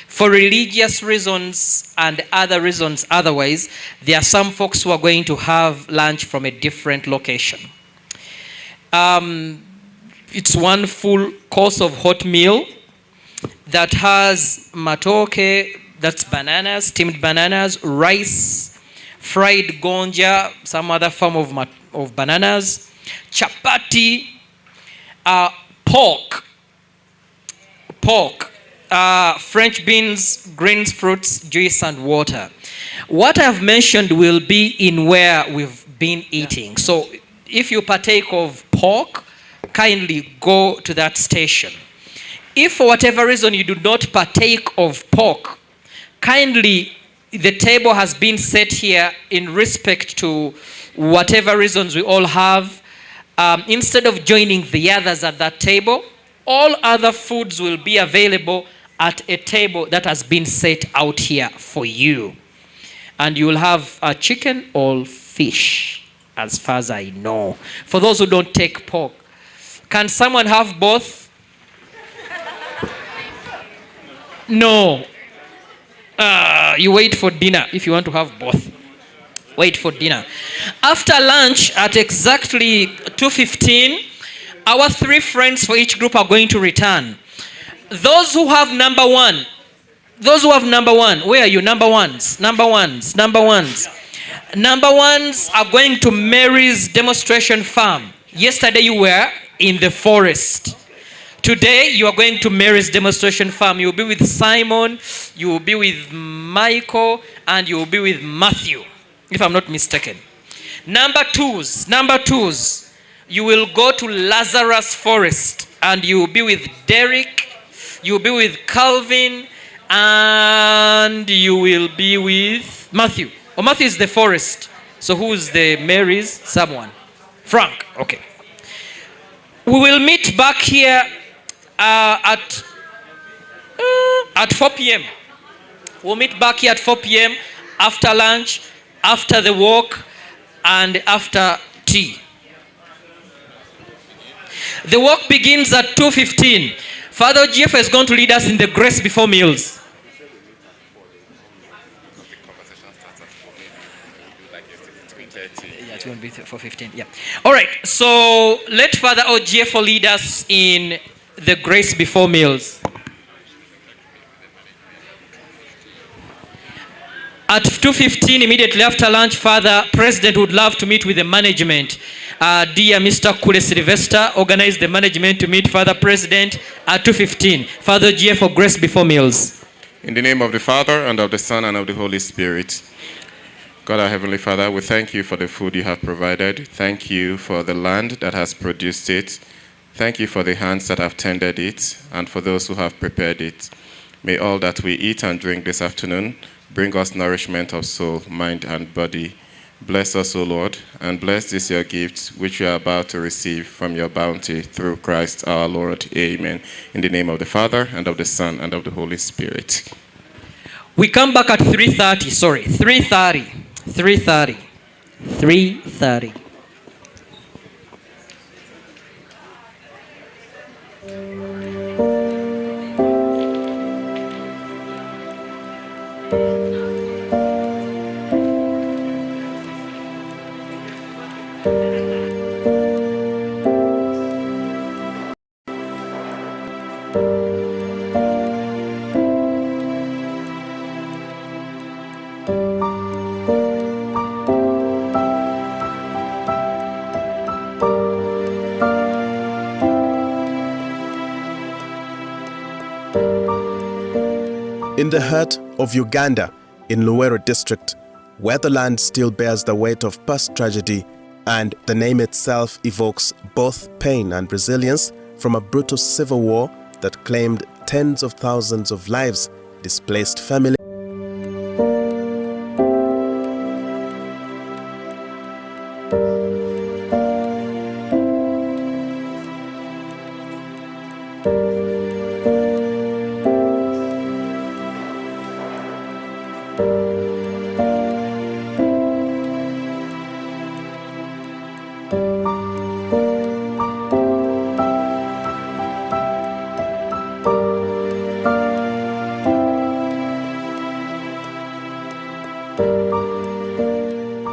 for religious reasons and other reasons otherwise, there are some folks who are going to have lunch from a different location. It's one full course of hot meal that has matoke, that's bananas, steamed bananas, rice, fried gonja, some other form of bananas, chapati, pork, French beans, greens, fruits, juice, and water. What I've mentioned will be in where we've been eating. So if you partake of pork, kindly go to that station. If for whatever reason you do not partake of pork, kindly, the table has been set here in respect to whatever reasons we all have. Instead of joining the others at that table, all other foods will be available at a table that has been set out here for you. And you will have chicken or fish, as far as I know. For those who don't take pork, can someone have both? No. You wait for dinner if you want to have both. Wait for dinner. After lunch at exactly 2:15, our 3 friends for each group are going to return. Those who have number 1, where are you? Number ones are going to Mary's demonstration farm. Yesterday you were in the forest. Today you are going to Mary's demonstration farm. You will be with Simon, you will be with Michael, and you will be with Matthew, if I'm not mistaken. Number twos, you will go to Lazarus Forest and you will be with Derek, you will be with Calvin, and you will be with Matthew. Oh, Matthew is the forest. So who's the Mary's? Someone. Frank. Okay. We will meet back here at 4 p.m. We'll meet back here at 4 p.m. after lunch, after the walk, and after tea. The walk begins at 2:15. Father Jeff is going to lead us in the grace before meals. Yeah, it's going to be 4:15. Yeah. All right. So let Father OGF lead us in the grace before meals. At 2:15, immediately after lunch, Father President would love to meet with the management. Dear Mr. Kule Sylvester, organize the management to meet Father President at 2:15. Father GF for grace before meals. In the name of the Father, and of the Son, and of the Holy Spirit. God, our Heavenly Father, we thank you for the food you have provided. Thank you for the land that has produced it. Thank you for the hands that have tended it, and for those who have prepared it. May all that we eat and drink this afternoon bring us nourishment of soul, mind, and body. Bless us, O Lord, and bless this your gift, which we are about to receive from your bounty through Christ our Lord. Amen. In the name of the Father, and of the Son, and of the Holy Spirit. We come back at 3:30. Sorry, 3:30. 3:30. 3:30. In the heart of Uganda, in Luwero district, where the land still bears the weight of past tragedy and the name itself evokes both pain and resilience from a brutal civil war that claimed tens of thousands of lives, displaced families,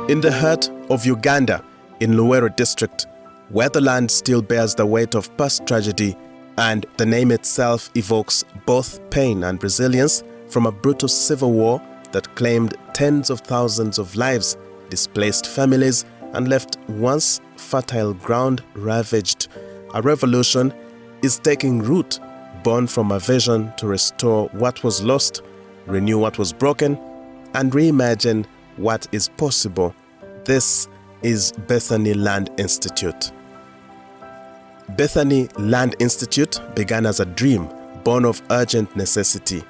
in the heart of Uganda, in Luwero district, where the land still bears the weight of past tragedy and the name itself evokes both pain and resilience from a brutal civil war that claimed tens of thousands of lives, displaced families, and left once fertile ground ravaged. A revolution is taking root, born from a vision to restore what was lost, renew what was broken, and reimagine what is possible. This is Bethany Land Institute. Bethany Land Institute began as a dream born of urgent necessity.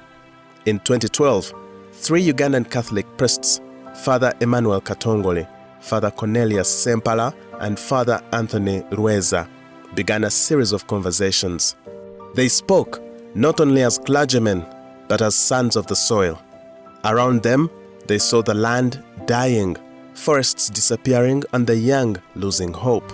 In 2012, 3 Ugandan Catholic priests, Father Emmanuel Katongole, Father Cornelius Sempala, and Father Anthony Rueza, began a series of conversations. They spoke not only as clergymen, but as sons of the soil. Around them, they saw the land dying, forests disappearing, and the young losing hope.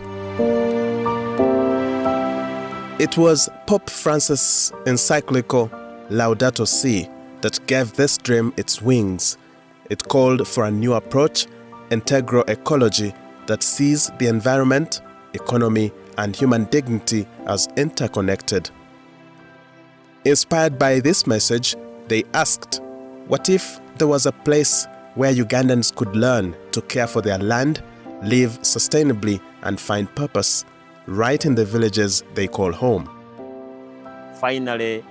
It was Pope Francis' encyclical Laudato Si that gave this dream its wings. It called for a new approach, integral ecology, that sees the environment, economy, and human dignity as interconnected. Inspired by this message, they asked, what if there was a place where Ugandans could learn to care for their land, live sustainably, and find purpose? right in the villages they call home. Finally,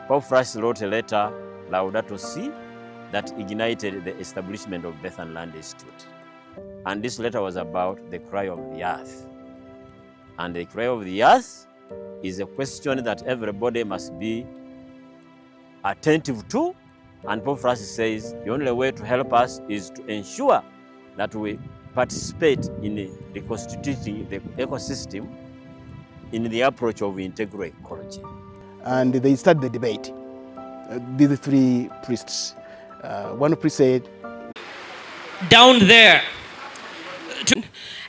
Pope Francis wrote a letter, Laudato Si, that ignited the establishment of Bethany Land Institute. And this letter was about the cry of the earth. And the cry of the earth is a question that everybody must be attentive to. And Pope Francis says the only way to help us is to ensure that we participate in reconstituting the ecosystem in the approach of integral ecology. And they started the debate. These three priests. One priest said, down there.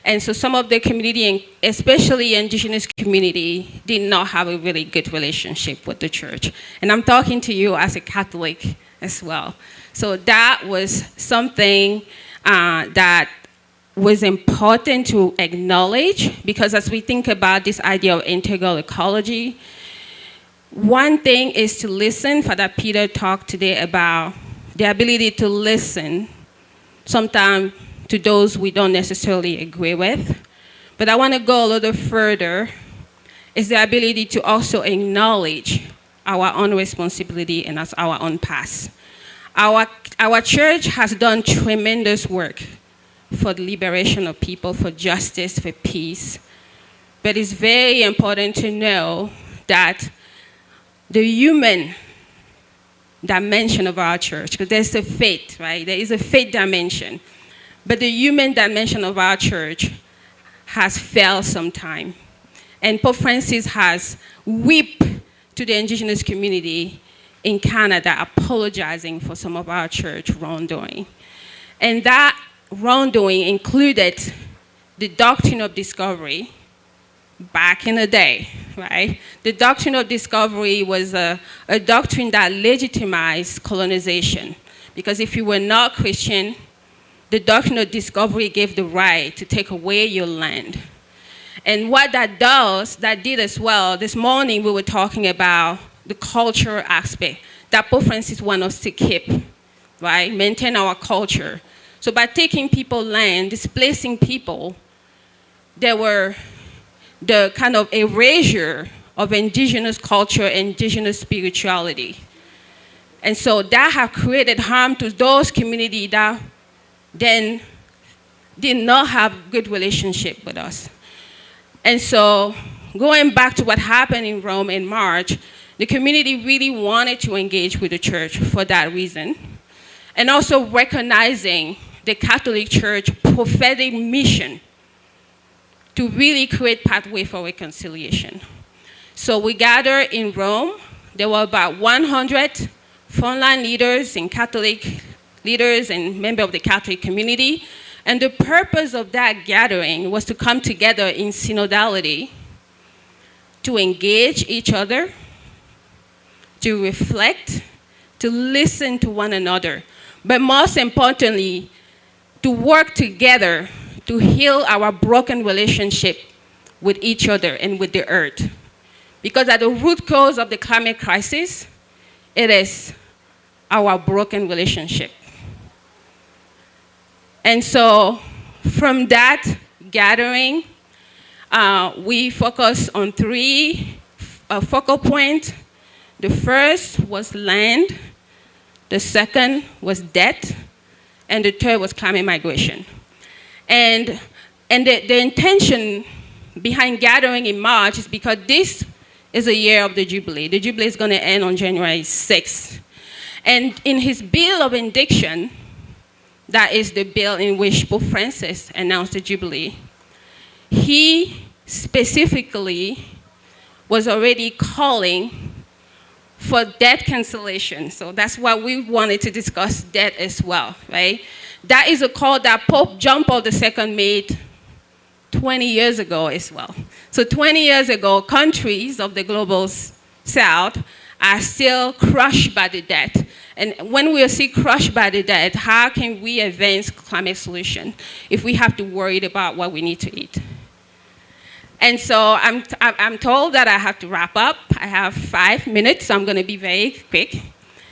And so some of the community, especially indigenous community, did not have a really good relationship with the church. And I'm talking to you as a Catholic as well. So that was something that was important to acknowledge, because as we think about this idea of integral ecology, one thing is to listen. Father Peter talked today about the ability to listen, sometimes to those we don't necessarily agree with. But I want to go a little further, is the ability to also acknowledge our own responsibility and our own past. Our church has done tremendous work for the liberation of people, for justice, for peace. But it's very important to know that the human dimension of our church, because there's a faith, right? There is a faith dimension. But the human dimension of our church has failed sometime. And Pope Francis has wept to the indigenous community in Canada, apologizing for some of our church wrongdoing. And that wrongdoing included the doctrine of discovery back in the day, right? The doctrine of discovery was a doctrine that legitimized colonization. Because if you were not Christian, the doctrine of discovery gave the right to take away your land. And what that did as well, this morning we were talking about the cultural aspect that Pope Francis wants us to keep, right? Maintain our culture. So by taking people's land, displacing people, there were the kind of erasure of indigenous culture, indigenous spirituality. And so that have created harm to those communities that then did not have good relationship with us. And so going back to what happened in Rome in March, the community really wanted to engage with the church for that reason. And also recognizing the Catholic Church prophetic mission to really create pathway for reconciliation. So we gathered in Rome. There were about 100 frontline leaders and Catholic leaders and members of the Catholic community. And the purpose of that gathering was to come together in synodality, to engage each other, to reflect, to listen to one another, but most importantly, to work together to heal our broken relationship with each other and with the earth. Because at the root cause of the climate crisis, it is our broken relationship. And so from that gathering, we focused on three focal points. The first was land, the second was debt, and the third was climate migration. And the intention behind gathering in March is because this is a year of the Jubilee. The Jubilee is going to end on January 6th. And in his bill of indiction, that is the bill in which Pope Francis announced the Jubilee, he specifically was already calling for debt cancellation. So that's why we wanted to discuss debt as well, right? That is a call that Pope John Paul II made 20 years ago as well. So 20 years ago, countries of the global south are still crushed by the debt. And when we are still crushed by the debt, how can we advance climate solution if we have to worry about what we need to eat? And so I'm told that I have to wrap up. I have 5 minutes, so I'm going to be very quick.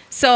So